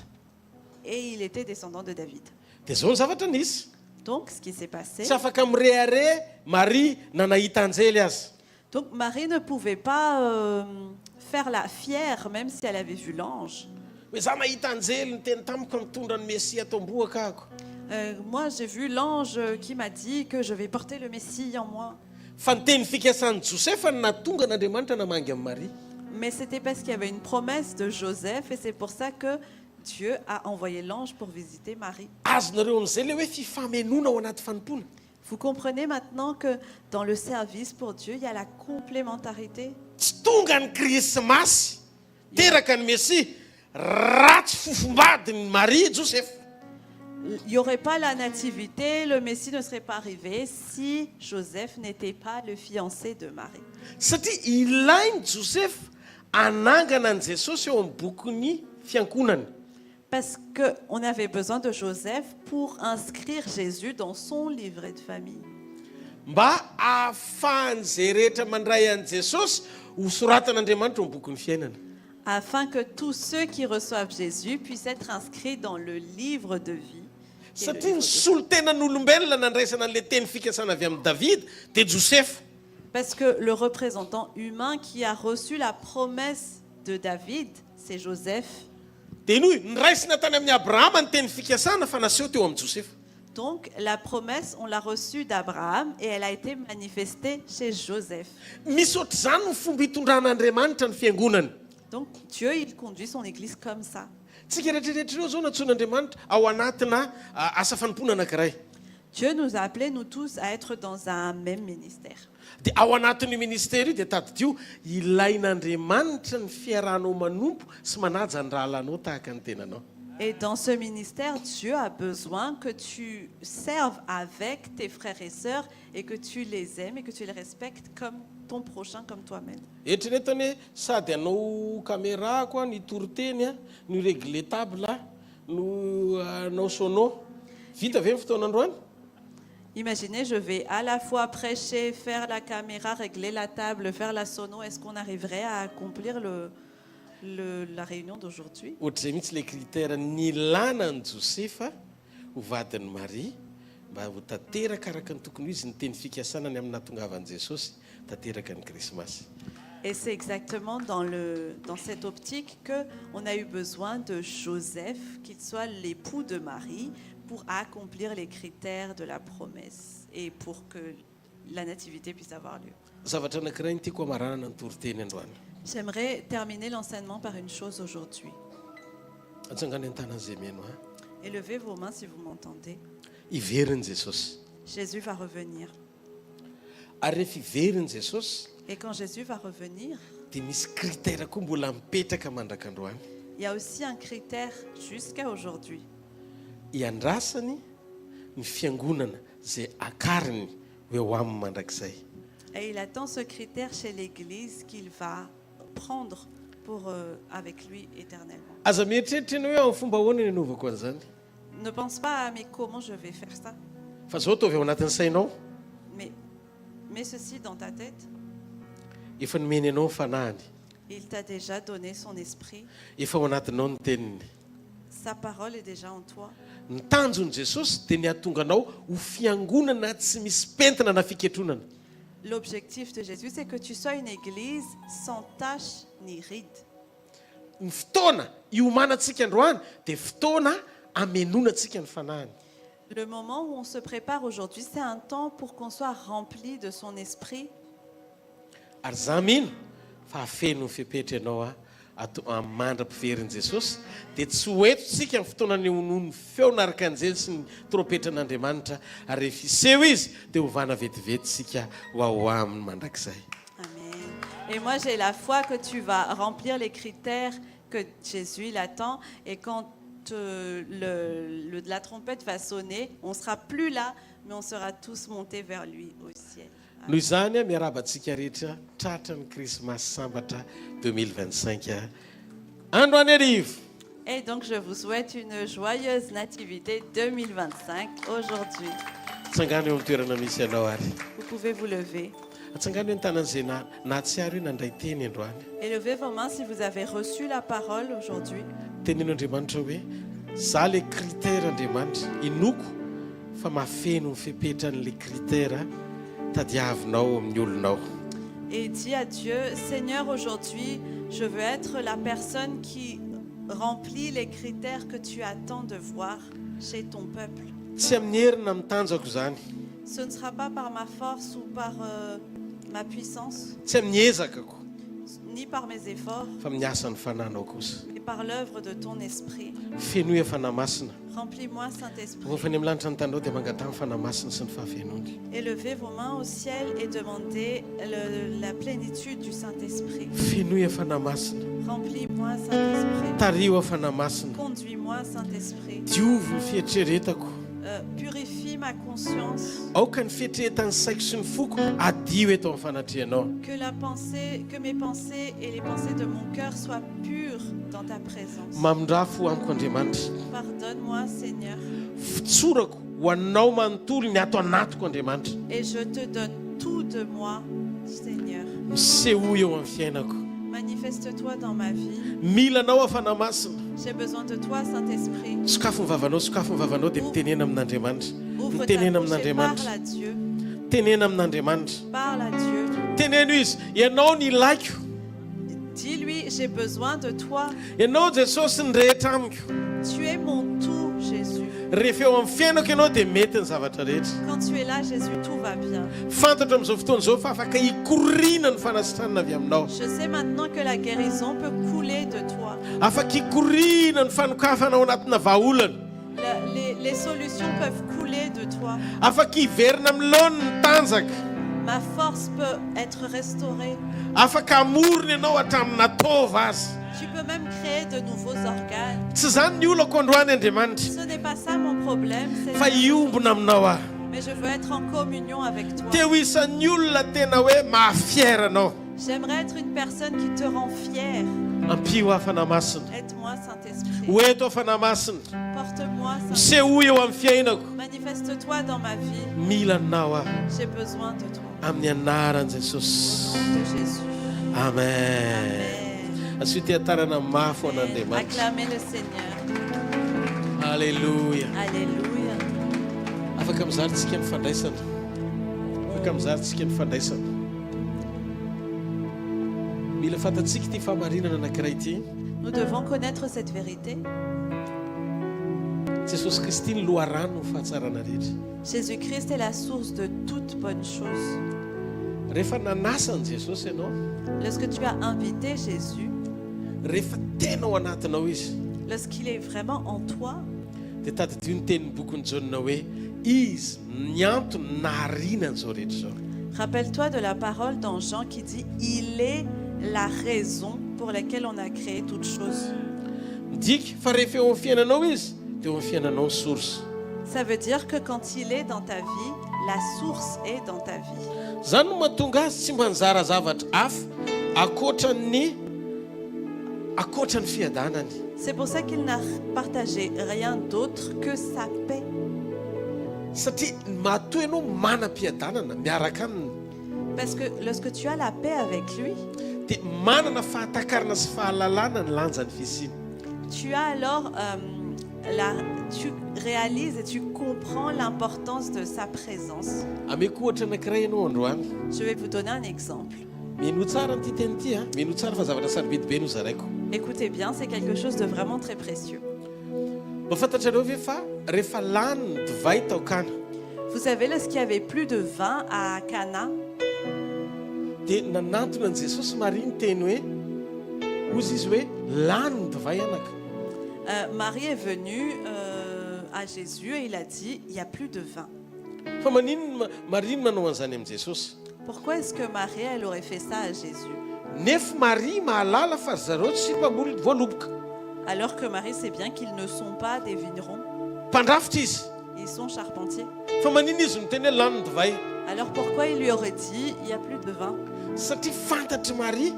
Speaker 12: Et il était descendant de David.
Speaker 11: Dia zao ny zavatra nisy.
Speaker 12: Donc, ce qui s'est passé...
Speaker 11: Tsy afaka mirehare Maria nanahita anjely azy.
Speaker 12: Donc, Marie ne pouvait pas faire la fière, même si elle avait vu l'ange.
Speaker 11: Hoe za nahita anjely niteny tamiko mitondra ny Mesia tomboaka ako.
Speaker 12: Moi, j'ai vu l'ange qui m'a dit que je vais porter le Messie en moi.
Speaker 11: Fa ny teny fikasan'i Josefa no nahatonga n'Andriamanitra namangy amin'ny Marie.
Speaker 12: Mais c'était parce qu'il y avait une promesse de Joseph et c'est pour ça que Dieu a envoyé l'ange pour visiter Marie.
Speaker 11: Azonareo amin'izay le hoe fifamenoana ao anaty fanompona.
Speaker 12: Vous comprenez maintenant que dans le service pour Dieu, il y a la complémentarité.
Speaker 11: Tsy tonga ny Krismasy teraka ny Mesia raha tsy fofombadiny Marie Josefa.
Speaker 12: Il n'y aurait pas la nativité, le Messie ne serait pas arrivé si Joseph n'était pas le fiancé de Marie.
Speaker 11: Satria ilainy Josefa anangana an' Jesosy eo amin'ny bokon'ny fiankonany.
Speaker 12: Parce qu'on avait besoin de Joseph pour inscrire Jésus dans son livret de famille.
Speaker 11: Mba ahafahan'izay rehetra mandray an' Jesosy ho soratan'Andriamanitra eo amin'ny bokon'ny fiainana.
Speaker 12: Afin que tous ceux qui reçoivent Jésus puissent être inscrits dans le livre de vie.
Speaker 11: Satria ny solotenan'olombelona nandraisana an'ilay teny fikasana avy amin'ny David dia Josefa.
Speaker 12: Parce que le représentant humain qui a reçu la promesse de David, c'est Joseph.
Speaker 11: dia inoy niraisina tany amin'ny abrahama ny teny fikasana fa naseho teo amin'ny josefa.
Speaker 12: Donc la promesse, on l'a reçue d'Abraham et elle a été manifestée chez Joseph.
Speaker 11: Misy ohatr'izany ny fomba hitondran'Andriamanitra ny fiangonany.
Speaker 12: Donc Dieu, il conduit son église comme ça.
Speaker 11: Tsika rehetrarehetra ireo zao natsoan'Andriamanitra ao anatina asa fanompoana anankiray.
Speaker 12: Dieu nous a appelés, nous tous, à être dans un même ministère.
Speaker 11: Dia ao anatin'io ministère io dia tadidio ilain'Andriamanitra ny fiarahanao manompo sy manaja ny raha alanao tahaka ny tenanao.
Speaker 12: Et dans ce ministère, Dieu a besoin que tu serves avec tes frères et sœurs et que tu les aimes et que tu les respectes comme ton prochain, comme toi-même.
Speaker 11: Eritreretany hoe sady anao caméra koa ny toriteny a ny régler table no anao sono. Vita ve ny fotoana androany?
Speaker 12: Imaginez, je vais à la fois prêcher, faire la caméra, régler la table, faire la sono. Est-ce qu'on arriverait à accomplir la réunion d'aujourd'hui?
Speaker 11: Ohatr'izay mihitsy le critère nilana ny Josefa ho vadiny Marie mba ho tanteraka araka ny tokony ho izy ny teny fikasanany amin'ny nahatongavan'i Jesosy tanteraka ny Krismasy.
Speaker 12: Et c'est exactement dans cette optique qu'on a eu besoin de Joseph, qu'il soit l'époux de Marie, pour accomplir les critères de la promesse et pour que la nativité puisse avoir lieu.
Speaker 11: Zavatra anankiray ny tiako amaranana ny toriteny androany.
Speaker 12: J'aimerais terminer l'enseignement par une chose aujourd'hui.
Speaker 11: Atsangany an-tanan'izay mihaino ha.
Speaker 12: Élevez vos mains si vous m'entendez.
Speaker 11: Iveriny Jesosy.
Speaker 12: Jésus va revenir.
Speaker 11: Ary rehefa iveriny Jesosy,
Speaker 12: Et quand Jésus va revenir,
Speaker 11: dia misy critère koa mbola mipetraka mandrakandroany.
Speaker 12: il y a aussi un critère jusqu'à aujourd'hui.
Speaker 11: Iandrasany ny fiangonana zay akariny hoe ho aminy mandrakizay.
Speaker 12: Et il attend ce critère chez l'Église qu'il va prendre avec lui éternellement.
Speaker 11: Aza mieritreritra ianao hoe amin'ny fomba ahoana ny anaovako an'izany?
Speaker 12: Ne pense pas à mais comment je vais faire ça.
Speaker 11: Fa zao ataovy ao anatin'ny sainao.
Speaker 12: Mais mets ceci dans ta tête.
Speaker 11: Efa nomeny anao ny fanahiny.
Speaker 12: Il t'a déjà donné son esprit.
Speaker 11: Efa ao anatinao ny teniny.
Speaker 12: Sa parole est déjà en toi.
Speaker 11: Ny tanjon'i Jesosy dia ny ahatonga anao ho fiangonana tsy misy pentina na fiketronana.
Speaker 12: L'objectif de Jésus, c'est que tu sois une église sans tache ni ride.
Speaker 11: Ny fotoana iomanantsika androany dia fotoana amenoanantsika ny fanahiny.
Speaker 12: Le moment où on se prépare aujourd'hui, c'est un temps pour qu'on soit rempli de son esprit.
Speaker 11: Ary za mino fa afeno ny fipetra ianao mandra-piveriny Jesosy dia tsy hoentotsika amin'ny fotoana ny honono feona arkan'izay sy ny trompetran'Andriamanitra ary rehefa iseho izy dia hovana vetivety ho ao aminy mandrakizay.
Speaker 12: Amen. Et moi, j'ai la foi que tu vas remplir les critères que Jésus il attend. Et quand la trompette va sonner, on ne sera plus là, mais on sera tous montés vers lui au ciel.
Speaker 11: Noho izany miarabantsika rehetra tratra ny Krismasy sambatra 2025 androany arivo.
Speaker 12: Et donc, je vous souhaite une joyeuse nativité 2025 aujourd'hui.
Speaker 11: Atsangany eo amin'ny toerana misy ianao ary.
Speaker 12: Vous pouvez vous lever.
Speaker 11: Atsangany eo ny tanan'izay nahatsiaro hoe nandray teny androany.
Speaker 12: Élevez vos mains si vous avez reçu la parole aujourd'hui.
Speaker 11: Tenin'Andriamanitra hoe za le critère Andriamanitra inoko fa mafeno ny fipetrany critère tadiavinao amin'ny olonao.
Speaker 12: Et dis à Dieu, Seigneur, aujourd'hui, je veux être la personne qui remplit les critères que tu attends de voir chez ton peuple.
Speaker 11: Tsy amin'ny herina mitanjako zany.
Speaker 12: Ce ne sera pas par ma force ou par ma puissance,
Speaker 11: Tsy amin'ny ezakako
Speaker 12: ni par mes efforts,
Speaker 11: fa amin'ny asan'ny fananao kosa.
Speaker 12: mais par l'œuvre de ton esprit.
Speaker 11: Fenoy fanahy masina.
Speaker 12: Remplis-moi, Saint-Esprit.
Speaker 11: Rehefa ny amin'ny lanitra ny tanao dia mangatany fanahy masina sy ny fahafenony.
Speaker 12: Élevez vos mains au ciel et demandez la plénitude du Saint-Esprit.
Speaker 11: Fenoy fanahy masina.
Speaker 12: Remplis-moi, Saint-Esprit.
Speaker 11: Tario fanahy masina.
Speaker 12: Conduis-moi, Saint-Esprit.
Speaker 11: Diovy ny fietreretako.
Speaker 12: Purifie ma conscience.
Speaker 11: Aoka ny fietretan'ny saiko sy ny foko adio eto amin'ny fanatrianao.
Speaker 12: Que mes pensées et les pensées de mon cœur soient pures dans ta présence.
Speaker 11: Mamindrafo amiko Andriamanitra.
Speaker 12: Pardonne-moi, Seigneur.
Speaker 11: Fitsorako ho anao manontolo ny ato anatiko Andriamanitra.
Speaker 12: Et je te donne tout de moi, Seigneur.
Speaker 11: Miseho eo amin'ny fiainako.
Speaker 12: Manifeste-toi dans ma vie.
Speaker 11: Mila anao afanahy masina.
Speaker 12: J'ai besoin de toi, Saint-Esprit.
Speaker 11: Sokafo ny vavanao dia mitenena amin'Andriamanitra.
Speaker 12: Ouvre ta bouche et parle à Dieu.
Speaker 11: Tenena amin'Andriamanitra.
Speaker 12: Parle à Dieu.
Speaker 11: Teneno izy, ianao ny ilaiko.
Speaker 12: dit, lui, j'ai besoin de toi.
Speaker 11: Ianao Jesosy ny rehetra amiko.
Speaker 12: Tu es mon tout, Jésus.
Speaker 11: Rehefa eo amin'ny fiainako ianao dia mety ny zavatra rehetra.
Speaker 12: Quand tu es là, Jésus, tout va bien.
Speaker 11: Fantatra amin'izao fotoana izao fa afaka hikorina ny fanasitranana avy aminao.
Speaker 12: Je sais maintenant que la guérison peut couler de toi.
Speaker 11: Afaka hikorina ny fanokafana ao anatina vahaolana.
Speaker 12: Les solutions peuvent couler de toi.
Speaker 11: Afaka hiverina amin'ny laona ny tanjaka.
Speaker 12: Ma force peut être restaurée.
Speaker 11: Afaka amorona ianao hatramin'ny natova azy.
Speaker 12: Tu peux même créer de nouveaux organes.
Speaker 11: Tsy izany ny olako androany Andriamanitra.
Speaker 12: Ce n'est pas ça mon problème.
Speaker 11: Fa hiombona aminao aho.
Speaker 12: Mais je veux être en communion avec toi.
Speaker 11: Te ho isan'ny olona tena hoe mahafiera anao.
Speaker 12: J'aimerais être une personne qui te rend fier.
Speaker 11: Ampio hafana masina.
Speaker 12: Aide-moi, Saint-Esprit.
Speaker 11: Hoeto hafana masina.
Speaker 12: Porte-moi, Saint-Esprit.
Speaker 11: Sehoy eo amin'ny fiainako.
Speaker 12: Manifeste-toi dans ma vie.
Speaker 11: Mila anao aho.
Speaker 12: J'ai besoin de toi.
Speaker 11: Amin'ny anaran'i Jesosy.
Speaker 12: Au nom de Jésus.
Speaker 11: Amen. Asity atarana mafy ho an'Andriamanitra.
Speaker 12: Acclamez le Seigneur.
Speaker 11: Alléluia.
Speaker 12: Alléluia.
Speaker 11: Afaka mizarintsika ny fandraisana. Afaka mizarintsika ny fandraisana. Mila fantatsika ity fahamarinana anankiray ity.
Speaker 12: Nous devons connaître cette vérité.
Speaker 11: Jesosy Kristy ny loharano ny fahatsarana rehetra.
Speaker 12: Jésus-Christ est la source de toute bonne chose.
Speaker 11: Rehefa nanasany Jesosy ianao.
Speaker 12: Lorsque tu as invité Jésus,
Speaker 11: rehefa tena ao anatinao izy,
Speaker 12: lorsqu'il est vraiment en toi,
Speaker 11: dia tadidio ny tenin'ny bokin'ny Jaonina hoe izy ny antony naharinany zao rehetra zao.
Speaker 12: rappelle-toi de la parole dans Jean qui dit « Il est la raison pour laquelle on a créé toute chose ».
Speaker 11: Midika fa rehefa eo amin'ny fiainanao izy dia eo amin'ny fiainanao ny source.
Speaker 12: Ça veut dire que quand il est dans ta vie, la source est dans ta vie.
Speaker 11: Zany no mahatonga azy tsy mba nizara zavatra hafa akoatran'ny fiadanany.
Speaker 12: C'est pour ça qu'il n'a partagé rien d'autre que sa paix.
Speaker 11: Satria matoa ianao manam-piadanana miaraka aminy.
Speaker 12: Parce que lorsque tu as la paix avec lui,
Speaker 11: dia manana fahatakarana sy fahalalana ny lanjany fisiny.
Speaker 12: tu as alors tu réalises et tu comprends l'importance de sa présence.
Speaker 11: Ameko ohatra anankiray ianao androany.
Speaker 12: Je vais vous donner un exemple.
Speaker 11: Mino tsara nyity teny ity a. Mino tsara fa zavatra sarobidy be no zaraiko.
Speaker 12: Écoutez bien, c'est quelque chose de vraiment très précieux.
Speaker 11: Mafantatrareo ve fa rehefa lany ny divay tao Kana.
Speaker 12: Vous savez, lorsqu'il n'y avait plus de vin à Cana,
Speaker 11: dia nanantona an Jesosy Marie ny teny hoe ozy izy hoe lany ny divay anaka.
Speaker 12: Marie est venue à Jésus et il a dit, il n'y a plus de vin.
Speaker 11: Fa manino Marie no manao an'izany amin'ny Jesosy?
Speaker 12: Pourquoi est-ce que Marie, elle aurait fait ça à Jésus?
Speaker 11: Nefa Marie mahalala fa zareo tsy mpamboly voaloboka.
Speaker 12: Alors que Marie sait bien qu'ils ne sont pas des vignerons,
Speaker 11: Mpandrafitra izy.
Speaker 12: ils sont charpentiers.
Speaker 11: Fa manino izy miteny hoe lany ny divay?
Speaker 12: Alors pourquoi il lui aurait dit, il n'y a plus de vin?
Speaker 11: Satria fantatry Marie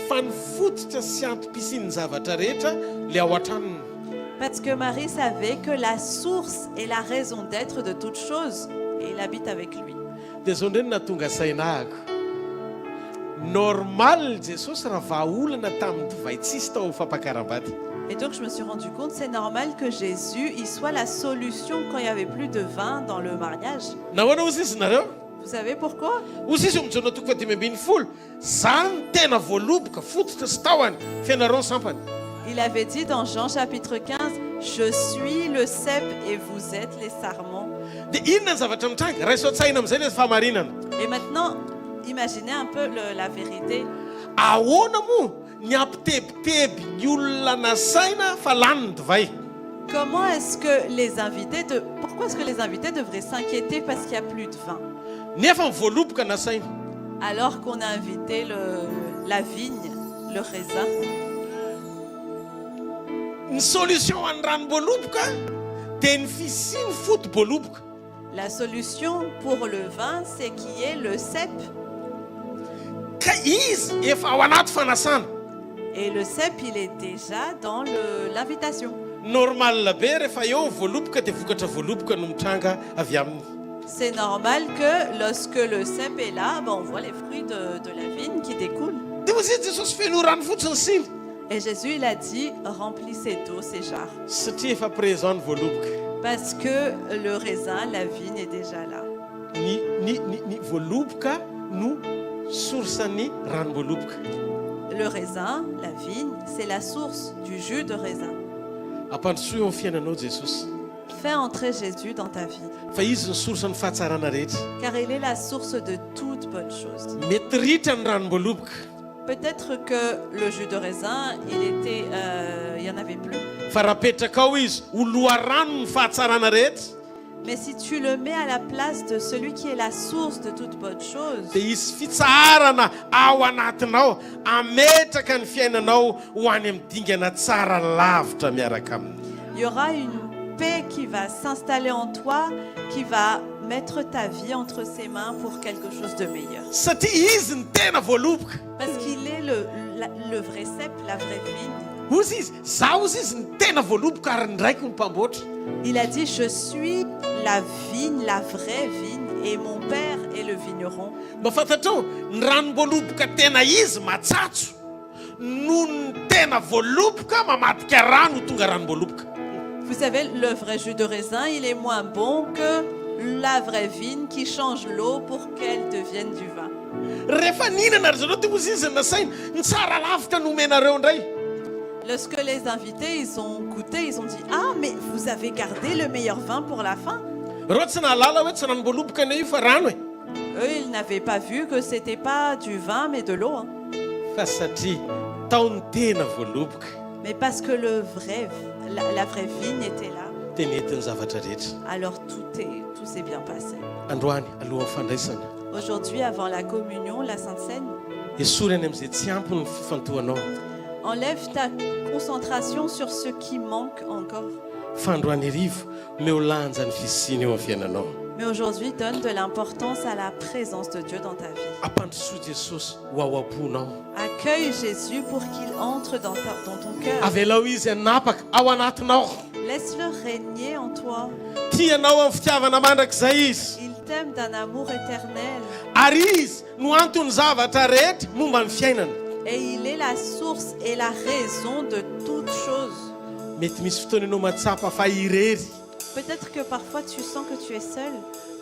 Speaker 11: fa ny fototra sy antom-pisian'ny zavatra rehetra le ao an-tranony.
Speaker 12: Parce que Marie savait que la source et la raison d'être de toute chose, et il habite avec lui.
Speaker 11: Dia zao ndreny natonga sainahako. Normal Jesosy raha vahaolana tamin'ny divay tsisy tao fampakaram-bady.
Speaker 12: Et donc je me suis rendu compte, c'est normal que Jésus, il soit la solution quand il n'y avait plus de vin dans le mariage.
Speaker 11: Nahoana ozy izy nareo?
Speaker 12: Vous savez pourquoi?
Speaker 11: Ozy izy mijaona toko 5:10. Zany tena voaloboka fototra sy tahony fianarao ny sampany.
Speaker 12: Il avait dit dans Jean chapitre 15, je suis le cep et vous êtes les sarments.
Speaker 11: Dia inona ny zavatra mitranga? Raiso an-tsaina amin'izay le fahamarinana.
Speaker 12: Et maintenant, imaginez un peu la vérité.
Speaker 11: Ahoana moa ny ampitebiteby ny olona nasaina fa lany ny divay?
Speaker 12: Comment est-ce que les invités pourquoi est-ce que les invités devraient s'inquiéter parce qu'il n'y a plus de vin?
Speaker 11: Nefa voaloboka nasaina.
Speaker 12: Alors qu'on a invité la vigne, le raisin.
Speaker 11: Ny solution an'ny rano voaloboka dia ny fisiny foto voaloboka.
Speaker 12: La solution pour le vin, c'est qu'il y ait le cep.
Speaker 11: Ka izy efa ao anaty fanasana.
Speaker 12: Et le cep, il est déjà dans l'invitation.
Speaker 11: Normal be rehefa eo voaloboka dia vokatra voaloboka no mitranga avy aminy.
Speaker 12: C'est normal que lorsque le cep est là, on voit les fruits de la vigne qui découlent.
Speaker 11: Dia ozy Jesosy feno rano fotsiny siny.
Speaker 12: Et Jésus, il a dit, remplissez d'eau ces jarres.
Speaker 11: Satria efa présent ny voaloboka.
Speaker 12: Parce que le raisin, la vigne est déjà là.
Speaker 11: Ny voaloboka no source-ny rano voaloboka.
Speaker 12: le raisin, la vigne, c'est la source du jus de raisin.
Speaker 11: Ampandrosoa eo amin'ny fiainanao Jesosy.
Speaker 12: Fais entrer Jésus dans ta vie,
Speaker 11: Fa izy ny sorsa ny fahatsarana rehetra.
Speaker 12: car il est la source de toute bonne chose.
Speaker 11: Mety ritra ny ranom-boaloboka.
Speaker 12: Peut-être que le jus de raisin, il y en avait plus.
Speaker 11: Fa raha petraka ao izy ho loharano ny fahatsarana rehetra.
Speaker 12: Mais si tu le mets à la place de celui qui est la source de toute bonne chose,
Speaker 11: Dia isy fitsarana ao anatinao ametraka ny fiainanao ho any amin'ny dingana tsara lavitra miaraka aminy.
Speaker 12: il y aura une paix qui va s'installer en toi, qui va mettre ta vie entre ses mains pour quelque chose de meilleur.
Speaker 11: Satria izy ny tena voaloboka.
Speaker 12: Parce qu'il est le vrai cep, la vraie vigne.
Speaker 11: Ozy izy, zaho ozy izy ny tena voaloboka ary ny raiko ny mpamboatra.
Speaker 12: Il a dit, je suis la vigne, la vraie vigne, et mon père est le vigneron.
Speaker 11: Mafantatrao, ny ranom-boaloboka tena izy matsatso no ny tena voaloboka mamadika rano tonga ranom-boaloboka.
Speaker 12: Vous savez, le vrai jus de raisin, il est moins bon que la vraie vigne qui change l'eau pour qu'elle devienne du vin.
Speaker 11: Rehefa nihinana ry zareo ty mozy izy nasaina ny tsara lavitra nomenareo indray.
Speaker 12: Lorsque les invités, ils ont goûté, ils ont dit, ah, mais vous avez gardé le meilleur vin pour la fin.
Speaker 11: Reo tsy nahalala hoe tsy ranom-boaloboka ne io fa rano e.
Speaker 12: Eux, ils n'avaient pas vu que c'était pas du vin, mais de l'eau. Hein.
Speaker 11: Fa satria tao ny tena voaloboka
Speaker 12: Mais parce que la vraie vigne était là,
Speaker 11: tenetiny zavatra rehetra.
Speaker 12: alors tout s'est bien passé.
Speaker 11: Androany alohan'ny fandraisana
Speaker 12: Aujourd'hui, avant la communion, la Sainte Seine,
Speaker 11: esorany amin'izay tsy ampy ny fifantohanao.
Speaker 12: enlève ta concentration sur ce qui manque encore.
Speaker 11: Fandroany harivo meo lanja ny fisiny eo amin'ny fiainanao.
Speaker 12: Mais aujourd'hui, donne de l'importance à la présence de Dieu dans ta vie.
Speaker 11: Ampandrosoa Jesosy ho ao am-ponao.
Speaker 12: Accueille Jésus pour qu'il entre dans ton cœur.
Speaker 11: Avelao izy hanapaka ao anatinao.
Speaker 12: Laisse-le régner en toi.
Speaker 11: Tianao amin'ny fitiavana mandrakizay izy.
Speaker 12: Il t'aime d'un amour éternel.
Speaker 11: Ary izy no antony zavatra rehetra momba ny fiainana.
Speaker 12: Et il est la source et la raison de toutes choses.
Speaker 11: Mety misy fotoana ianao matsapa fa irery.
Speaker 12: Peut-être que parfois tu sens que tu es seul.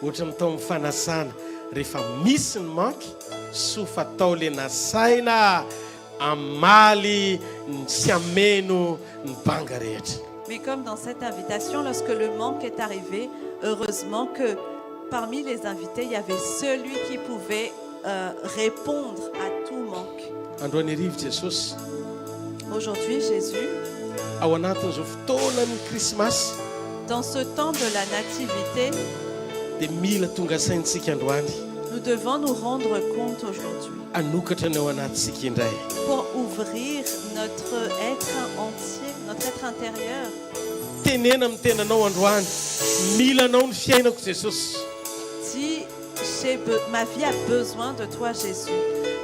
Speaker 11: Ohatra mitao amin'ny fanasana rehefa misy ny manky so fatao le nasaina amaly ny sy ameno ny banga rehetra.
Speaker 12: Mais comme dans cette invitation, lorsque le manque est arrivé, heureusement que parmi les invités, il y avait celui qui pouvait répondre à tout manque.
Speaker 11: Androany harivo Jesosy
Speaker 12: Aujourd'hui, Jésus,
Speaker 11: ao anatin'izao fotoanany krismasy
Speaker 12: dans ce temps de la nativité,
Speaker 11: dia mila tonga saintsika androany
Speaker 12: nous devons nous rendre compte aujourd'hui
Speaker 11: hanokatra ny ao anatintsika indray.
Speaker 12: pour ouvrir notre être entier, notre être intérieur.
Speaker 11: Tenena amin'ny tenanao androany mila anao ny fiainako Jesosy.
Speaker 12: Si ma vie a besoin de toi, Jésus,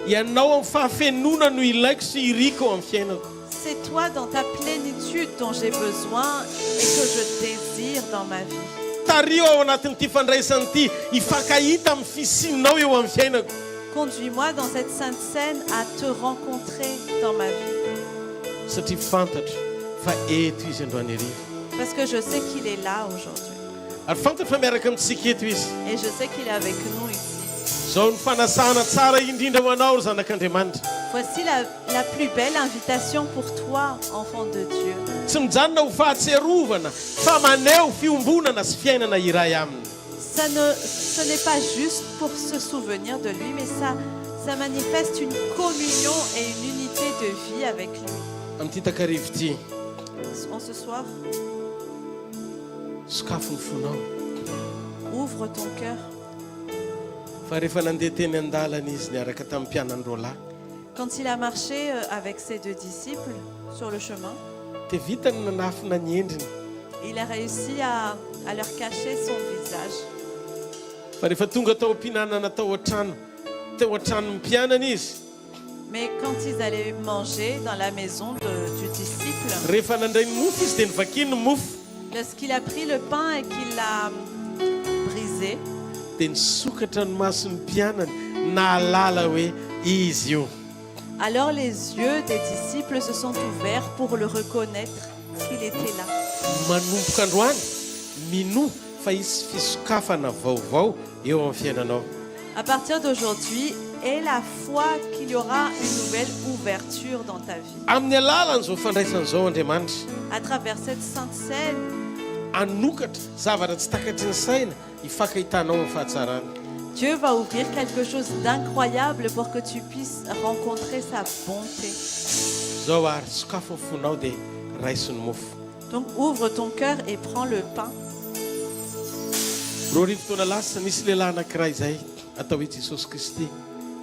Speaker 11: Ianao amin'ny fahafenona no ilaiko sy iriko ao amin'ny fiainako.
Speaker 12: c'est toi dans ta plénitude dont j'ai besoin et que je désire dans ma vie.
Speaker 11: Tario ao anatin'ity fandraisana ity hifankahita amin'ny fisininao eo amin'ny fiainako.
Speaker 12: Conduis-moi dans cette sainte scène à te rencontrer dans ma vie.
Speaker 11: Satria fantatro fa eto izy androany harivo.
Speaker 12: Parce que je sais qu'il est là aujourd'hui.
Speaker 11: Ary fantatro fa miaraka amintsika eto izy.
Speaker 12: Et je sais qu'il est avec nous ici.
Speaker 11: Zao ny fanasana tsara indrindra ho anao ry zanak'Andriamanitra.
Speaker 12: Voici la plus belle invitation pour toi, enfant de Dieu.
Speaker 11: Tsy mijanona ho fahatserovana fa maneho fiombonana sy fiainana iray aminy.
Speaker 12: Ce n'est pas juste pour se souvenir de lui, mais ça manifeste une communion et une unité de vie avec lui.
Speaker 11: Amin'ity takarivo ity
Speaker 12: En ce soir,
Speaker 11: sokafo ny fonao.
Speaker 12: ouvre ton cœur.
Speaker 11: Fa rehefa nandeha teny an-dalana izy niaraka tamin'ny mpianandro lahy
Speaker 12: Quand il a marché avec ses deux disciples sur le chemin,
Speaker 11: dia vita ny nanafina ny endriny.
Speaker 12: il a réussi à leur cacher son visage.
Speaker 11: Fa rehefa tonga tao am-pihinanana tao an-tranon'ny mpianana izy,
Speaker 12: Mais quand ils allaient manger dans la maison du disciple,
Speaker 11: rehefa nandray ny mofo izy dia nivakiny ny mofo,
Speaker 12: lorsqu'il a pris le pain et qu'il l'a brisé,
Speaker 11: dia nisokatra ny mason'ny mpianany nahalala hoe izy io.
Speaker 12: alors les yeux des disciples se sont ouverts pour le reconnaître qu'il était là.
Speaker 11: Manomboka androany mino fa isy fisokafana vaovao eo amin'ny fiainanao.
Speaker 12: À partir d'aujourd'hui, aie la foi qu'il y aura une nouvelle ouverture dans ta vie.
Speaker 11: Amin'ny alalan'izao fandraisan'izao Andriamanitra,
Speaker 12: À travers cette sainte scène,
Speaker 11: anokatra zavatra tsy takatry ny saina hifankahitanao amin'ny fahatsarany.
Speaker 12: Dieu va ouvrir quelque chose d'incroyable pour que tu puisses rencontrer sa bonté.
Speaker 11: Zao ary sokafo ny fonao dia raiso ny mofo.
Speaker 12: Donc ouvre ton cœur et prends le pain.
Speaker 11: Roa arivo taona lasa nisy lehilahy anankiray izay atao hoe Jesosy Kristy.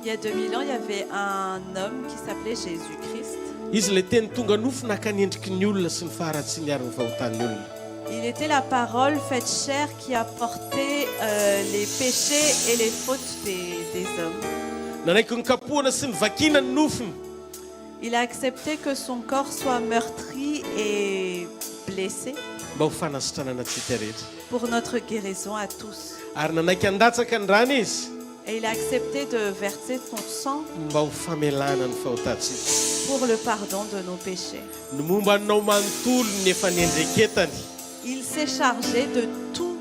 Speaker 12: Il y a 2000 ans, il y avait un homme qui s'appelait Jésus-Christ.
Speaker 11: Izy le teny tonga nofo nakanendriky ny olona sy ny faharatsy ny ary ny vahotan'ny olona.
Speaker 12: Il était la parole faite chair qui a porté les péchés et les fautes des hommes.
Speaker 11: Nanaiky ny kapohana sy ny vakina ny nofony.
Speaker 12: Il a accepté que son corps soit meurtri et blessé
Speaker 11: Mba ho fanasitranana antsika rehetra.
Speaker 12: pour notre guérison à tous.
Speaker 11: Ary nanaiky andatsaka ny rano izy
Speaker 12: Et il a accepté de verser son sang
Speaker 11: mba ho famelana ny fahotantsika.
Speaker 12: pour le pardon de nos péchés.
Speaker 11: Ny momba anao manontolo ny efa niendreketany.
Speaker 12: Il s'est chargé de tout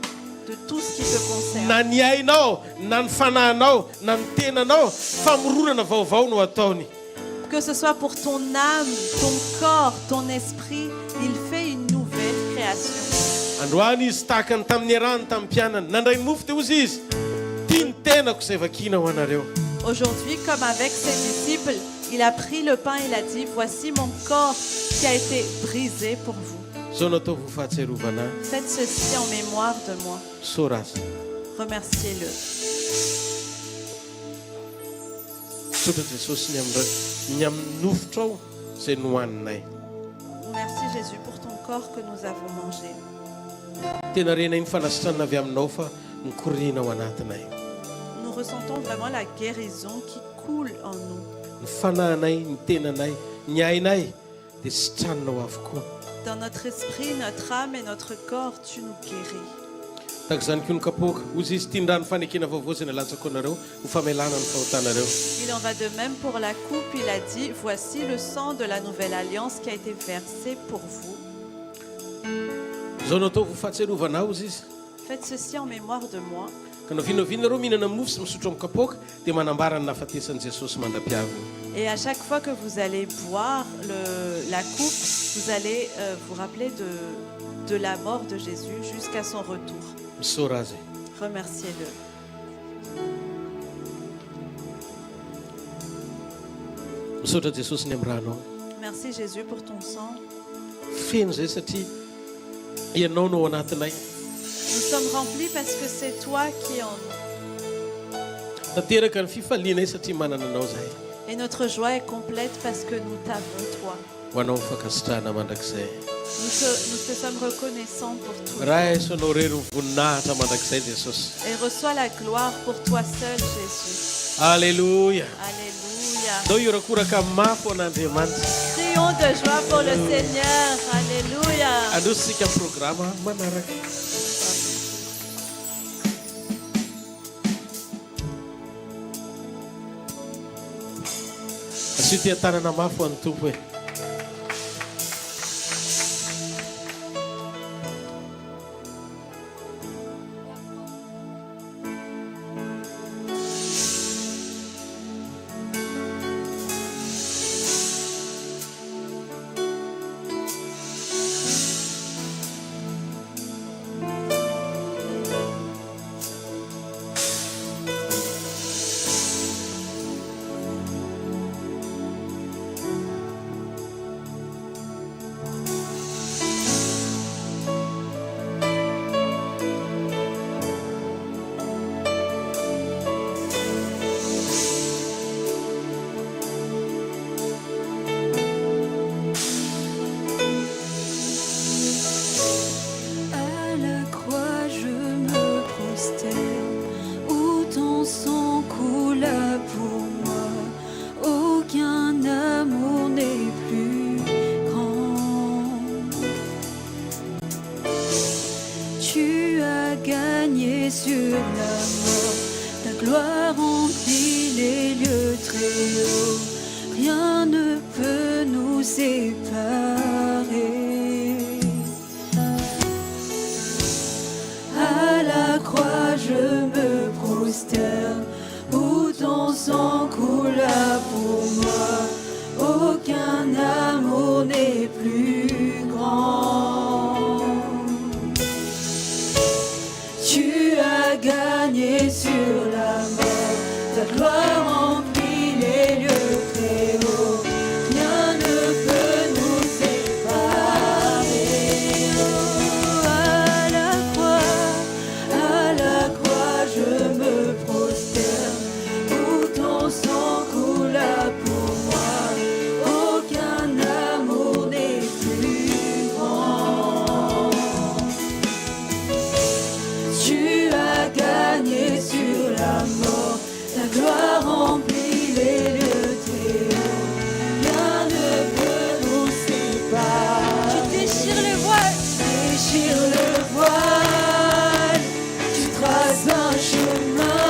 Speaker 12: ce qui te concerne.
Speaker 11: Na ny ainao, na ny fanahinao, na ny tenanao, famoronana vaovao no ataony.
Speaker 12: Que ce soit pour ton âme, ton corps, ton esprit, il fait une nouvelle création.
Speaker 11: Androany izy tahaka ny tamin'ny rano tamin'ny mpianany. Nandray ny mofo dia ozy izy. Tia ny tenako izay vakina ho anareo.
Speaker 12: Aujourd'hui, comme avec ses disciples, il a pris le pain et il a dit, voici mon corps qui a été brisé pour vous.
Speaker 11: Zao no ataovy ho fahatserovana.
Speaker 12: Faites ceci en mémoire de moi.
Speaker 11: Sorazy.
Speaker 12: Remerciez-le.
Speaker 11: Sotra Jesosy ny amin'ny nofotrao izay nohaninay.
Speaker 12: Merci Jésus pour ton corps que nous avons mangé.
Speaker 11: Tena rena iny fanasitranana avy aminao fa nikorina ao anatinay.
Speaker 12: Nous ressentons vraiment la guérison qui coule en nous.
Speaker 11: Ny fanahinay, ny tenanay, ny ainay dia sitranonao avokoa.
Speaker 12: Dans notre esprit, notre âme et notre corps, tu nous guéris.
Speaker 11: Tahaka izany koa ny kapoaka. Ozy izy tia ndrano fanekena vaovao izay nalatsako anareo ho famelana ny fahotanareo.
Speaker 12: Il en va de même pour la coupe. Il a dit, voici le sang de la nouvelle alliance qui a été versé pour vous.
Speaker 11: Zao no ataovy ho fahatserovana ozy izy.
Speaker 12: Faites ceci en mémoire de moi.
Speaker 11: Ka no vinareo mihinana mofo sy misotro amin'ny kapoaka dia manambara ny nahafatesan'i Jesosy mandra-piaviny.
Speaker 12: Et à chaque fois que vous allez boire la coupe, vous allez vous rappeler de la mort de Jésus jusqu'à son retour.
Speaker 11: Misaora azy.
Speaker 12: Remerciez-le.
Speaker 11: Misaotra Jesosy ny amin'ny ranao.
Speaker 12: Merci Jésus pour ton sang.
Speaker 11: Feno zay satria ianao no ao anatinay.
Speaker 12: Nous sommes remplis parce que c'est toi qui es en nous.
Speaker 11: Tanteraka ny fifalianay satria manana anao zahay.
Speaker 12: Et notre joie est complète parce que nous t'avons toi.
Speaker 11: Ho anao mifankasitrahana mandrakizay.
Speaker 12: Nous te sommes reconnaissants pour tout.
Speaker 11: Raiso anao rery ny voninahitra mandrakizay Jesosy.
Speaker 12: Et reçois la gloire pour toi seul Jésus.
Speaker 11: Alléluia.
Speaker 12: Alléluia.
Speaker 11: Dao iorakoraka mafy ho an'Andriamanitra.
Speaker 12: Crions de joie pour le Seigneur. Alléluia.
Speaker 11: Androsika programme manaraka. Asio tia tanana mafy ho an'ny tompo e.
Speaker 2: sur la mort, ta gloire remplit les lieux très hauts, rien ne peut nous séparer. À la croix je me prosterne, où ton sang coula pour moi, aucun amour n'est plus grand. Tu as gagné sur la mort, ta gloire remplit les lieux très hauts. Rien ne peut nous séparer. Oh, à la croix, je me prosterne, où ton sang coula pour moi. Aucun amour n'est plus grand. Tu as gagné sur la mort, ta gloire remplit les lieux très hauts. Rien ne peut nous séparer. Tu déchires le voile, tu traces un chemin,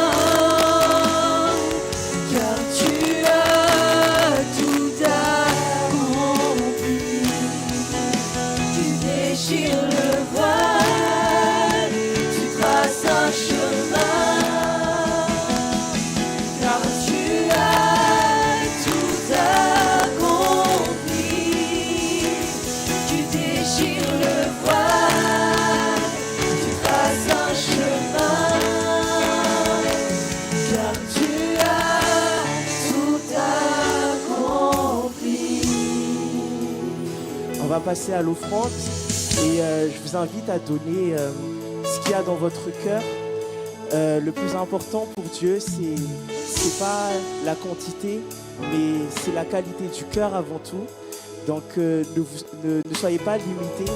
Speaker 2: car tu as tout accompli. Tu déchires le voile, tu traces un chemin, car tu as tout accompli. Tu déchires le voile, tu traces un chemin, car tu as tout accompli.
Speaker 10: On va passer à l'offrande et je vous invite à donner ce qu'il y a dans votre cœur. Le plus important pour Dieu, c'est pas la quantité, mais c'est la qualité du cœur avant tout. Donc ne soyez pas limités,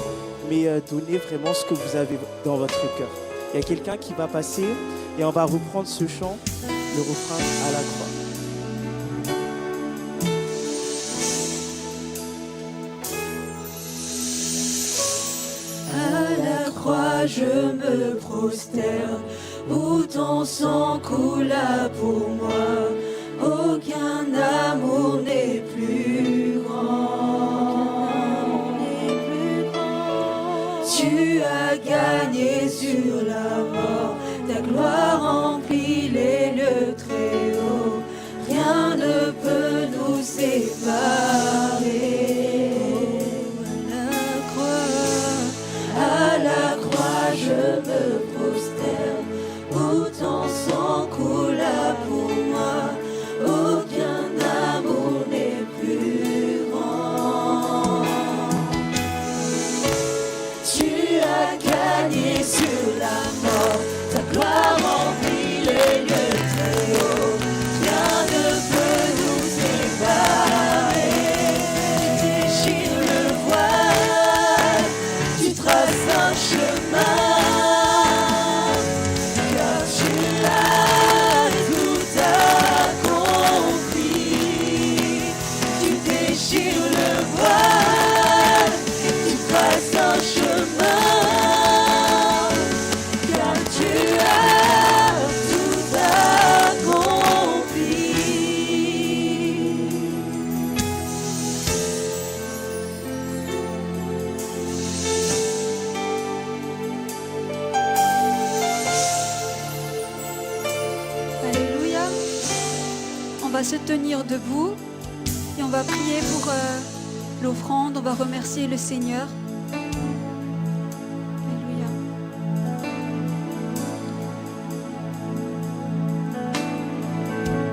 Speaker 10: mais donnez vraiment ce que vous avez dans votre cœur. Il y a quelqu'un qui va passer et on va reprendre ce chant, le refrain à la croix.
Speaker 2: À la croix, je me prosterne, où ton sang coula pour moi. Aucun amour n'est plus grand. Tu as gagné sur la mort, ta gloire remplit les lieux très hauts. Rien ne peut nous séparer. À la croix, je me prosterne, où ton sang coula pour moi. Aucun amour n'est plus grand. Tu as gagné sur la mort, ta gloire remplit les lieux très hauts. Rien ne peut nous séparer. Tu déchires le voile, tu traces un chemin, car tu as tout accompli. Tu déchires le voile, tu traces un chemin, car tu as tout accompli.
Speaker 3: Alléluia. On va se tenir debout et on va prier pour l'offrande. On va remercier le Seigneur. Alléluia.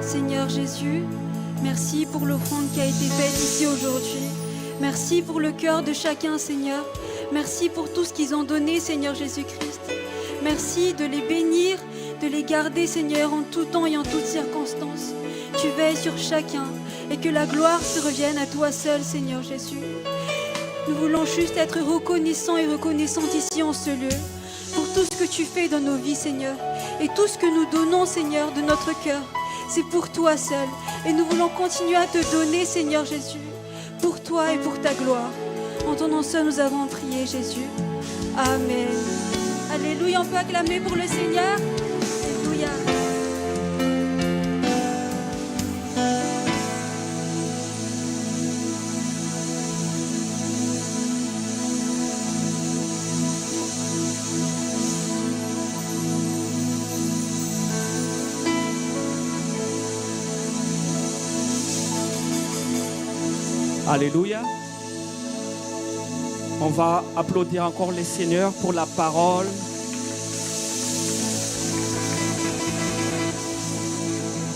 Speaker 3: Seigneur Jésus, merci pour l'offrande qui a été faite ici aujourd'hui. Merci pour le cœur de chacun, Seigneur. Merci pour tout ce qu'ils ont donné, Seigneur Jésus-Christ. Merci de les bénir, de les garder, Seigneur, en tout temps et en toutes circonstances. Tu veilles sur chacun et que la gloire se revienne à toi seul, Seigneur Jésus. Nous voulons juste être reconnaissants et reconnaissantes ici en ce lieu pour tout ce que tu fais dans nos vies, Seigneur. Et tout ce que nous donnons, Seigneur, de notre cœur, c'est pour toi seul. Et nous voulons continuer à te donner, Seigneur Jésus, pour toi et pour ta gloire. En ton nom seul, nous avons prié, Jésus. Amen. Alléluia, on peut acclamer pour le Seigneur. Alléluia.
Speaker 13: Alléluia. On va applaudir encore les seigneurs pour la parole.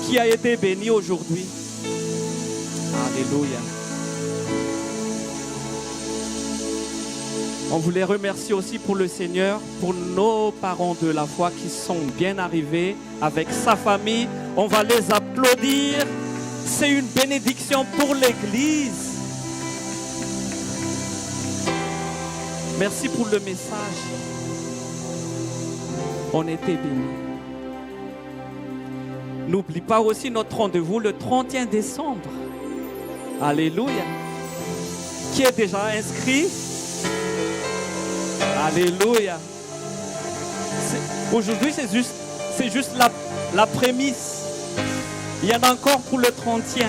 Speaker 13: Qui a été béni aujourd'hui. Alléluia. On voulait remercier aussi pour le Seigneur, pour nos parents de la foi qui sont bien arrivés avec sa famille. On va les applaudir. C'est une bénédiction pour l'Église. Merci pour le message. On était bénis. N'oublie pas aussi notre rendez-vous le 31 décembre. Alléluia. Qui est déjà inscrit? Alléluia. Aujourd'hui, c'est juste la prémisse. Il y en a encore pour le 31.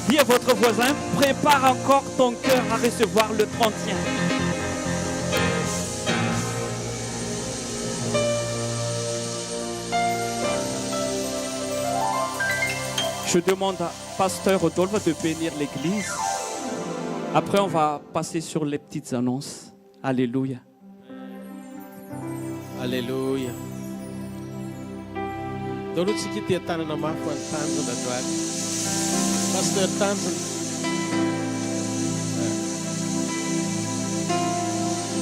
Speaker 13: Dis à votre voisin, prépare encore ton cœur à recevoir le 31. Je demande à Pasteur Rodolphe de bénir l'église. Après, on va passer sur les petites annonces. Alléluia.
Speaker 11: Alléluia. Dolo tsikiti tanana mafo an tanjona doary. Pasteur tanjona.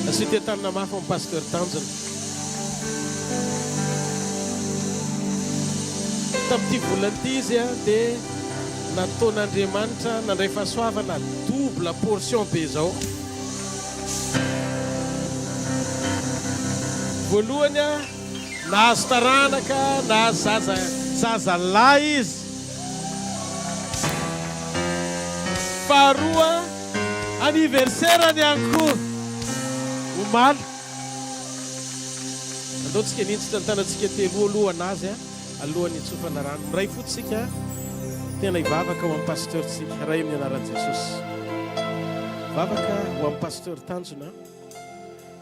Speaker 11: Asity tanana mafo an pasteur tanjona. Tamin'ity volana ity izy dia nataon'Andriamanitra nandray fahasoavana double portion be zao. Voalohany nahazo taranaka, nahazo zaza lahy izy. Faharoa anniversaire-ny ihany koa omaly. Andaontsika nintsy tantanantsika telo aloha anazy alohan'ny itsofana rano. Miray fotsika tena hivavaka ho amin'ny pasteurtsika ray amin'ny anaran'i Jesosy. Vavaka ho amin'ny pasteur Tanjona.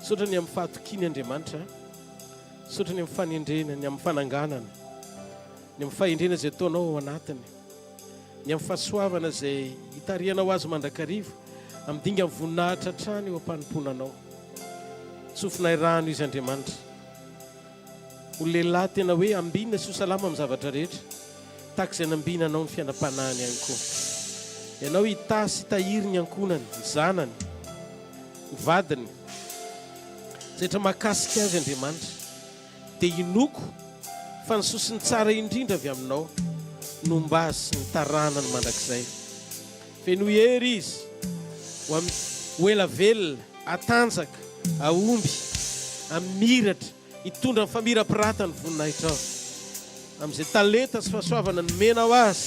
Speaker 11: Sotrany amin'ny fahatokiny Andriamanitra. Sotrany amin'ny fanendrena, ny amin'ny fananganana, ny amin'ny fahendrena izay ataonao ao anatiny, ny amin'ny fahasoavana izay hitarianao azy mandrakarivo, amin'ny dinga amin'ny voninahitra hatrany eo am-panomponanao. Tsofinay rano izy Andriamanitra. Ho lehilahy tena hoe ambinina sy ho salama amin'ny zavatra rehetra, tahaka izay nambinanao ny fiainam-panahiny ihany koa. Ianao hitasy hitahiry ny ankonany, ny zanany, ny vadiny, zay rehetra mahakasika azy Andriamanitra. Dia inoko fa ny sosiny tsara indrindra avy aminao no mba sy ny taranany mandrakizay. Feno hery izy ho ela velona, atanjaka, aomby, amiratra, hitondra ny famirapiratany voninahitra ao. Amin'izay talenta sy fahasoavana nomenao azy,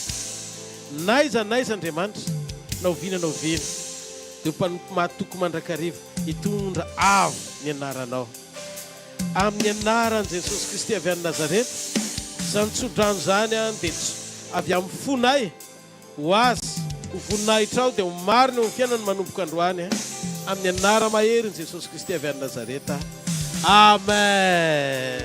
Speaker 11: naiza Andriamanitra, na oviana na oviana, dia mpanompo mahatoko mandrakarivo hitondra avo ny anaranao. Amin'ny anaran'i Jesosy Kristy avy any Nazareta, izany tsodrano zany dia avy amin'ny fonay ho azy, ho voninahitra ao dia ho marina ho fiainany manomboka androany. Amin'ny anara maherin' Jesosy Kristy avy any Nazareta. Amen.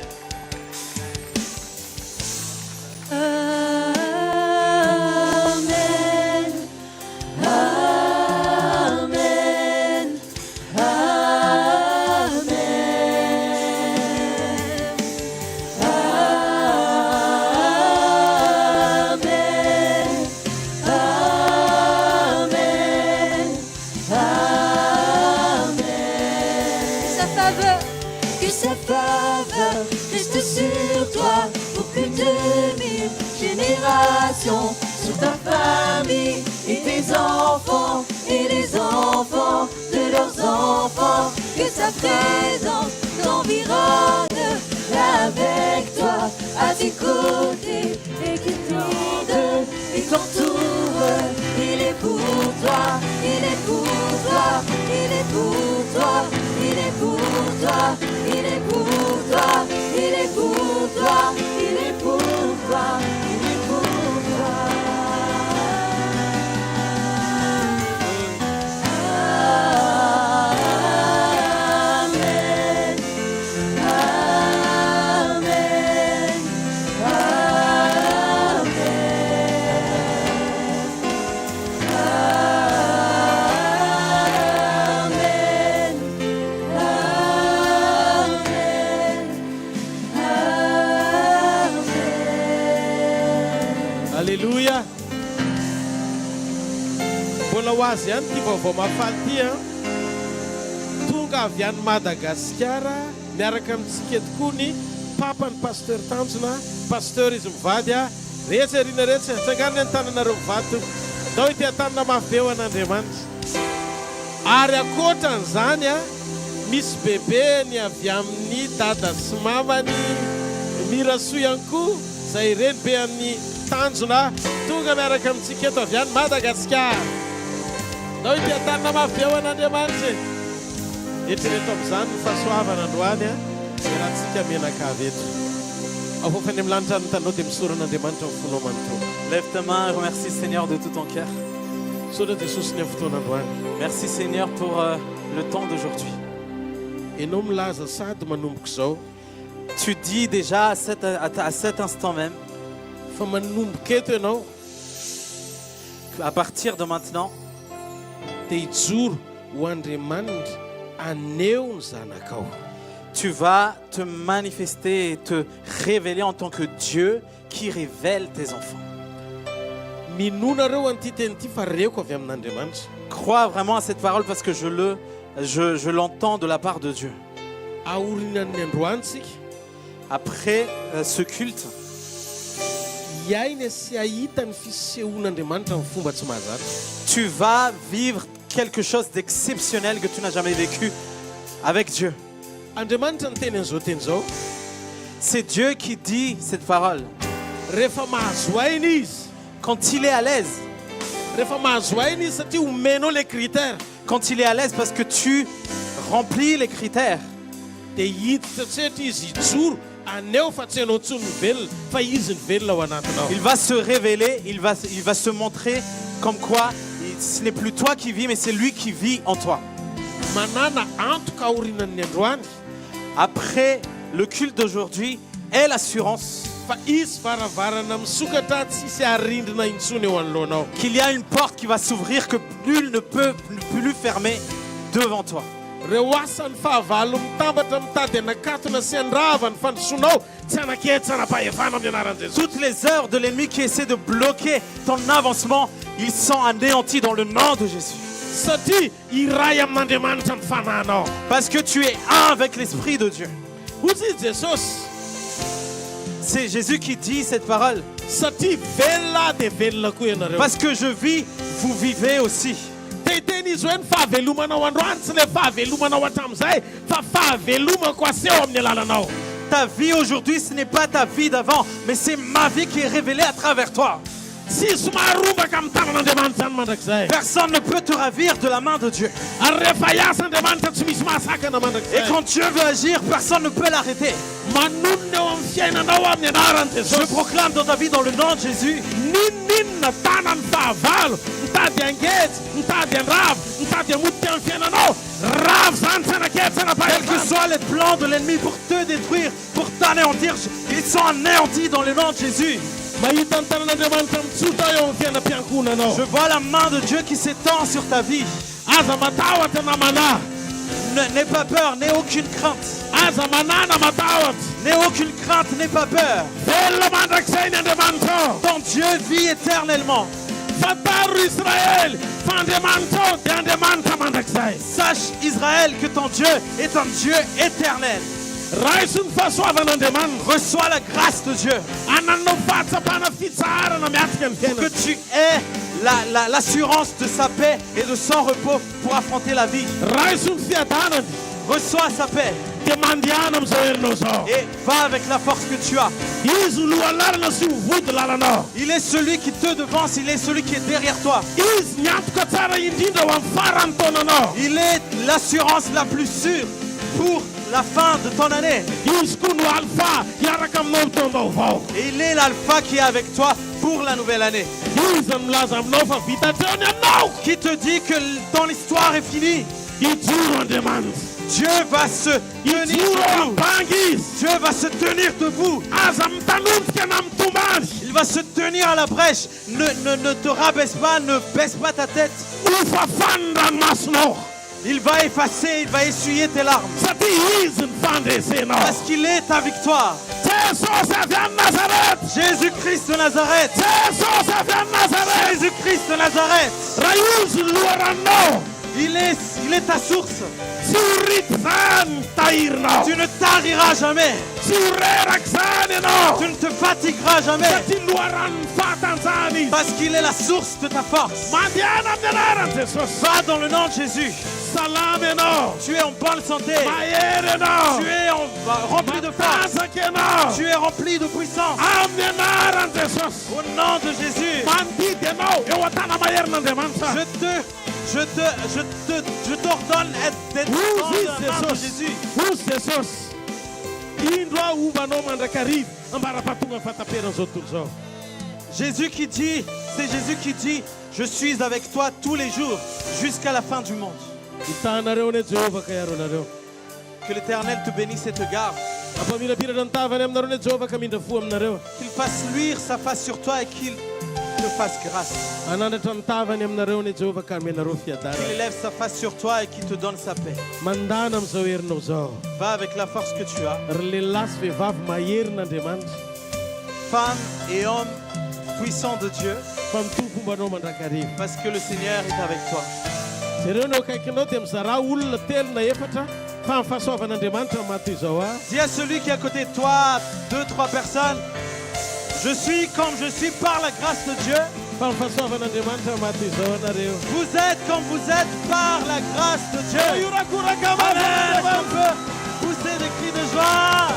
Speaker 4: Reste sur toi pour plus de 1000 générations, sur ta famille et tes enfants et les enfants de leurs enfants. Que sa présence t'environne avec toi, à tes côtés et qui t'aide et t'entoure. Il est pour toi, il est pour toi, il est pour toi, il est pour toi, il est pour toi, il est pour toi, il est pour toi, il est pour toi. Amen, amen, amen.
Speaker 11: Alléluia. Mbola ho azy ihany ty vaovao mafaly ty a. Tonga avy any Madagasikara miaraka amintsika tokoa ny papany pasteur Tanjona. Pasteur izy mivady a. Rehetra rina rehetra tsanganany ny tananareo mivady to. Dao ity tanana mafy be ho an'Andriamanitra. Ary akoatran'izany a, misy bebe ny avy amin'ny dada sy mamany Miraso ihany koa izay reny be amin'ny Tanjona. Tonga miaraka amintsika eto avy any Madagasikara. Dao ity tanana mafy be ho an'Andriamanitra. Eritrereto amin'izany ny fahasoavana androany a, rahantsika menakavy eto. Afofany amin'ny lanitra ny tanao dia misoran'Andriamanitra amin'ny fonao manontolo.
Speaker 14: Lève ta main et remercie Seigneur de tout ton cœur.
Speaker 11: Sora Jesosy ny amin'ny fotoana androany.
Speaker 14: Merci Seigneur pour le temps d'aujourd'hui.
Speaker 11: Ianao milaza sady manomboka izao.
Speaker 14: Tu dis déjà à cet instant même,
Speaker 11: fa manomboka eto ianao,
Speaker 14: à partir de maintenant,
Speaker 11: dia hijoro ho Andriamanitra aneo ny zanakao.
Speaker 14: Tu vas te manifester et te révéler en tant que Dieu qui révèle tes enfants.
Speaker 11: Minonareo an'ity teny ity fa reko avy amin'Andriamanitra.
Speaker 14: Crois vraiment à cette parole parce que je l'entends de la part de Dieu.
Speaker 11: Aorinan'ny androantsika.
Speaker 14: Après ce culte,
Speaker 11: iaina sy ahita ny fisehoan'Andriamanitra amin'ny fomba tsy mahazatra.
Speaker 14: Tu vas vivre quelque chose d'exceptionnel que tu n'as jamais vécu avec Dieu.
Speaker 11: Andriamanitra ny teny an'izao teny izao.
Speaker 14: C'est Dieu qui dit cette parole.
Speaker 11: Rehefa mahazo aina izy,
Speaker 14: quand il est à l'aise,
Speaker 11: rehefa mahazo aina izy satria omenao les critères,
Speaker 14: quand il est à l'aise parce que tu remplis les critères,
Speaker 11: dia hiditra tsetra izy hijoro aneo fa tsy ianao ntsony velona fa izy ny velona ao anatinao.
Speaker 14: il va se révéler, il va se montrer comme quoi ce n'est plus toi qui vis mais c'est lui qui vit en toi.
Speaker 11: Manana antoka aorinan'ny androany.
Speaker 14: Après le culte d'aujourd'hui est l'assurance
Speaker 11: fa izy varavarana misokatra tsisy arindrina intsony eo anoloanao.
Speaker 14: Qu'il y a une porte qui va s'ouvrir que nul ne peut plus fermer devant toi.
Speaker 11: Reo asan'ny fahavalo mitambatra mitady anakatona sy andrava ny fandrosoanao tsy anaketsy anapahefana amin'ny anaran'i Jésus.
Speaker 14: Toutes les œuvres de l'ennemi qui essaient de bloquer ton avancement, ils sont anéantis dans le nom de Jésus.
Speaker 11: Satria iray amin'Andriamanitra ny fanahinao.
Speaker 14: Parce que tu es un avec l'Esprit de Dieu.
Speaker 11: Hozy Jesosy.
Speaker 14: C'est Jésus qui dit cette parole.
Speaker 11: Satria velona dia velona koa ianareo.
Speaker 14: Parce que je vis, vous vivez aussi.
Speaker 11: Teny izy hoe ny fahavelomanao androany tsy le fahavelomanao hatramin'izay fa fahavelomako aseho amin'ny alalanao.
Speaker 14: Ta vie aujourd'hui, ce n'est pas ta vie d'avant, mais c'est ma vie qui est révélée à travers toi.
Speaker 11: Tsisy maharombaka amin'ny tanan'Andriamanitra zany mandrakizay.
Speaker 14: Personne ne peut te ravir de la main de Dieu.
Speaker 11: Ary rehefa hiasa Andriamanitra tsy misy mahasakana mandrakizay.
Speaker 14: Et quand Dieu veut agir, personne ne peut l'arrêter.
Speaker 11: Manonona eo amin'ny fiainanao amin'ny anaran'i Jesosy.
Speaker 14: Je proclame dans ta vie dans le nom de Jésus.
Speaker 11: Ninninona tanany fahavalo mitady angetsy, mitady andrava, mitady hamotika amin'ny fiainanao. Ravo zany tsy anaketsy
Speaker 14: Quels que soient les plans de l'ennemi pour te détruire, pour t'anéantir, ils sont anéantis dans le nom de Jésus.
Speaker 11: Je
Speaker 14: vois la main de Dieu qui s'étend sur ta vie. N'aie pas peur, n'aie aucune crainte. N'aie aucune crainte, n'aie pas peur. Ton Dieu vit éternellement. Sache Israël que ton Dieu est un Dieu éternel. Reçois la grâce de Dieu. Que tu aies l'assurance de sa paix et de son repos pour affronter la vie. Reçois sa paix. Et va avec la force que tu as. Il est celui qui te devance, il est celui qui est derrière toi. Il est l'assurance la plus sûre pour la fin de ton année. Et il est l'alpha qui est avec toi pour la nouvelle année. Qui te dit que ton histoire est finie. Dieu va se tenir debout. Dieu va se tenir debout. Il va se tenir à la brèche. Ne te rabaisse pas, ne baisse pas ta tête. Il va effacer, il va essuyer tes larmes. Parce qu'il est ta victoire. Jésus-Christ de Nazareth. Jésus-Christ de Nazareth. Il est ta source. Tu ne tariras jamais. Tu ne te fatigueras jamais. Parce qu'il est la source de ta force. Va dans le nom de Jésus. Tu es en bonne santé. Tu es rempli de force. Tu es rempli de puissance. Au nom de Jésus. Je t'ordonne d'être dans le nom de Jésus. Jésus qui dit, c'est Jésus qui dit, je suis avec toi tous les jours jusqu'à la fin du monde. Que l'Éternel te bénisse et te garde. Qu'il fasse luire sa face sur toi et qu'il te fasse grâce. Qu'il élève sa face sur toi et qu'il te donne sa paix. Va avec la force que tu as. Femme et homme puissants de Dieu. Parce que le Seigneur est avec toi. Dis à celui qui est à côté de toi, 2-3 personnes, je suis comme je suis par la grâce de Dieu. Vous êtes comme vous êtes par la grâce de Dieu. Amen. On peut pousser des cris de joie.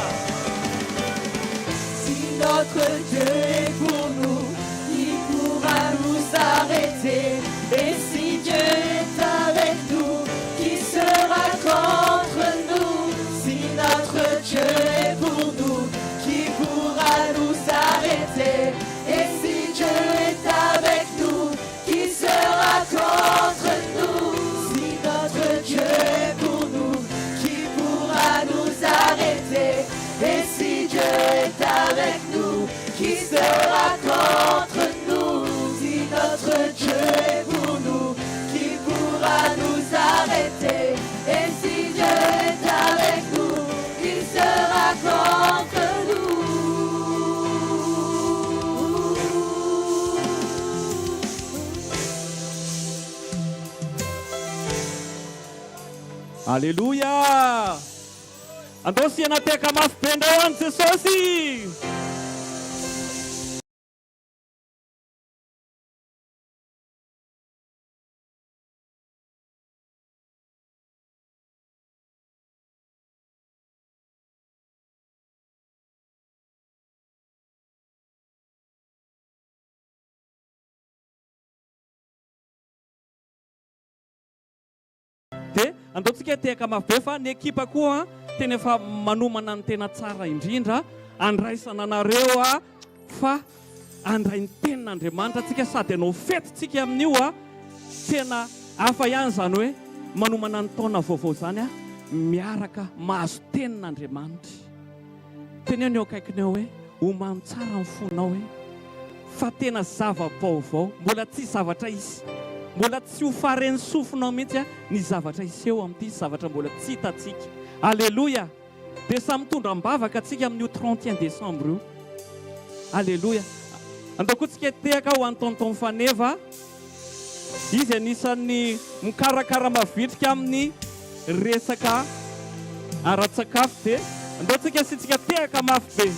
Speaker 4: Si notre Dieu est pour nous, qui pourra nous arrêter? Et si Dieu est avec nous, qui sera contre nous? Si notre Dieu est pour nous, qui pourra nous arrêter? Et si Dieu est avec nous, qui sera contre nous? Si notre Dieu est pour nous, qui pourra nous arrêter? Et si Dieu est avec nous, qui sera contre nous? Si notre Dieu est pour nous, qui pourra nous arrêter? Et si Dieu est avec nous, qui sera contre nous?
Speaker 13: Alléluia. Andosi anateka mafipenda wangu Yesosi. De andotsika teka mafy fa ny ekipa koa tena efa manomana ny tena tsara indrindra andraisana anareo fa andray ny tenin'Andriamanitra tsika sady anao fetintsika amin'io tena hafa ihany zany hoe manomana ny taona vaovao zany miaraka mahazo tenin'Andriamanitra. Tena eo akaikinao hoe homano tsara ny fonao hoe fa tena zava-baovao, mbola tsy zavatra izy. Mbola tsy ho faren'ny sofinao mihitsy ny zavatra iseho amin'ity zavatra mbola tsy hitantsika. Alléluia. Dia samy mitondra mbavaka atsika amin'io 31 décembre io. Alléluia. Andakotsika tehaka ho an'ny tonton Faneva. Izy anisan'ny mikarakara mavitrika amin'ny resaka ara-tsakafo. Dia andaotsika sitsika tehaka mafy be.